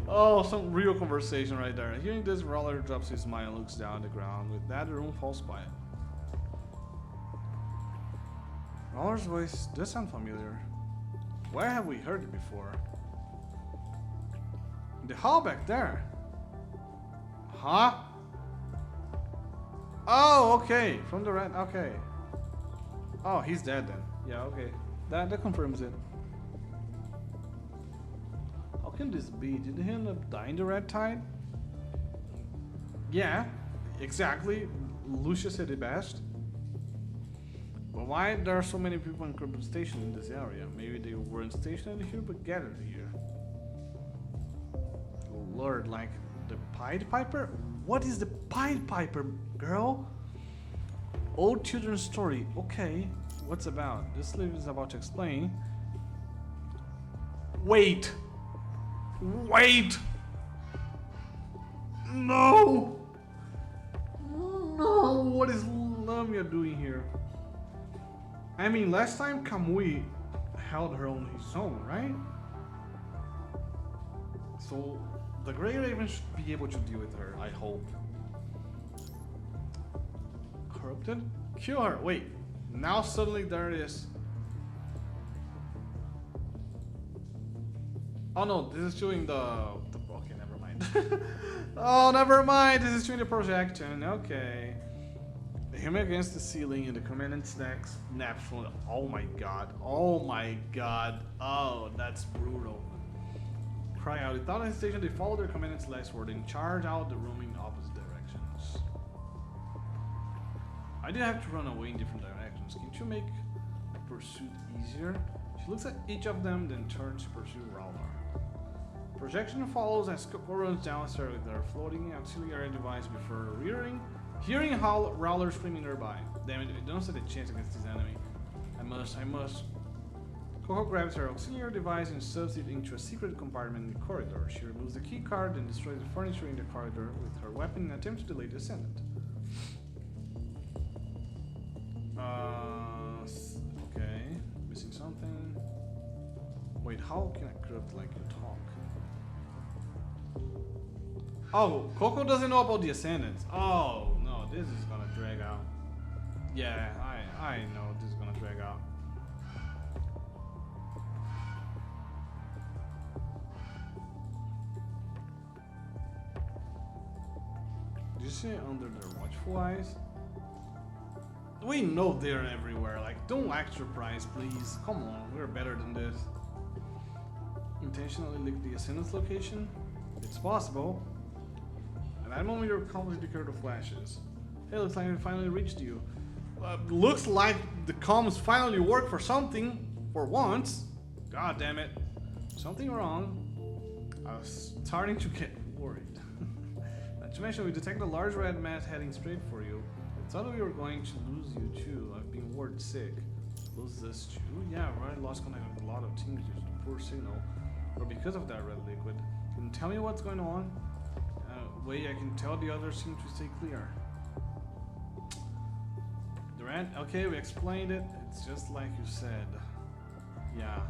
S1: Oh, some real conversation right there. Hearing this, Roller drops his smile and looks down at the ground. With that, the room falls quiet. Roller's voice does sound familiar. Where have we heard it before? In the hall back there. Huh? Oh, okay. From the red. Okay. Oh, he's dead then. Yeah, okay. That confirms it. How can this be? Did he end up dying in the Red Tide? Yeah, exactly. Lucia said it best. But why there are so many people in Crippin Station in this area? Maybe they weren't stationed here but gathered here. Lord, like the Pied Piper? What is the Pied Piper, girl? Old children's story. Okay, what's about? This sleeve is about to explain. Wait! Wait! No! No! What is Lamia doing here? I mean, last time Kamui held her on his own, right? So the Gray Raven should be able to deal with her, I hope. Corrupted? Kill her! Wait, now suddenly there it is. Oh no, this is doing the okay, never mind. Oh, never mind, this is doing the projection, okay. Him against the ceiling and the commandant's neck snaps from the, oh my god, oh, that's brutal. Cry out, without hesitation they follow their commandant's last word and charge out the room in opposite directions. I did have to run away in different directions. Can you make pursuit easier? She looks at each of them, then turns to pursue Raular. Projection follows as Coco runs downstairs with their floating auxiliary device before hearing how Raular screaming nearby. Damn it, I don't stand a chance against this enemy. I must. Coco grabs her auxiliary device and shoves it into a secret compartment in the corridor. She removes the key card and destroys the furniture in the corridor with her weapon in an attempt to delay the Ascendant. Okay, missing something. Wait, how can I corrupt like you talk? Oh, Coco doesn't know about the Ascendants. Oh no, this is gonna drag out. Yeah, I know this is gonna drag out. Did you see it under their watchful eyes? We know they're everywhere. Like, don't act surprised, please. Come on, we're better than this. Intentionally leak the Ascendant's location? It's possible. At that moment, your accomplice declared the flashes. Hey, looks like we finally reached you. Looks like the comms finally work for something. For once. God damn it. Something wrong. I was starting to get worried. Not to mention, we detected a large red mass heading straight for you. I thought we were going to lose you too. I've been word sick. Lose this too? Yeah, right. Lost contact with a lot of teams due to the poor signal. Or because of that red liquid. Can you tell me what's going on? Way I can tell the others seem to stay clear. The rat? Okay, we explained it. It's just like you said. Yeah.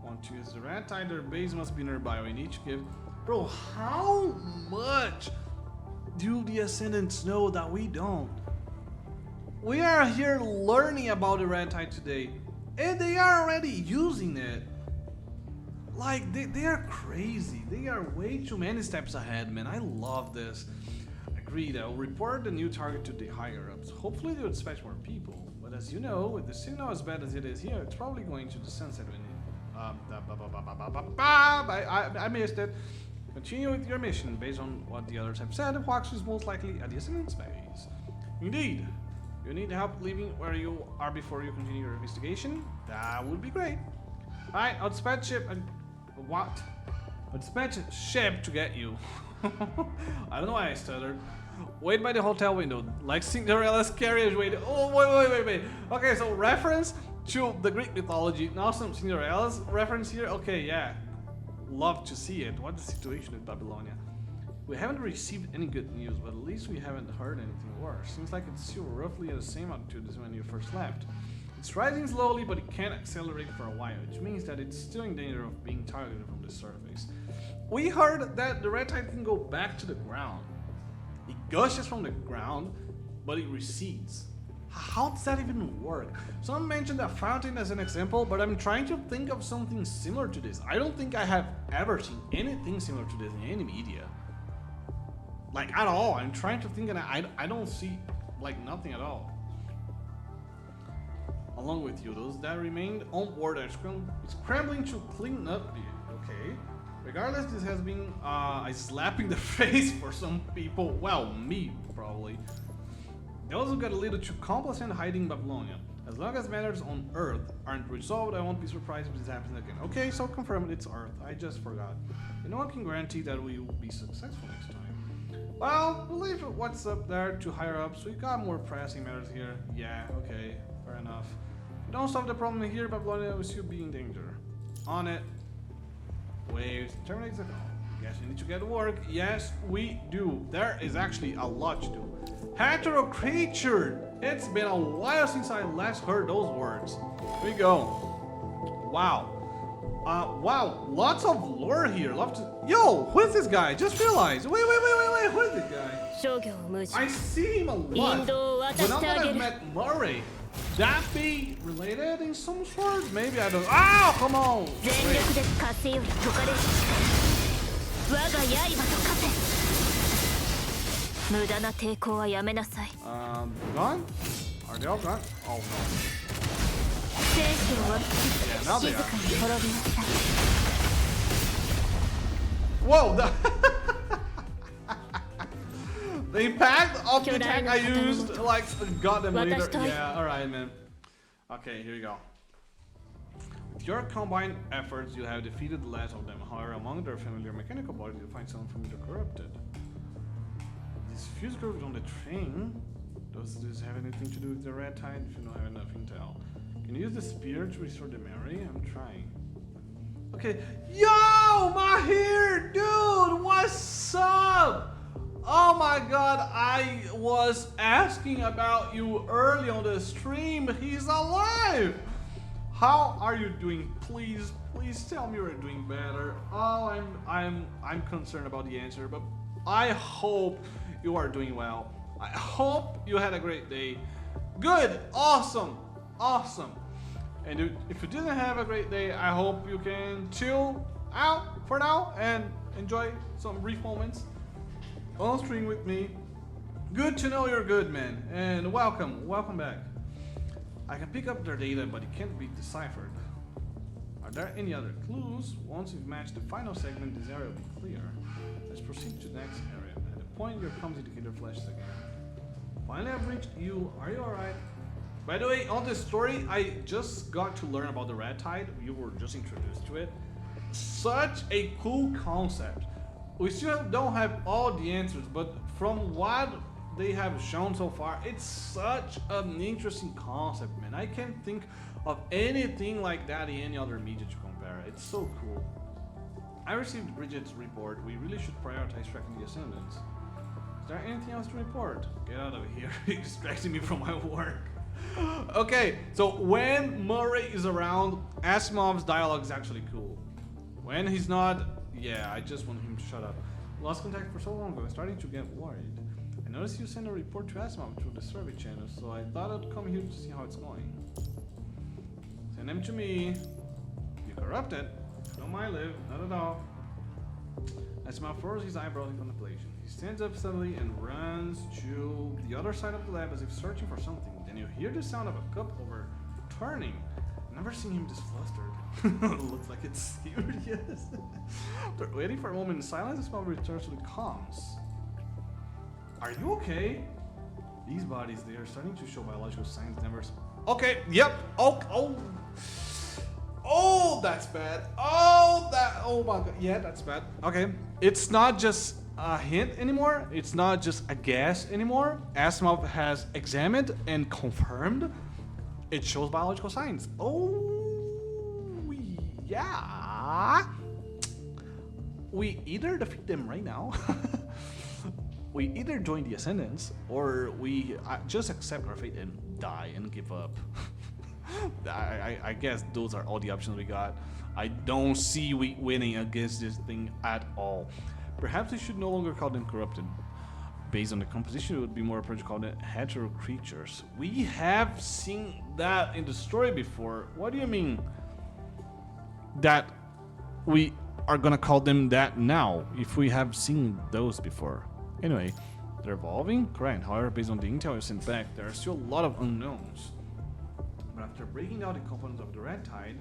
S1: Want to use the rat tide? Their base must be nearby. We need to give. Bro, how much do the Ascendants know that we don't? We are here learning about the red tide today, and they are already using it. Like, they are crazy. They are way too many steps ahead, man. I love this. Agreed, I'll report the new target to the higher-ups. Hopefully they'll dispatch more people. But as you know, with the signal as bad as it is here, it's probably going to the sunset when I missed it. Continue with your mission. Based on what the others have said, Huaxu is most likely at the Ascendant space. Indeed. You need help leaving where you are before you continue your investigation? That would be great. Alright, I'll dispatch ship and... What? I'll dispatch a ship to get you. I don't know why I stuttered. Wait by the hotel window, like Cinderella's carriage waited. Oh, wait. Okay, so reference to the Greek mythology. Now some Cinderella's reference here. Okay, yeah. Love to see it. What's the situation in Babylonia? We haven't received any good news, but at least we haven't heard anything worse. Seems like it's still roughly at the same altitude as when you first left. It's rising slowly, but it can't accelerate for a while, which means that it's still in danger of being targeted from the surface. We heard that the red tide can go back to the ground. It gushes from the ground, but it recedes. How does that even work? Someone mentioned a fountain as an example, but I'm trying to think of something similar to this. I don't think I have ever seen anything similar to this in any media. Like, at all. I'm trying to think and I don't see, like, nothing at all. Along with you, those that remained on board are scrambling to clean up the... Okay. Regardless, this has been a slap in the face for some people. Well, me, probably. Those who got a little too complacent hiding in Babylonia. As long as matters on Earth aren't resolved, I won't be surprised if this happens again. Okay, so confirmed it's Earth. I just forgot. And no one can guarantee that we will be successful next time. Well, we'll leave what's up there to higher ups. We got more pressing matters here. Yeah, okay, fair enough. If we don't solve the problem here, Babylonia will still be in danger. On it. Waves. Terminates the call. Guess we need to get to work. Yes, we do. There is actually a lot to do. Hetero creature. It's been a while since I last heard those words. Here we go. Wow. Wow. Lots of lore here. Yo, who is this guy? Just realized. Wait. Who is this guy? I see him a lot. But now that I've met Murray, that be related in some sort? Maybe I don't. Oh, come on! Gone? Are they all gone? Oh no. Yeah, now they are. Whoa! The impact of the attack I used, like, got them later. Yeah, alright, man. Okay, here we go. With your combined efforts, you have defeated the last of them. However, among their familiar mechanical bodies, you find some from the corrupted. These fuse groups on the train. Does this have anything to do with the red tide? If you don't have enough intel. Can you use the spear to restore the memory? I'm trying. Okay. Yo, my hair, dude, what's up? Oh my god, I was asking about you early on the stream. He's alive! How are you doing? Please tell me you're doing better. Oh, I'm concerned about the answer, but I hope you are doing well. I hope you had a great day. Good, awesome. And if you didn't have a great day, I hope you can chill out for now and enjoy some brief moments on stream with me. Good to know you're good, man, and welcome back. I can pick up their data, but it can't be deciphered. Are there any other clues? Once you've matched the final segment, this area will be clear. Let's proceed to the next area. At the point your comms indicator flashes again. Finally, I've reached you. Are you alright? By the way, on this story, I just got to learn about the red tide. You were just introduced to it. Such a cool concept. We still don't have all the answers, but from what they have shown so far, it's such an interesting concept, man. I can't think of anything like that in any other media to compare. It's so cool. I received Bridget's report. We really should prioritize tracking the Ascendants. Is there anything else to report? Get out of here. You're distracting me from my work. Okay, so when Murray is around, Asimov's dialogue is actually cool. When he's not, yeah, I just want him to shut up. Lost contact for so long ago, I'm starting to get worried. I noticed you sent a report to Asimov through the survey channel, so I thought I'd come here to see how it's going. Send him to me. You corrupted. No, my live, not at all. Asimov furrows his eyebrows in contemplation. He stands up suddenly and runs to the other side of the lab as if searching for something. Then you hear the sound of a cup overturning. I've never seen him this flustered. Looks like it's serious. After waiting for a moment in silence, Asimov returns to the comms. Are you okay? These bodies, they are starting to show biological signs never... Okay, yep. Oh, that's bad. Oh my god. Yeah, that's bad. Okay. It's not just a hint anymore. It's not just a guess anymore. Asimov has examined and confirmed it shows biological signs. Oh, yeah. We either defeat them right now, we either join the Ascendants, or we just accept our fate and die and give up. I guess those are all the options we got. I don't see we winning against this thing at all. Perhaps we should no longer call them corrupted. Based on the composition, it would be more appropriate to call them hetero creatures. We have seen that in the story before. What do you mean that we are gonna call them that now if we have seen those before? Anyway, they're evolving, correct. However, based on the intel you sent back, there are still a lot of unknowns. But after breaking down the components of the red tide,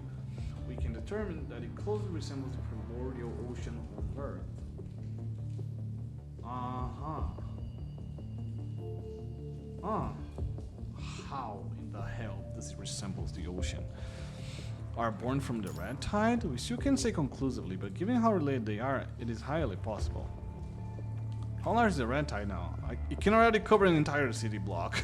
S1: we can determine that it closely resembles the primordial ocean on Earth. How in the hell does it resemble the ocean? Are born from the red tide? We still can't say conclusively, but given how related they are, it is highly possible. How large is the red tide now? It can already cover an entire city block.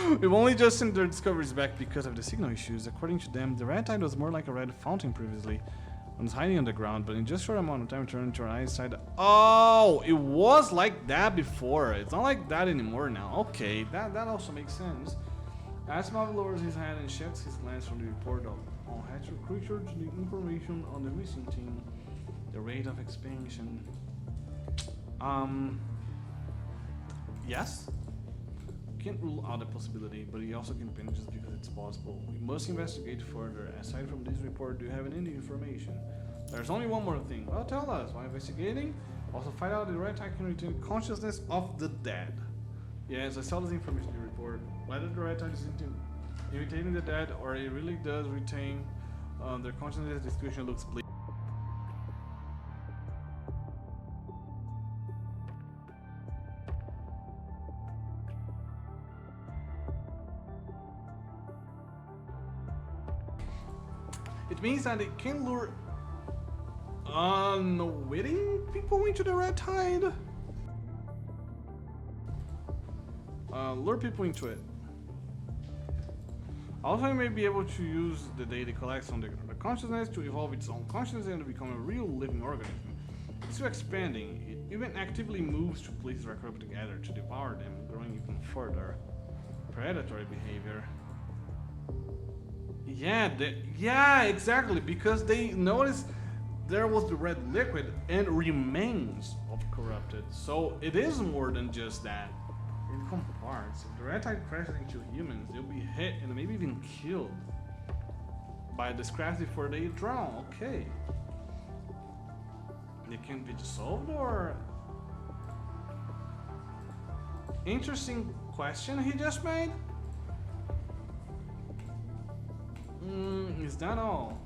S1: We've only just sent their discoveries back because of the signal issues. According to them, the red tide was more like a red fountain previously. It was hiding on the ground, but in just a short amount of time it turned into an ice tide. Oh, it was like that before. It's not like that anymore now. Okay, that also makes sense. Asimov lowers his head and sheds his glance from the report of all hatched creatures, the information on the missing team, the rate of expansion. Yes? Can't rule out the possibility, but he also can pin just because it's possible. We must investigate further. Aside from this report, do you have any information? There's only one more thing. Well, tell us. While investigating, also find out the red tide can retain consciousness of the dead. Yes, I saw this information in the report. Whether the red tide is imitating the dead or it really does retain their consciousness, the situation looks bleak. It means that it can lure unwitting people into the red tide. Lure people into it. Also, it may be able to use the data it collects on the consciousness to evolve its own consciousness and to become a real living organism. It's still expanding. It even actively moves to places where corrupt together to devour them, growing even further. Predatory behavior. Yeah, exactly, because they noticed there was the red liquid and remains of corrupted. So it is more than just that. It becomes parts. If the red tide crashes into humans, they'll be hit and maybe even killed by the scraps before they drown. Okay. They can be dissolved or... Interesting question he just made. Is that all?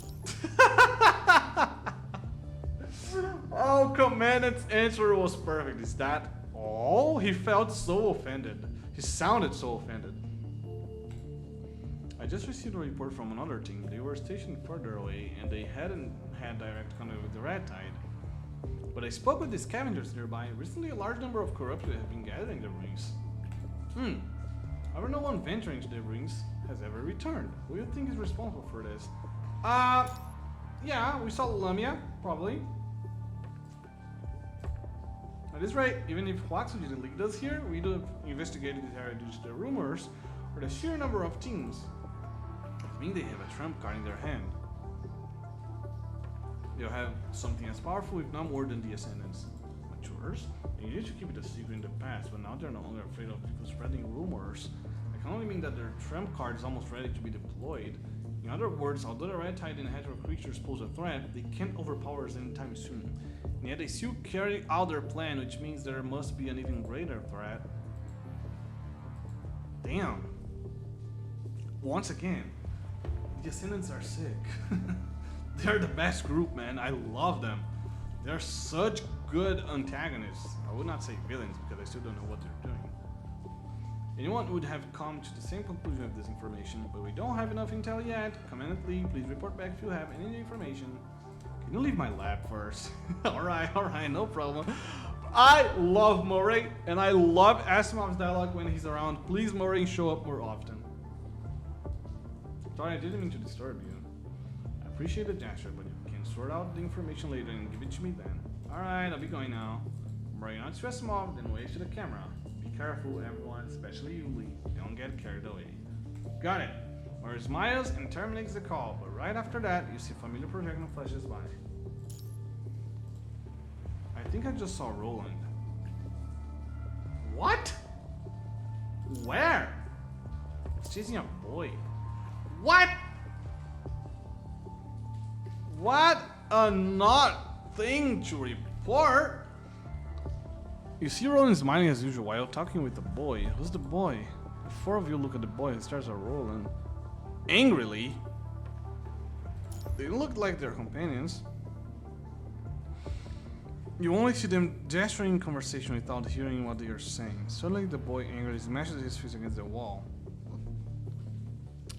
S1: Oh, Commandant's answer was perfect. Is that all? He felt so offended. He sounded so offended. I just received a report from another team. They were stationed further away and they hadn't had direct contact with the red tide. But I spoke with the scavengers nearby. Recently, a large number of corrupted have been gathering the rings. However, no one venturing to the rings has ever returned. Who do you think is responsible for this? Yeah, we saw Lucia, probably. At this rate, even if Huaxu didn't lead us here, we'd have investigated this area due to the rumors or the sheer number of teams. I mean, they have a trump card in their hand. They'll have something as powerful, if not more, than the Ascendants. Matures? They used to keep it a secret in the past, but now they're no longer afraid of people spreading rumors. That can only mean that their trump card is almost ready to be deployed. In other words, although the red tide and hetero creatures pose a threat, they can't overpower us anytime soon. And yet they still carry out their plan, which means there must be an even greater threat. Damn. Once again, the Ascendants are sick. They're the best group, man. I love them. They're such good antagonists. I would not say villains because I still don't know what they're doing. Anyone would have come to the same conclusion with this information, but we don't have enough intel yet. Commandant Lee, please report back if you have any information. Can you leave my lab first? Alright, no problem. I love Murray, and I love Asimov's dialogue when he's around. Please, Murray, show up more often. Sorry, I didn't mean to disturb you. I appreciate the gesture, but you can sort out the information later and give it to me then. Alright, I'll be going now. Murray, not to Asimov, then wave to the camera. Be careful, everyone, especially you, Lee. Don't get carried away. Got it. Murray smiles and terminates the call, but right after that, you see familiar projectile flashes by. I think I just saw Roland. What? Where? It's chasing a boy. What? What a not thing to report. You see Roland smiling as usual while talking with the boy. Who's the boy? The four of you look at the boy and stares at Roland. Angrily. They look like their companions. You only see them gesturing in conversation without hearing what they are saying. Suddenly the boy angrily smashes his fist against the wall,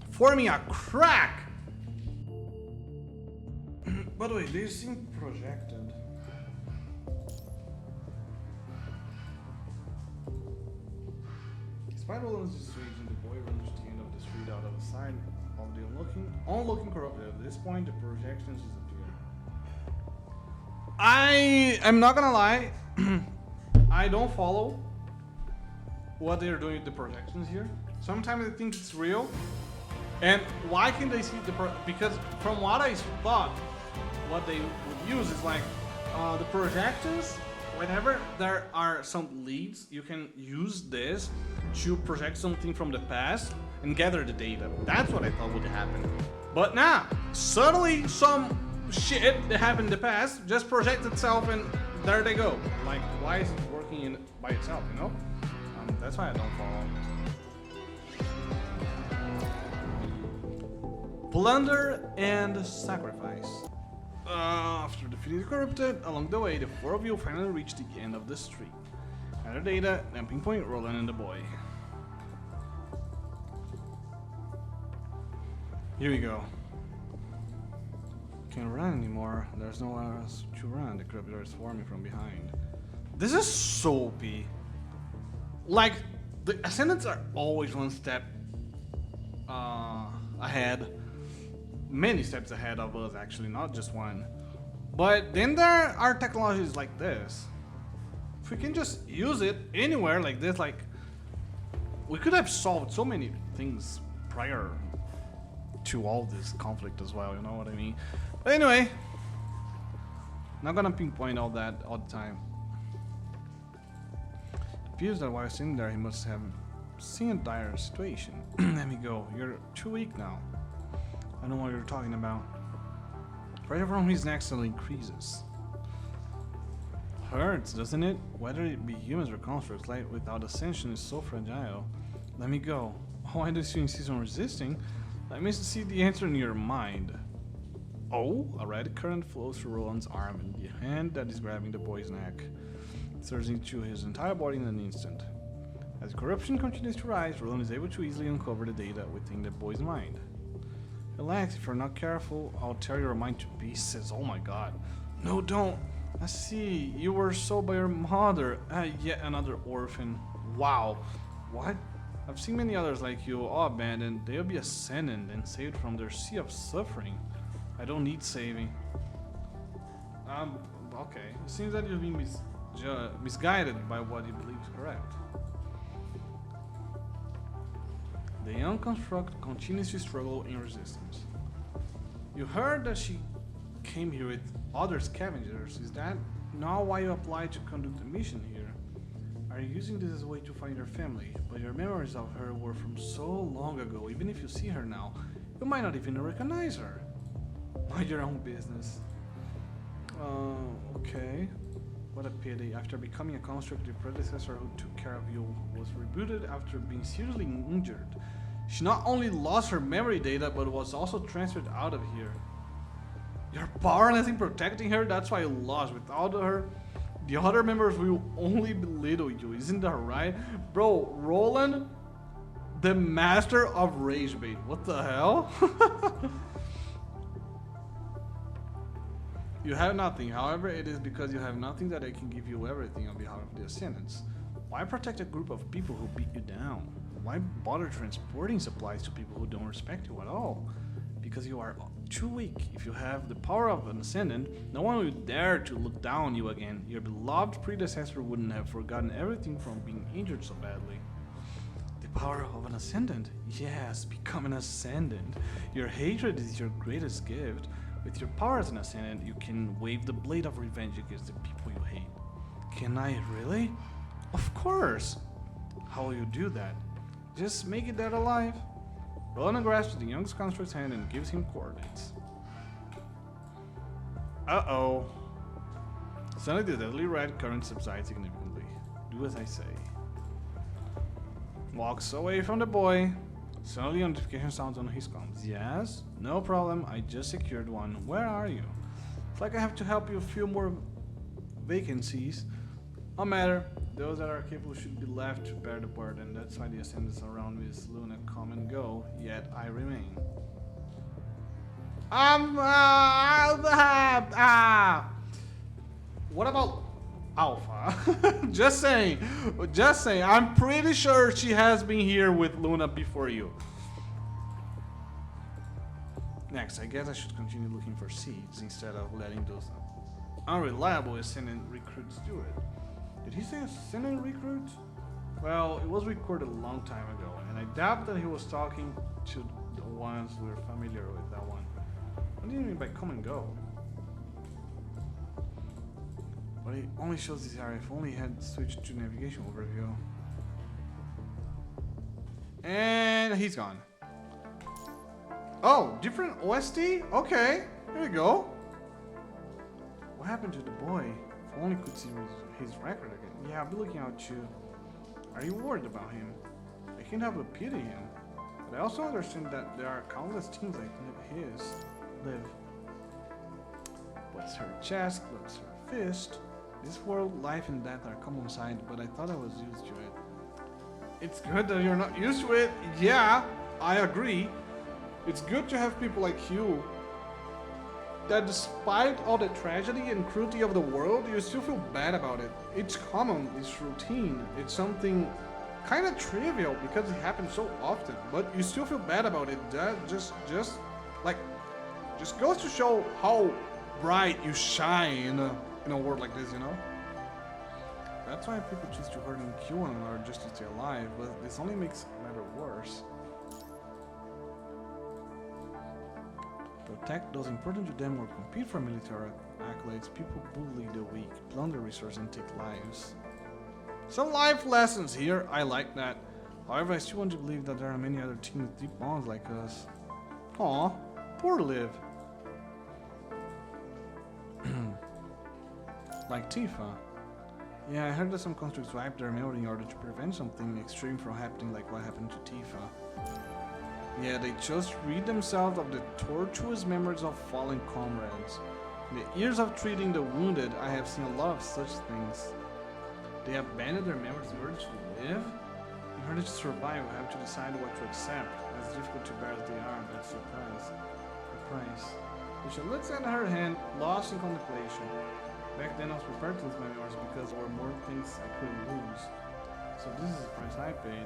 S1: forming a crack! By the way, they seem projected. Despite Roland's dissuasion, the boy runs the other side of the onlooking corrupted. At this point, the projections disappear. I am not gonna lie, I don't follow what they're doing with the projections here. Sometimes I think it's real. And why can they see because from what I thought, what they would use is like the projections. Whenever there are some leads, you can use this to project something from the past and gather the data. That's what I thought would happen. But now, suddenly some shit that happened in the past just projects itself and there they go. Like, why is it working by itself, you know? That's why I don't follow. Plunder and sacrifice. After defeating the corrupted, along the way, the four of you finally reach the end of the street. Gather data, then pinpoint Roland and the boy. Here we go. Can't run anymore. There's nowhere else to run. The corruptor is swarming from behind. This is soapy. Like, the Ascendants are always one step ahead. Many steps ahead of us, actually, not just one. But then there are technologies like this. If we can just use it anywhere like this, like, we could have solved so many things prior to all this conflict as well, you know what I mean? But anyway, not gonna pinpoint all that all the time. It appears that while sitting there, he must have seen a dire situation. Let me go. You're too weak now. I know what you're talking about. Pressure from his neck suddenly increases. Hurts, doesn't it? Whether it be humans or constructs, life without ascension is so fragile. Let me go. Why do you insist on resisting? Let me see the answer in your mind. Oh, a red current flows through Roland's arm, and the hand that is grabbing the boy's neck surges into his entire body in an instant. As corruption continues to rise, Roland is able to easily uncover the data within the boy's mind. Relax, if you're not careful, I'll tear your mind to pieces. Oh my god. No, don't. I see. You were sold by your mother. Yet another orphan. Wow. What? I've seen many others like you, all abandoned. They'll be ascendant and saved from their sea of suffering. I don't need saving. Okay. It seems that you've been misguided by what you believe is correct. The young construct continues to struggle in resistance. You heard that she came here with other scavengers. Is that not why you applied to conduct the mission here? Are you using this as a way to find your family? But your memories of her were from so long ago. Even if you see her now, you might not even recognize her. Mind your own business. Okay. What a pity. After becoming a construct, the predecessor who took care of you was rebooted after being seriously injured. She not only lost her memory data, but was also transferred out of here. You're powerless in protecting her, that's why you lost. Without her, the other members will only belittle you. Isn't that right? Bro, Roland, the master of rage bait. What the hell? You have nothing. However, it is because you have nothing that I can give you everything on behalf of the Ascendants. Why protect a group of people who beat you down? Why bother transporting supplies to people who don't respect you at all? Because you are too weak. If you have the power of an Ascendant, no one will dare to look down on you again. Your beloved predecessor wouldn't have forgotten everything from being injured so badly. The power of an Ascendant? Yes, become an Ascendant. Your hatred is your greatest gift. With your power as an Ascendant, you can wave the blade of revenge against the people you hate. Can I really? Of course! How will you do that? Just make it dead alive. Roland grasps the young construct's hand and gives him coordinates. Uh-oh. Suddenly the deadly red current subsides significantly. Do as I say. Walks away from the boy. Suddenly a notification sounds on his comms. Yes? No problem, I just secured one. Where are you? It's like I have to help you fill more vacancies. No matter. Those that are capable should be left to bear the burden. That's why the Ascendants around Miss Luna come and go, yet I remain. What about Alpha? Just saying. I'm pretty sure she has been here with Luna before you. Next, I guess I should continue looking for seeds instead of letting those unreliable Ascendant recruits do it. Did he say Ascendant recruits? Well, it was recorded a long time ago, and I doubt that he was talking to the ones we're familiar with, that one. What do you mean by come and go? But it only shows this area. If only had switched to navigation overview. And he's gone. Oh, different OST? Okay, here we go. What happened to the boy? If only could see his record again. Yeah, I'll be looking out too. Are you worried about him? I can't help but pity him. But I also understand that there are countless teams like his live. What's her chest? What's her fist? This world, life and death are common sight, but I thought I was used to it. It's good that you're not used to it. Yeah, I agree. It's good to have people like you that despite all the tragedy and cruelty of the world, you still feel bad about it. It's common, it's routine, it's something kind of trivial because it happens so often, but you still feel bad about it. That just goes to show how bright you shine in a world like this, you know? That's why people choose to hurt and kill one another just to stay alive, but this only makes the matter worse. Protect those important to them or compete for military accolades, people bully the weak, plunder resources and take lives. Some life lessons here, I like that. However, I still want to believe that there are many other teams with deep bonds like us. Aw, poor Liv. Like Tifa. Yeah, I heard that some constructs wipe their memory in order to prevent something extreme from happening like what happened to Tifa. Yeah, they just rid themselves of the tortuous memories of fallen comrades. In the years of treating the wounded, I have seen a lot of such things. They abandon their memories in order to live? In order to survive, we have to decide what to accept. As difficult to bear as they are, that's the price. Lucia looks at her hand, lost in contemplation. Back then I was prepared to lose my memories because there were more things I couldn't lose. So this is the price I paid.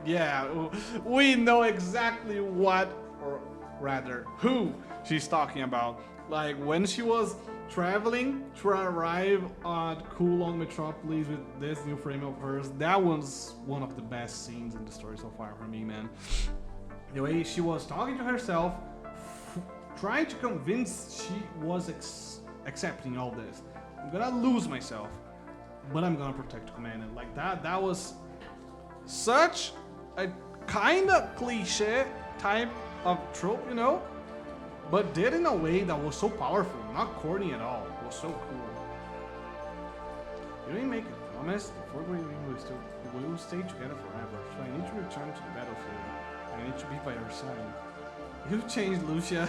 S1: Yeah, we know exactly what, or rather, who she's talking about. Like when she was traveling to arrive at Kulong Metropolis with this new frame of hers, that was one of the best scenes in the story so far for me, man. The way she was talking to herself, trying to convince she was accepting all this. I'm gonna lose myself, but I'm gonna protect Commandant. Like that was such a kind of cliche type of trope, you know? But did in a way that was so powerful, not corny at all. It was so cool. You didn't make a promise. Before we will stay together forever. So I need to return to the battlefield. I need to be by your side. You've changed, Lucia.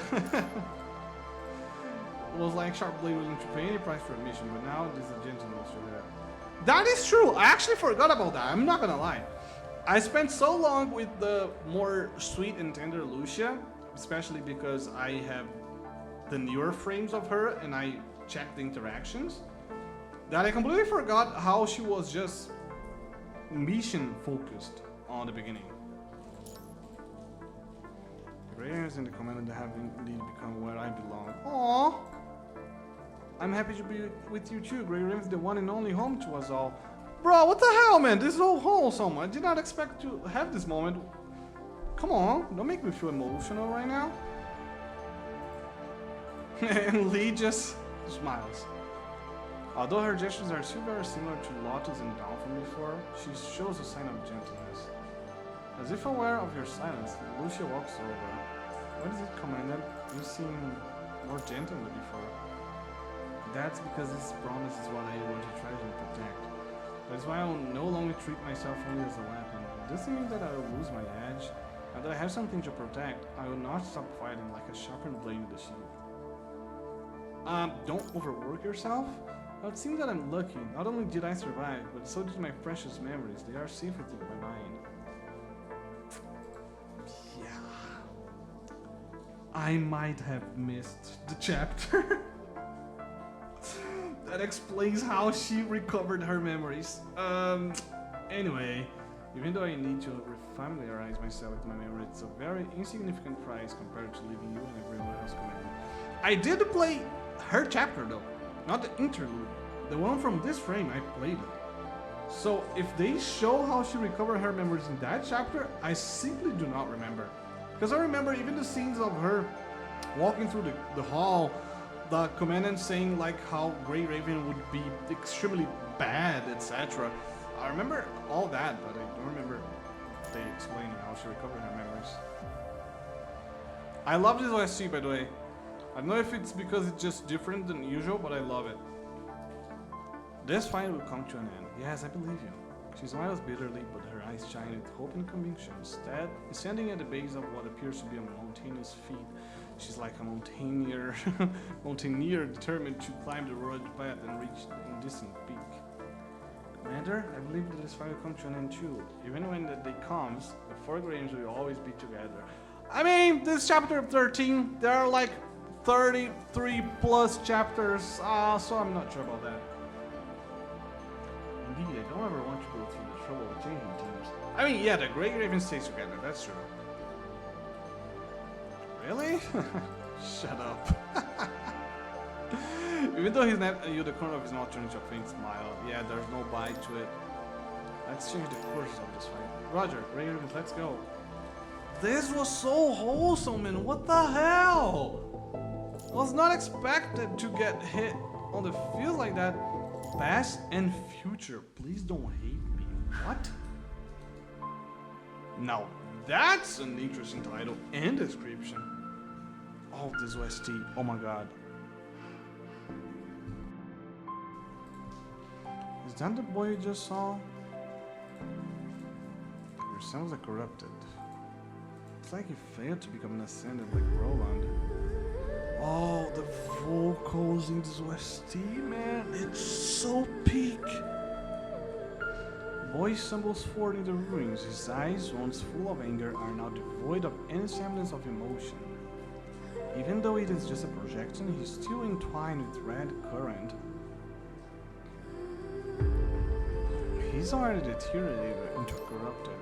S1: It was like Sharpblade willing to pay any price for a mission, but now this is a gentleman. That is true. I actually forgot about that. I'm not gonna lie. I spent so long with the more sweet and tender Lucia, especially because I have the newer frames of her and I checked the interactions, that I completely forgot how she was just mission focused on the beginning. The Gray Ravens and the Commandant have indeed become where I belong. Aww! I'm happy to be with you too. Gray Ravens, the one and only home to us all. Bro, what the hell, man? This is so wholesome. I did not expect to have this moment. Come on, don't make me feel emotional right now. And Lee just smiles. Although her gestures are still very similar to Lotus and Dawn from before, she shows a sign of gentleness. As if aware of your silence, Lucia walks over. What is it, Commandant? You seem more gentle than before. That's because this promise is what I want to treasure and protect. That's why I will no longer treat myself only as a weapon. It doesn't mean that I will lose my edge. Now that I have something to protect, I will not stop fighting like a sharpened blade with a shield. Don't overwork yourself. Well, it seems that I'm lucky. Not only did I survive, but so did my precious memories. They are safe within my mind. Yeah. I might have missed the chapter. That explains how she recovered her memories. Anyway, Even though I need to familiarize myself with my memory, it's a very insignificant price compared to leaving you and everyone else commanded. I did play her chapter though, not the interlude. The one from this frame, I played it. So if they show how she recovered her memories in that chapter, I simply do not remember. Because I remember even the scenes of her walking through the hall, the commandant saying like how Gray Raven would be extremely bad, etc. I remember all that, but I don't remember they explaining how she recovered her memories. I love this OST, by the way. I don't know if it's because it's just different than usual, but I love it. This fight will come to an end. Yes, I believe you. She smiles bitterly, but her eyes shine with hope and conviction. Instead, standing at the base of what appears to be a mountainous feat, she's like a mountaineer determined to climb the rugged path and reach the indistant peak. Commander, I believe that this fight will come to an end too. Even when the day comes, the four Grains will always be together. I mean, this chapter 13, there are like 33 plus chapters, so I'm not sure about that. Indeed, I don't ever want to go through the trouble of changing teams. I mean, yeah, the Gray Raven stays together, that's true. Really? Shut up. Even though he's not, the corner of his mouth turns to a faint smile. Yeah, there's no bite to it. Let's change the course of this fight. Roger, Gray Raven, let's go. This was so wholesome, man. What the hell? Was not expected to get hit on the field like that. Past and future. Please don't hate me. What? Now, that's an interesting title and description. Oh, this OST. Oh my god. Is that the boy you just saw? Your sounds like corrupted. It's like he failed to become an Ascendant like Roland. Oh, the vocals in this OST, man, it's so peak. Boy stumbles forward in the ruins. His eyes, once full of anger, are now devoid of any semblance of emotion. Even though it is just a projection, he's still entwined with red current. He's already deteriorated into corrupted.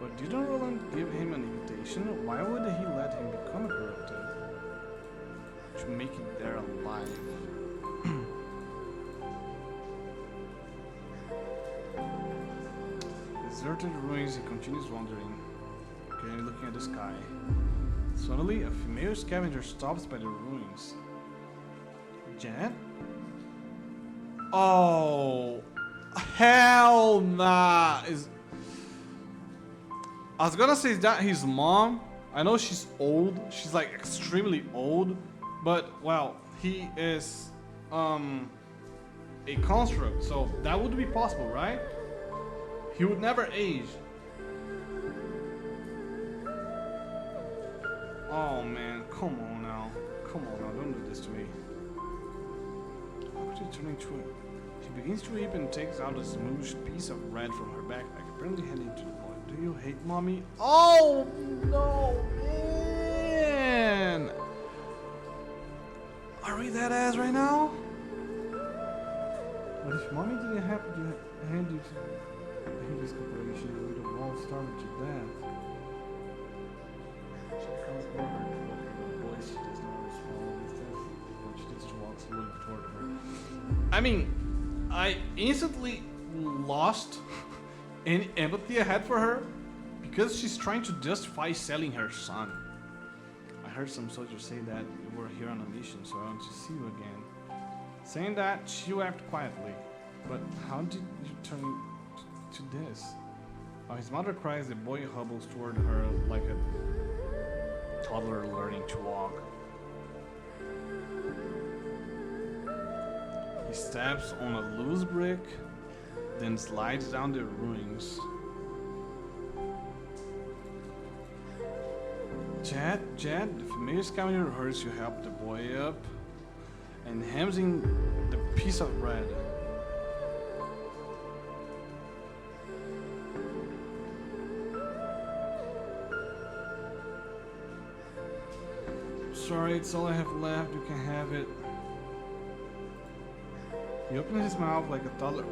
S1: But didn't Roland give him an invitation? Why would he let him become corrupted? To make it there alive. Deserted ruins, he continues wandering, okay, looking at the sky. Suddenly, a female scavenger stops by the ruins. Janet? Oh, hell nah! I was gonna say, is that his mom? I know she's old. She's like extremely old. But, well, he is a construct, so that would be possible, right? He would never age. Oh man, come on now. Come on now, don't do this to me. How could you turn into it? She begins to weep and takes out a smooshed piece of red from her backpack, apparently heading to the boy. Do you hate mommy? Oh no, man! Are we that ass right now? But if mommy didn't happen to hand you to this corporation, you would have all starved to death. She comes over to her voice. She does not respond with this, but she just walks slowly toward her. I mean, I instantly lost any empathy I had for her because she's trying to justify selling her son. I heard some soldiers say that you were here on a mission, so I want to see you again. Saying that, she wept quietly. But how did you turn to this? While his mother cries, the boy hobbles toward her like a toddler learning to walk. He steps on a loose brick, then slides down the ruins. Jed, the familiar scavenger hurries to help the boy up and hams in the piece of bread. Sorry, it's all I have left. You can have it. He opens his mouth like a toddler.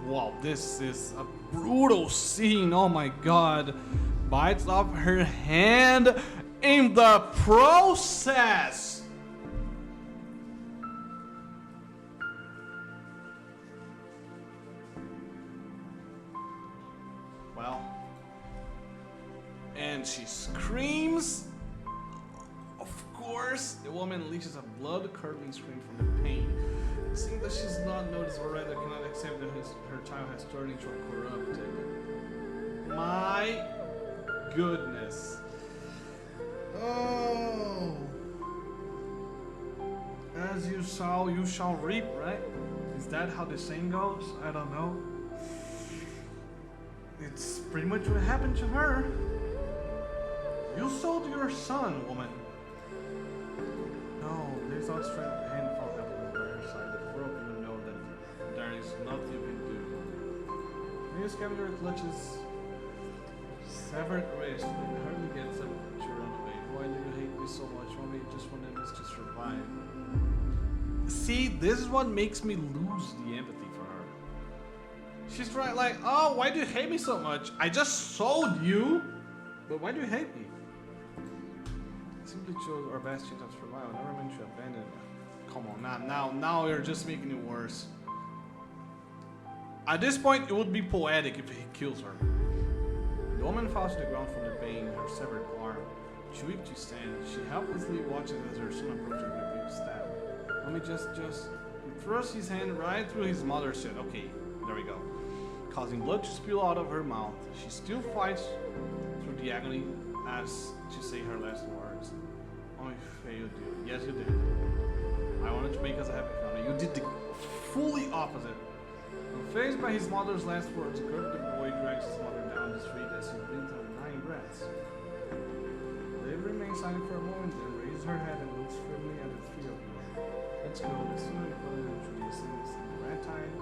S1: Wow, this is a brutal scene. Oh my god. Bites off her hand in the process. Well, and she screams. Of course, the woman unleashes a blood-curdling scream from the pain. Seeing that she's not noticed, or rather cannot accept that her child has turned into a corrupted. My goodness. Oh. As you sow, you shall reap, right? Is that how the saying goes? I don't know. It's pretty much what happened to her. You sold your son, woman. No, there's outstretched hand from heaven by her side. The world will know that there is nothing you can do. The scavenger clutches severed wrist and hardly gets up to run away. Why do you hate me so much? Why you just wanted us to survive? See, this is what makes me lose the empathy for her. She's right, like, oh, why do you hate me so much? I just sold you, but why do you hate me? Simply chose our best chance of survival. I never meant to abandon it. Come on, now you're just making it worse. At this point, it would be poetic if he kills her. The woman falls to the ground from the pain, her severed arm. Too weak to stand, she helplessly watches as her son approaches with a big stab. Let me just he thrusts his hand right through his mother's head. Okay, there we go. Causing blood to spill out of her mouth. She still fights through the agony as she say her last words. Oh, I failed you. Yes, you did. I wanted to make us a happy family. You did the fully opposite. Faced by his mother's last words, Kurt the boy drags his mother down the street as he breathes out 9 breaths. They remain silent for a moment, then raises her head and looks firmly at the three of them. Let's go. The sooner we put it into the Ascendants and the red tide,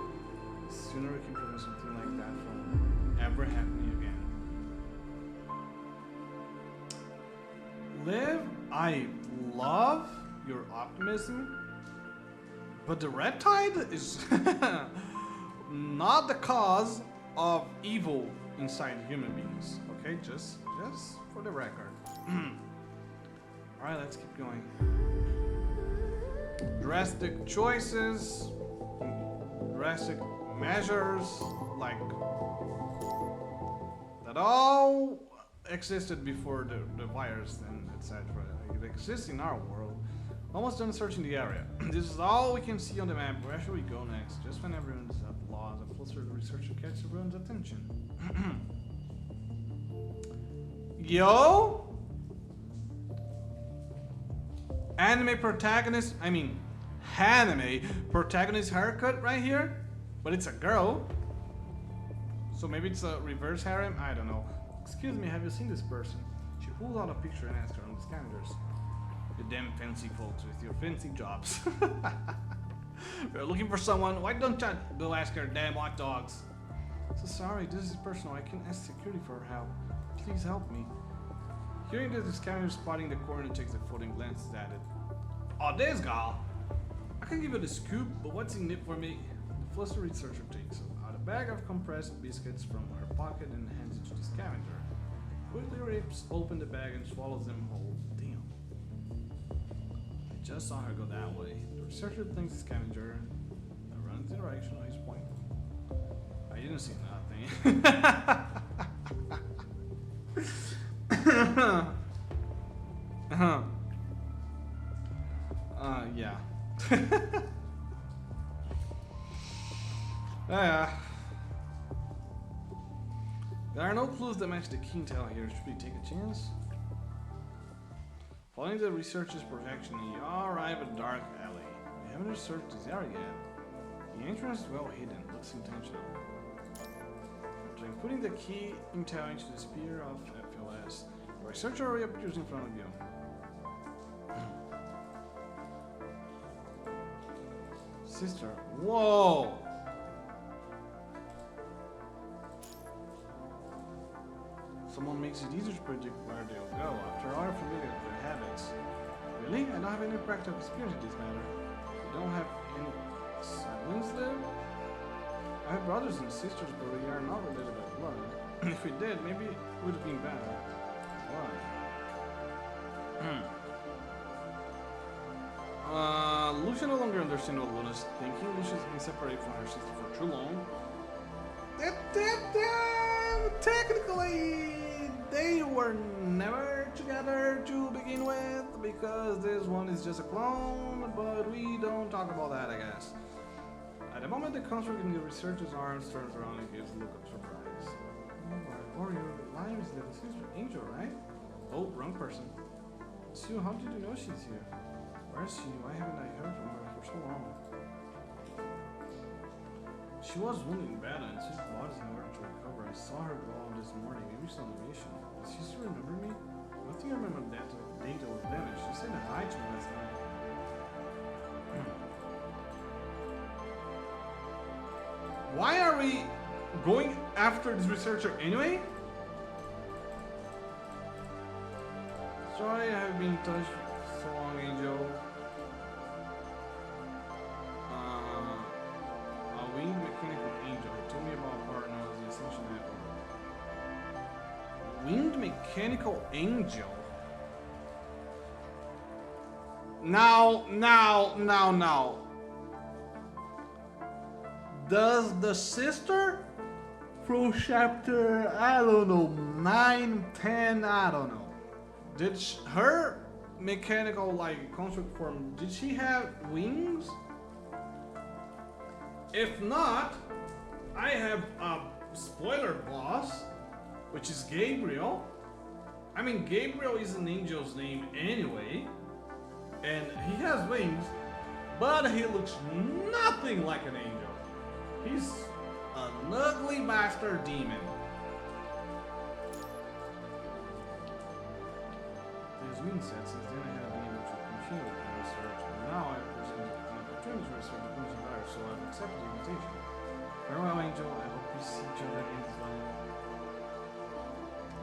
S1: the sooner we can prevent something like that from ever happening again. Liv, I love your optimism, but the red tide is not the cause of evil inside human beings. Okay, just for the record. Alright, let's keep going. Drastic choices, drastic measures, like that all existed before the virus and etc. It exists in our world. Almost done searching the area. This is all we can see on the map. Where should we go next? Just when everyone's applause, a closer researcher catches everyone's attention. Yo? Anime protagonist, anime protagonist haircut right here? But it's a girl. So maybe it's a reverse harem? I don't know. Excuse me, have you seen this person? She pulls out a picture and asks her on the scavengers. You damn fancy folks with your fancy jobs. We're looking for someone. Why don't you go ask our damn hot dogs? So sorry, this is personal. I can ask security for help. Please help me. Hearing this, the scavenger spotting the corner takes a floating glance at it. Oh, this gal! I can give you the scoop, but what's in it for me? The flustered researcher takes out a bag of compressed biscuits from her pocket and hands it to the scavenger. Quickly rips open the bag and swallows them whole. Damn. I just saw her go that way. The researcher thanks the scavenger and runs in the direction of his point. I didn't see nothing. Yeah. There are no clues that match the key intel here. Should we take a chance? Following the researcher's projection, you arrive at a dark alley. We haven't researched this area yet. The entrance is well hidden, looks intentional. After putting the key intel into the spear of FLS, the researcher reappears in front of you. Sister, whoa! Someone makes it easier to predict where they'll go. After all, you're familiar with their habits. Really? I don't have any practical experience in this matter. You don't have any silence there? I have brothers and sisters, but we are not related by blood. If we did, maybe it would have been better. Why? Lucia no longer understands what Luna's thinking. Lucia's been separated from her sister for too long. Technically, they were never together to begin with, because this one is just a clone, but we don't talk about that, I guess. At the moment, the construct in the researcher's arms turns around and gives a look of surprise. Or your lime's little sister, Angel, right? Oh, wrong person. Sue, how did you know she's here? Where is she? Why haven't I heard from her for so long? She was wounded in battle and she's blood in order to recover. I saw her go out this morning. Maybe she's on a mission. Does she still remember me? I think I remember that data was damaged. She said hi to me last night. Why are we going after this researcher anyway? Sorry I have been touched so long, Angel. A winged mechanical angel. He told me about her known as the Ascension Network. Winged mechanical angel? Now. Does the sister from chapter, I don't know, 9, 10, I don't know. Did her mechanical construct form, did she have wings? If not, I have a spoiler boss, which is Gabriel. I mean, Gabriel is an angel's name anyway, and he has wings, but he looks nothing like an angel. He's an ugly bastard demon. There's wing sets, since then I haven't been able to continue with my research, and now I present an opportunity to research the Crimson Virus, so I've accepted the invitation. Farewell, Angel. I hope we see each other again this long.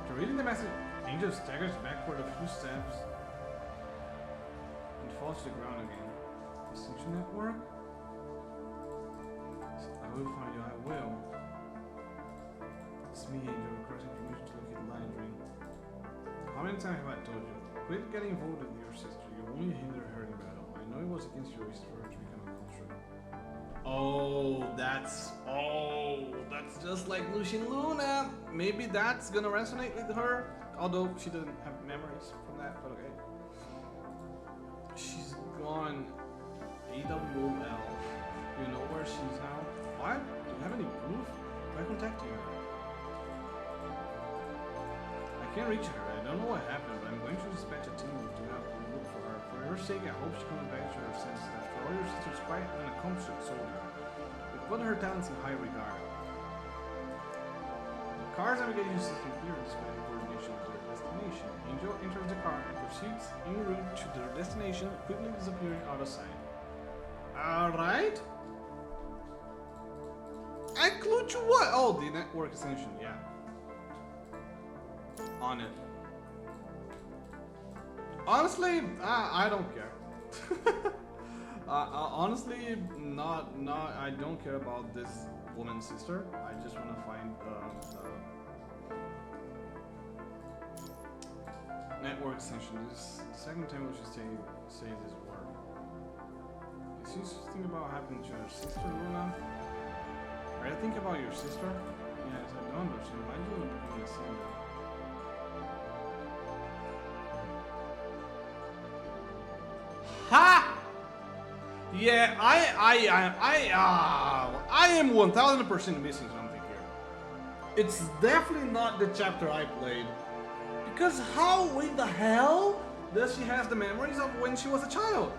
S1: After reading the message, Angel staggers backward a few steps and falls to the ground again. Distinction Network? I will find you, I will. It's me, Angel, requesting permission to locate the line ring. How many times have I told you? Quit getting involved with your sister. You only hinder her in battle. I know it was against your wish for her to become a construct. Oh, that's just like Lucia and Luna. Maybe that's gonna resonate with her. Although she doesn't have memories from that, but okay. She's gone AWOL. You know where she's now? What? Do you have any proof? Try contacting her. I can't reach her. I don't know what happened, but I'm going to dispatch a team to have a look for her. For your sake, I hope she comes back to her senses. After all, your sister's quite an accomplished soldier. We put her talents in high regard. The car's navigation system here display the coordination of their destination. Angel enters the car and proceeds en route to their destination, quickly disappearing out of sight. Alright. I clue to what? Oh, the network extension, yeah. On it. Honestly, I don't care. Honestly, I don't care about this woman's sister. I just want to find the network extension. This is the second time we should say this word. Is she thinking about happening to her sister, Luna? Are you thinking about your sister? Yes, I don't understand. Why do you want to become an Ascendant? Ha! Yeah, I am 1000% missing something here. It's definitely not the chapter I played. Because how in the hell does she have the memories of when she was a child?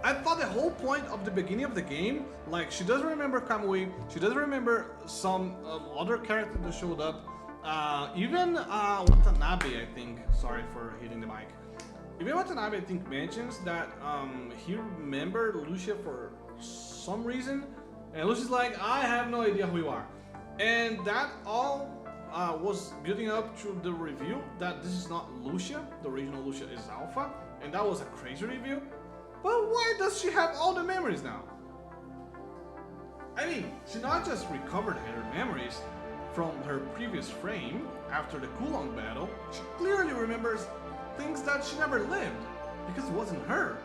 S1: I thought the whole point of the beginning of the game, like she doesn't remember Kamui, she doesn't remember some other character that showed up, even Watanabe, I think, sorry for hitting the mic. Even Watanabe, I think, mentions that he remembered Lucia for some reason, and Lucia's like, I have no idea who you are. And that all was building up to the review that this is not Lucia, the original Lucia is Alpha, and that was a crazy review. But why does she have all the memories now? I mean, she not just recovered her memories from her previous frame after the Kulong battle, she clearly remembers things that she never lived because it wasn't her.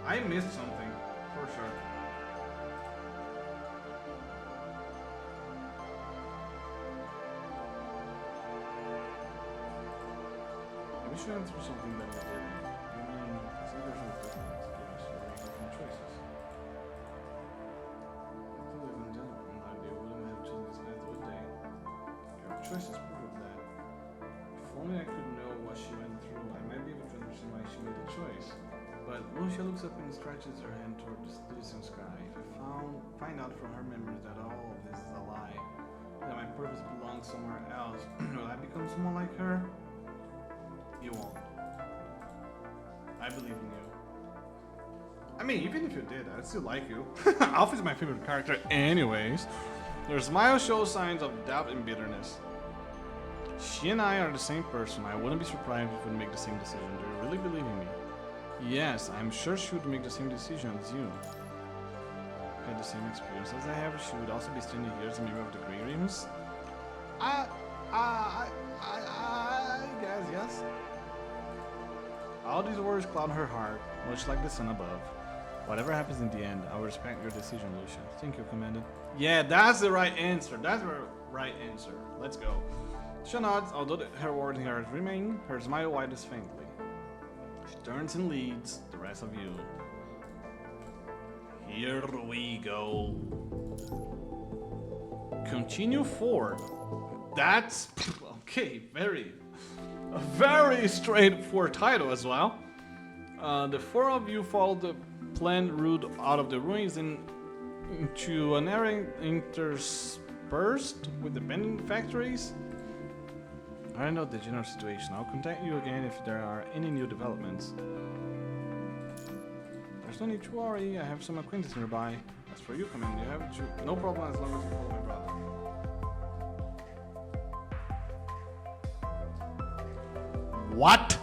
S1: I missed something, for sure. We should answer something that we did. I mean, see, there's no difference. Yes, you're making different choices. Ladies and gentlemen, they wouldn't have chosen this path, would they? Your choices prove that. If only I could know what she went through, I might be able to understand why she made the choice. But Lucia looks up and stretches her hand toward the distant sky. If I find out from her memories that all of this is a lie, that my purpose belongs somewhere else, will I become someone like her? You won't. I believe in you. I mean, even if you did, I'd still like you. Alpha is my favorite character anyways. Your smile shows signs of doubt and bitterness. She and I are the same person. I wouldn't be surprised if we would make the same decision. Do you really believe in me? Yes, I'm sure she would make the same decision as you. Had the same experience as I have. She would also be standing here as a member of the Gray Ravens. I guess, yes. All these words cloud her heart, much like the sun above. Whatever happens in the end, I will respect your decision, Lucia. Thank you, Commander. Yeah, that's the right answer. That's the right answer. Let's go. She nods, although her words here remain, her smile widens faintly. She turns and leads the rest of you. Here we go. Continue forward. That's okay, a very straightforward title as well. The four of you follow the planned route out of the ruins and into an area interspersed with abandoned factories. I know the general situation. I'll contact you again if there are any new developments. There's no need to worry. I have some acquaintances nearby. As for you, Commander, you have to, no problem as long as you follow my brother. What?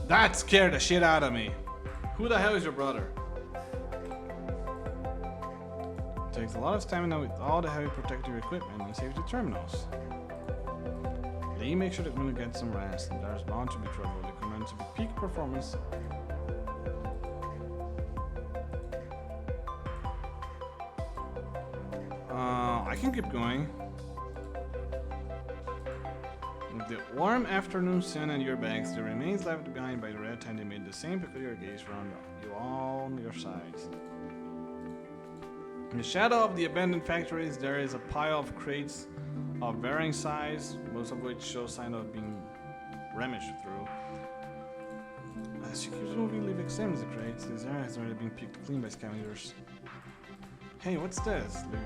S1: That scared the shit out of me. Who the hell is your brother? It takes a lot of stamina with all the heavy protective equipment and safety terminals. Lee, make sure that when you get some rest, and there's bound to be trouble. They command to be peak performance. I can keep going. With the warm afternoon sun on your backs, the remains left behind by the red tide made the same peculiar gaze around you all on your sides. In the shadow of the abandoned factories, there is a pile of crates of varying size, most of which show signs of being rummaged through. As you keep moving, Liv examines the crates. This area has already been picked clean by scavengers. Hey, what's this? The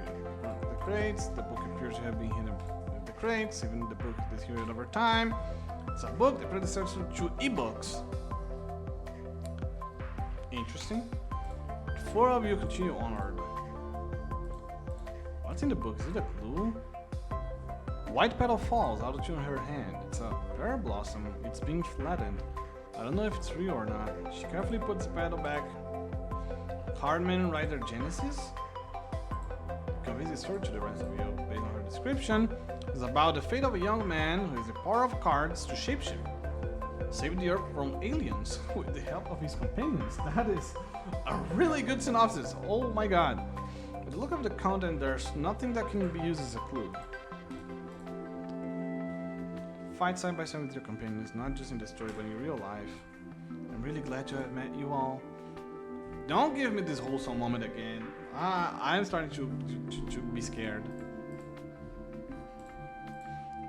S1: crates. The book appears to have been hidden in the crates. Even the book deteriorated over time. It's a book, the predecessor to ebooks. Interesting. The four of you continue onward. What's in the book? Is it a clue? White petal falls out of her hand. It's a pear blossom. It's being flattened. I don't know if it's real or not. She carefully puts the petal back. Hardman writer Genesis? Conveys the story to the rest of you. Based on her description, it's about the fate of a young man who has the power of cards to shapeshift. Save the Earth from aliens with the help of his companions. That is a really good synopsis. Oh my god. With the look of the content, there's nothing that can be used as a clue. Fight side by side with your companions, not just in the story but in real life. I'm really glad to have met you all. Don't give me this wholesome moment again. I'm starting to be scared.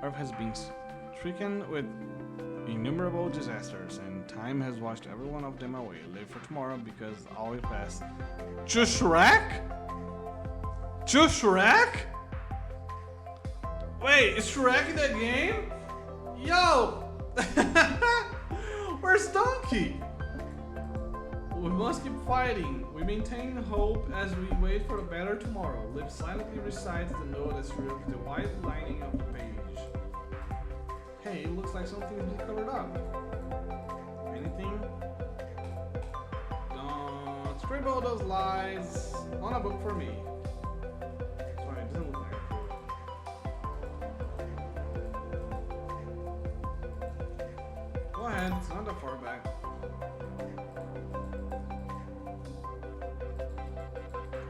S1: Earth has been stricken with innumerable disasters, and time has washed every one of them away. Live for tomorrow because all will pass. To Shrek? To Shrek? Wait, is Shrek in the game? Yo! Where's Donkey? we must keep fighting. We maintain hope as we wait for a better tomorrow. Liv silently recites the note as through the white lining of the page. Hey, it looks like something's been covered up. Anything? Don't scribble those lies on a book for me. Sorry, it doesn't look like it. Go ahead, it's not that far back.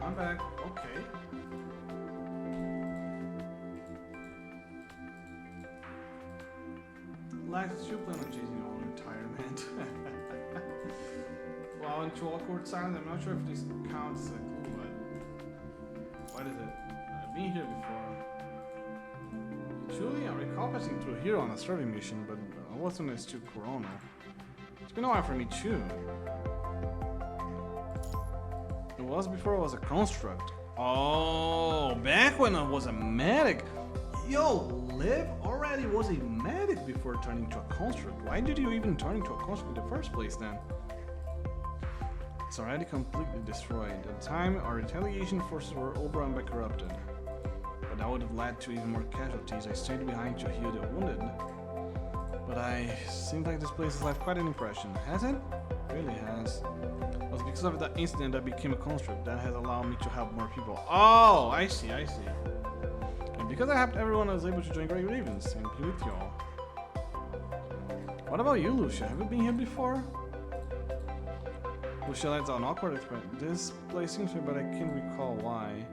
S1: I'm back. Okay. Last you plan on chasing your own retirement. Well, into awkward silence, I'm not sure if this counts as a clue, but what is it? I've been here before. Truly, I recall passing through here on a survey mission, but I wasn't as too Corona. It's been a while for me too. It was before I was a construct. Oh, back when I was a medic. Yo, Liv already was a medic before turning to a construct. Why did you even turn into a construct in the first place then? It's already completely destroyed. At the time, our retaliation forces were overrun by corrupted. But that would have led to even more casualties. I stayed behind to heal the wounded. But seems like this place has left quite an impression. Has it? It really has. It was because of that incident that became a construct that has allowed me to help more people. Oh, I see. And because I helped everyone, I was able to join Gray Ravens and be with y'all. What about you, Lucia? Have you been here before? Lucia lets out an awkward expression. This place seems to be, but I can't recall why.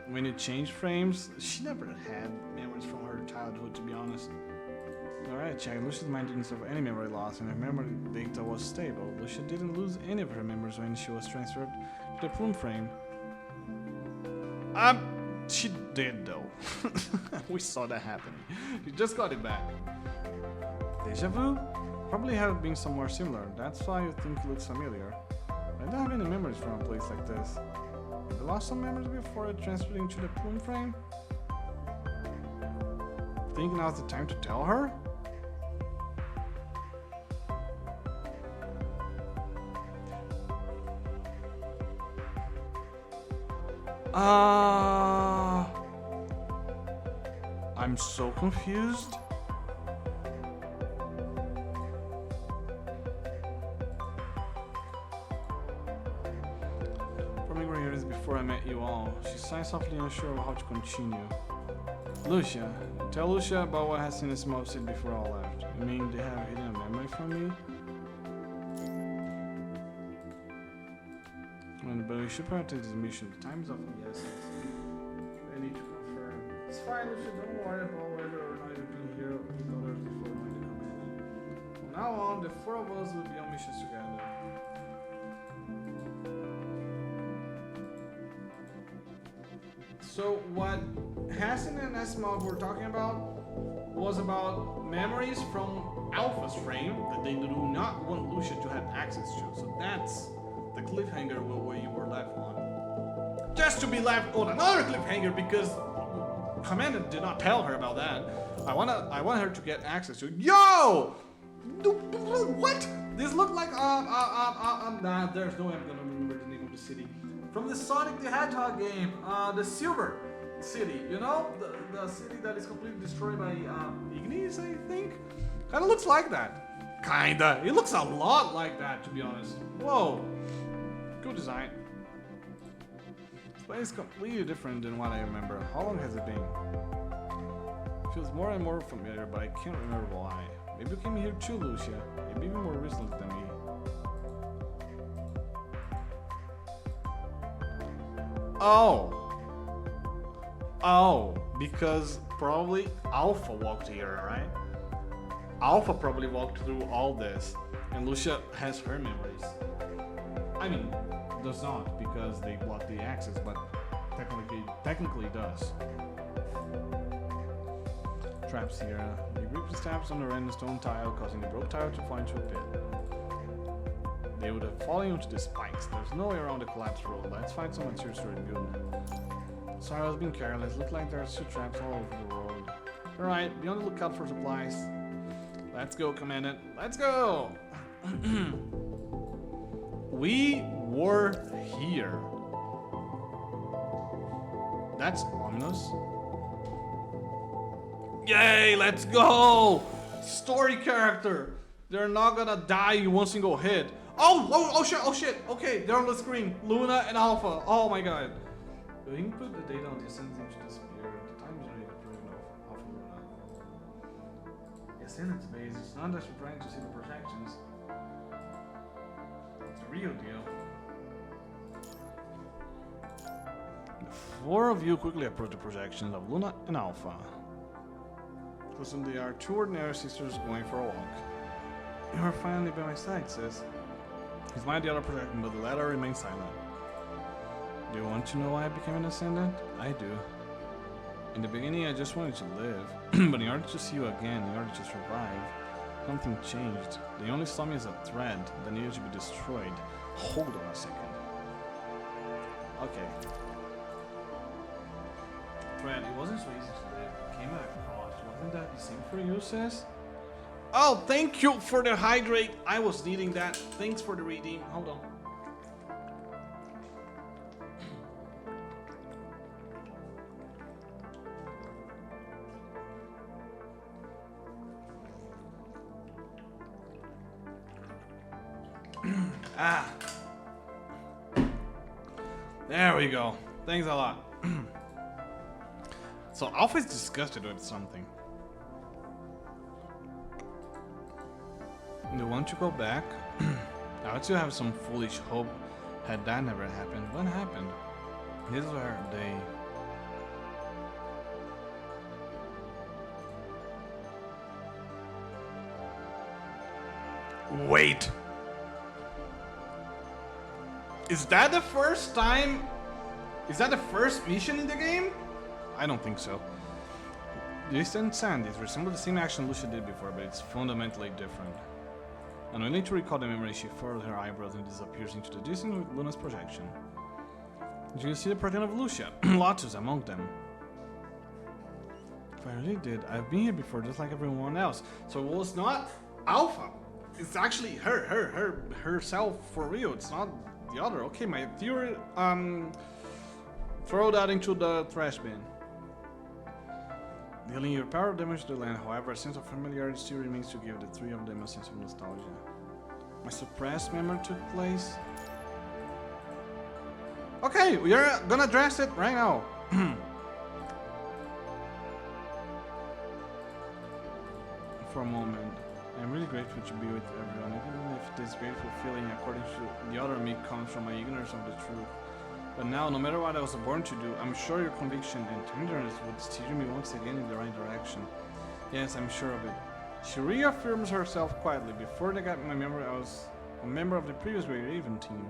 S1: When you change frames, she never had memories from her childhood, to be honest. Alright, check. Lucia's mind didn't suffer any memory loss, and her memory data was stable. Lucia didn't lose any of her memories when she was transferred to the plume frame. She did though. We saw that happening. She just got it back. Deja vu? Probably have been somewhere similar. That's why you think it looks familiar. I don't have any memories from a place like this. Have you lost some memories before I transferred into the plume frame? Think now's the time to tell her? I'm so confused. From years before I met you all, she sighed softly, unsure of how to continue. Lucia, tell Lucia about what Hassen and Smoke said before I left. You mean they have hidden a memory from me? But we should prioritize this mission. The time is of the essence. I need to confirm. It's fine, Lucia. Don't worry about whether or not you've been here with others before going to command. From now on, the four of us will be on missions together. So what Hassen and Esmog were talking about was about memories from Alpha's frame that they do not want Lucia to have access to. So that's the cliffhanger where you were left on. Just to be left on another cliffhanger because Commander did not tell her about that. I want her to get access to it. Yo! What? This looked like nah, there's no way I'm gonna remember the name of the city. From the Sonic the Hedgehog game, the Silver City, you know? The city that is completely destroyed by Ignis, I think? Kinda looks like that. Kinda. It looks a lot like that, to be honest. Whoa. Good design. This place is completely different than what I remember. How long has it been? It feels more and more familiar, but I can't remember why. Maybe you came here too, Lucia. Maybe even more recently than me. Oh, because probably Alpha walked here, right? Alpha probably walked through all this, and Lucia has her memories. I mean, does not because they blocked the access, but technically does. Traps here. The group stabs on the random stone tile, causing the broke tile to fall into a pit. They would have fallen into the spikes. There's no way around the collapsed road. Let's find some materials to rebuild. Sorry, I was being careless. Look like there are two traps all over the world. Alright, be on the lookout for supplies. Let's go, Commandant. Let's go! That's ominous. Yay, let's go! Story character. They're not gonna die in one single hit. Oh shit. Okay, they're on the screen. Luna and Alpha. Oh my god. You input the data on the Ascendants into the sphere. The time generated version of Alpha Luna. The Ascendant's base. It's not that you're trying to see the projections. It's a real deal. The four of you quickly approach the projections of Luna and Alpha. Listen, they are two ordinary sisters going for a walk. You are finally by my side, sis. He smiled the other projection, but the latter remained silent. Do you want to know why I became an Ascendant? I do. In the beginning, I just wanted to live, but in order to see you again, in order to survive, something changed. They only saw me as a thread that needed to be destroyed. Hold on a second. Okay. Thread, it wasn't so easy to live. It came at a cost. Wasn't that the same for you, sis? Oh, thank you for the hydrate. I was needing that. Thanks for the redeem. Hold on. Ah. There we go. Thanks a lot. So Alpha is disgusted with something. You want to go back? I would still have some foolish hope had that never happened. What happened? This is where they... Wait! Is that the first time? Is that the first mission in the game? I don't think so. The Eastern Sandies resemble the same action Lucia did before, but it's fundamentally different. Unwilling to recall the memory, she furrowed her eyebrows and disappears into the distance with Luna's projection. You see the projection of Lucia, Lotus among them. If I really did, I've been here before just like everyone else. So it was not Alpha. It's actually herself for real. It's not the other. Okay, my theory, throw that into the trash bin. Dealing your power damage to the land, however, a sense of familiarity still remains to give the three of them a sense of nostalgia. My suppressed memory took place. Okay, we are gonna address it right now. For a moment, I'm really grateful to be with everyone, even if this grateful feeling, according to the other me, comes from my ignorance of the truth. But now, no matter what I was born to do, I'm sure your conviction and tenderness would steer me once again in the right direction. Yes, I'm sure of it. She reaffirms herself quietly. Before they got my memory, I was a member of the previous Gray Raven team.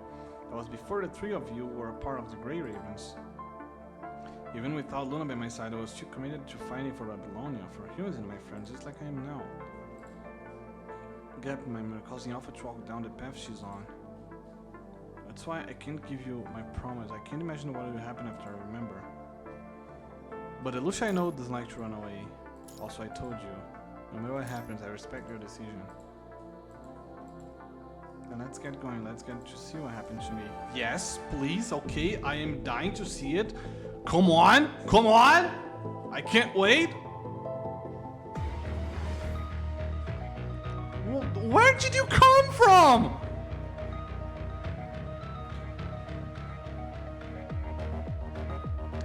S1: That was before the three of you were a part of the Gray Ravens. Even without Luna by my side, I was too committed to fighting for Babylonia, for humans and my friends, just like I am now. Gap in my memory, causing Alpha to walk down the path she's on. That's why I can't give you my promise. I can't imagine what will happen after I remember. But the Lucia I know doesn't like to run away. Also, I told you, no matter what happens, I respect your decision. Then let's get going. Let's get to see what happened to me. Yes, please. Okay, I am dying to see it. Come on, come on! I can't wait. Where did you come from?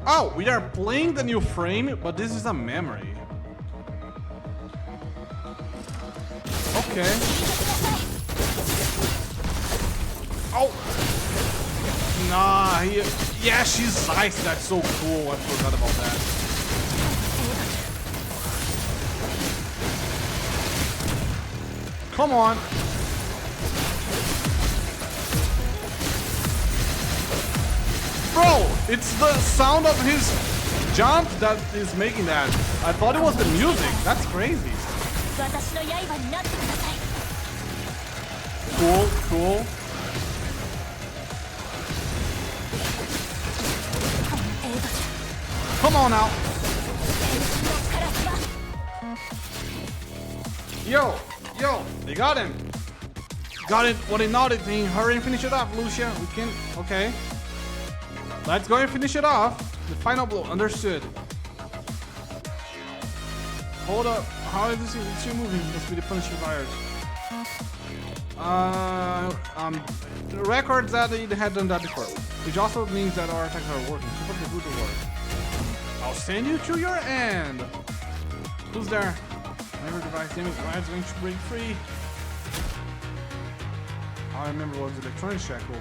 S1: Oh, we are playing the new frame, but this is a memory. Okay. Oh! Nah, yeah, she's ice. That's so cool. I forgot about that. Come on. Bro, it's the sound of his jump that is making that. I thought it was the music. That's crazy. Cool, cool. Come on now. Yo, they got him. Got it. What a naughty thing. Hurry and finish it off, Lucia. We can. Okay. Let's go and finish it off. The final blow. Understood. Hold up. How is this still moving? Must be the punishing virus. The records that they had done that before, which also means that our attacks are working. Keep up the good work. I'll send you to your end. Who's there? Never device damage. Lives going to break free. All I remember was the electronic shackle.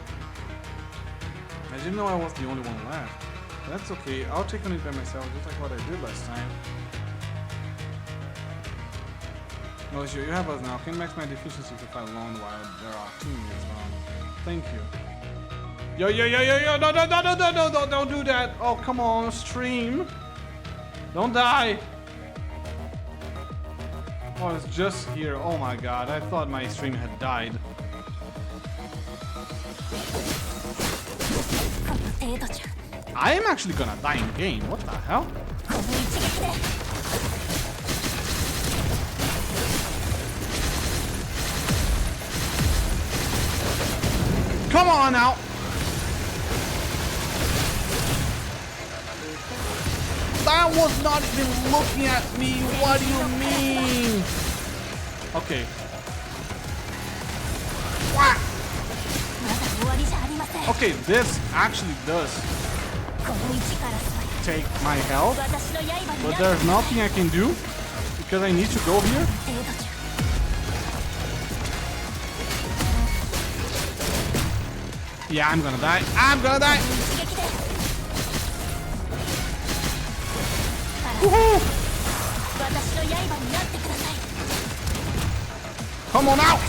S1: I didn't know I was the only one left. That's okay. I'll take on it by myself, just like what I did last time. Lucia, you have us now. Can max my deficiency to fight alone while there are teammates around. Thank you. Yo, no, don't do that. Oh, come on, stream. Don't die. Oh, it's just here. Oh my god, I thought my stream had died. I am actually gonna die in game. What the hell? Come on now! That was not even looking at me. What do you mean? Okay. What? Okay, this actually does take my health, but there's nothing I can do because I need to go here. Yeah, I'm gonna die. I'm gonna die. Woohoo! Come on out!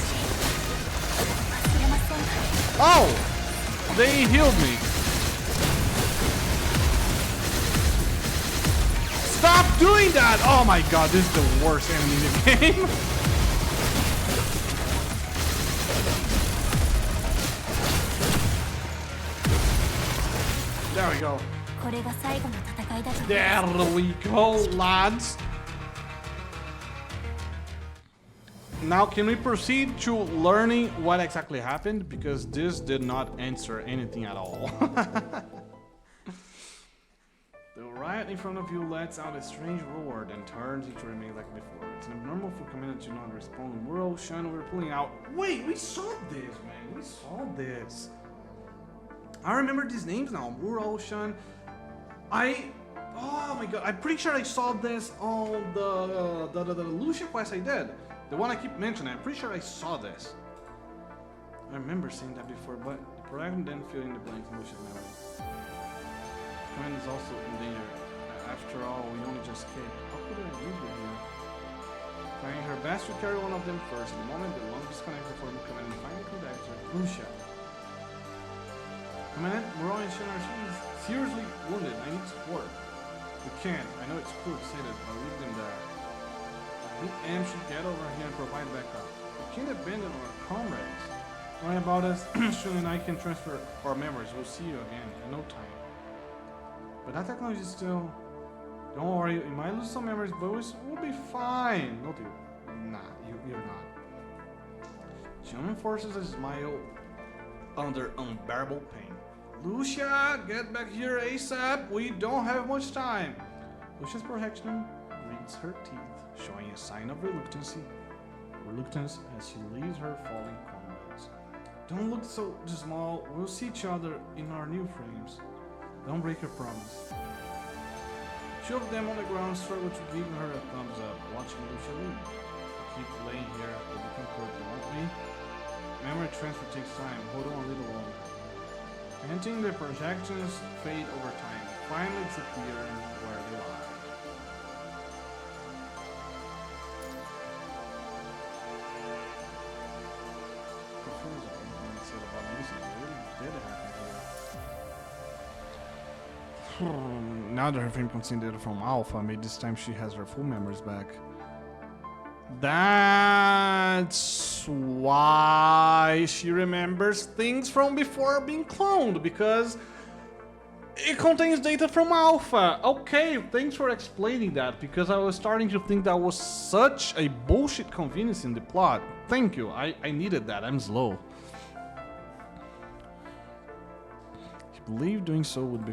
S1: Oh! They healed me. Stop doing that! Oh my god, this is the worst enemy in the game. There we go. There we go, lads. Now, can we proceed to learning what exactly happened? Because this did not answer anything at all. The riot in front of you lets out a strange roar, then turns into remain like before. It's abnormal for commander to not respond. We're Ocean, we're pulling out. Wait, we saw this, man. We saw this. I remember these names now. We're Ocean. Oh my god, I'm pretty sure I saw this on the Lucia quest I did. The one I keep mentioning, I'm pretty sure I saw this. I remember seeing that before, but the program didn't fill in the blanks in Lucia's memory. Command is also in danger. After all, we only just escaped. How could I leave her here? Trying her best to carry one of them first. The moment the lump disconnected from the command and finally connects with Lucia. Command, we're all in Shenanigans. She's seriously wounded. I need support. We can't. I know it's cruel to say this, but leave them there. We should get over here and provide backup. We can't abandon our comrades. Worry about us. Shun and I can transfer our memories. We'll see you again in no time. But that technology is still... Don't worry, you might lose some memories, but we'll be fine. No, dude. Nah, you're not. Human forces a smile under unbearable pain. Lucia, get back here ASAP. We don't have much time. Lucia's protection reads her teeth, showing a sign of reluctance as she leaves her falling comrades. Don't look so small. We'll see each other in our new frames. Don't break your promise. Two of them on the ground struggle to give her a thumbs up, watching Lucia leave. Keep laying here, we'll become purple, won't we? Memory transfer takes time. Hold on a little longer. Hinting the projections fade over time, finally disappearing where they lie. Now that her frame contained data from Alpha, maybe this time she has her full memories back. That's why she remembers things from before being cloned, because it contains data from Alpha. Okay, thanks for explaining that, because I was starting to think that was such a bullshit convenience in the plot. Thank you, I needed that, I'm slow. She believed doing so would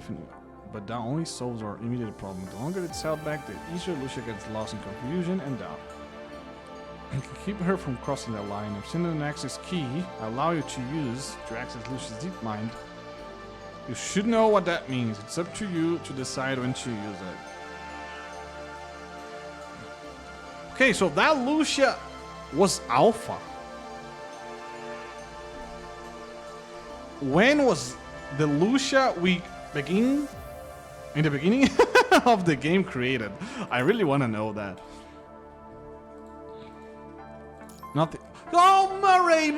S1: but that only solves our immediate problem. The longer it's held back, the easier Lucia gets lost in confusion and doubt. You can keep her from crossing that line. If sending an access key allow you to use to access Lucia's deep mind, you should know what that means. It's up to you to decide when to use it. Okay, so that Lucia was alpha. When was the Lucia we begin in the beginning of the game created? I really want to know that. Nothing. Oh, Murray!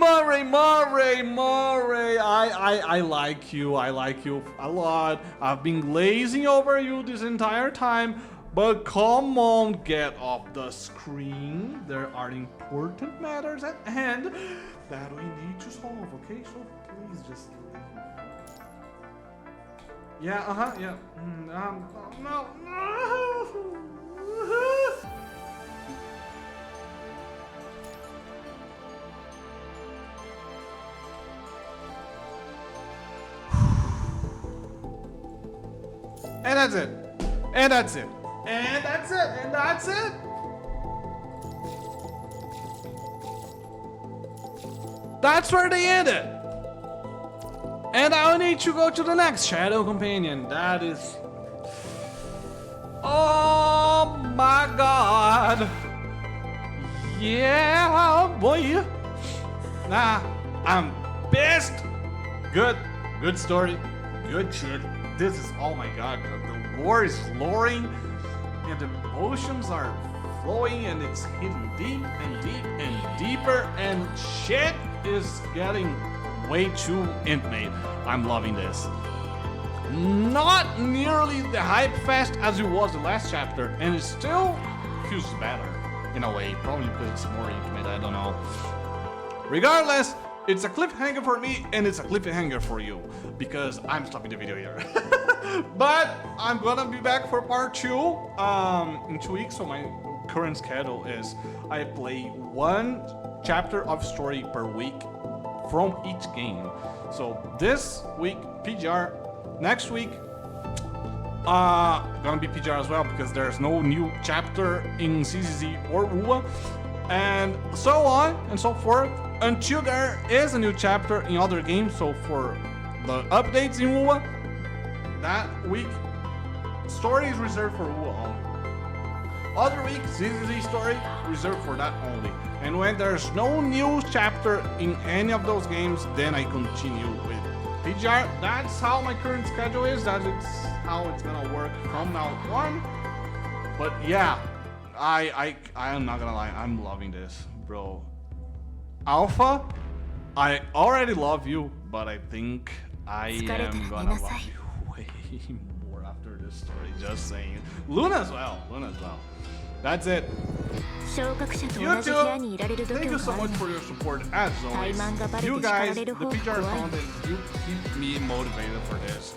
S1: I like you. I like you a lot. I've been glazing over you this entire time, but come on, get off the screen. There are important matters at hand that we need to solve, okay? So please just leave. Yeah, yeah. No. And that's it. And that's it. And that's it. And that's it. That's where they ended. And I need to go to the next Shadow Companion. That is... Oh my god. Yeah, boy. Nah, I'm pissed. Good story. Good shit. This is, oh my god, the lore is flowing, and the emotions are flowing, and it's hitting deep and deep and deeper, and shit is getting way too intimate. I'm loving this. Not nearly the hype fest as it was the last chapter, and it still feels better in a way, probably because it's more intimate, I don't know. Regardless, it's a cliffhanger for me, and it's a cliffhanger for you, because I'm stopping the video here. But I'm gonna be back for part 2 in 2 weeks, so my current schedule is I play 1 chapter of story per week from each game. So this week, PGR, next week, gonna be PGR as well, because there's no new chapter in CCZ or UA, and so on and so forth, until there is a new chapter in other games. So for the updates in UA, that week, story is reserved for UA only. Other week, CCZ story, reserved for that only. And when there's no new chapter in any of those games, then I continue with PGR. That's how my current schedule is. That's how it's gonna work from now on. But yeah, I'm not gonna lie, I'm loving this, bro. Alpha, I already love you, but I think I am gonna love you way more after this story. Just saying. Luna as well. That's it. YouTube, thank you so much for your support as always. You guys, the PGR content, you keep me motivated for this.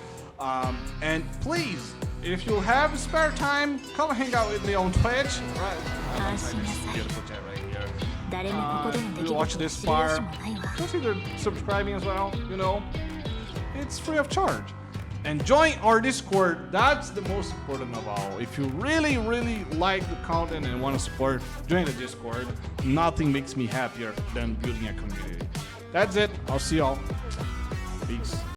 S1: And please, if you have spare time, come hang out with me on Twitch. Right, beautiful chat right here. You watch this far, consider subscribing as well. You know, it's free of charge. And join our Discord. That's the most important of all. If you really like the content and want to support, join the Discord. Nothing makes me happier than building a community. That's it. I'll see y'all. Peace.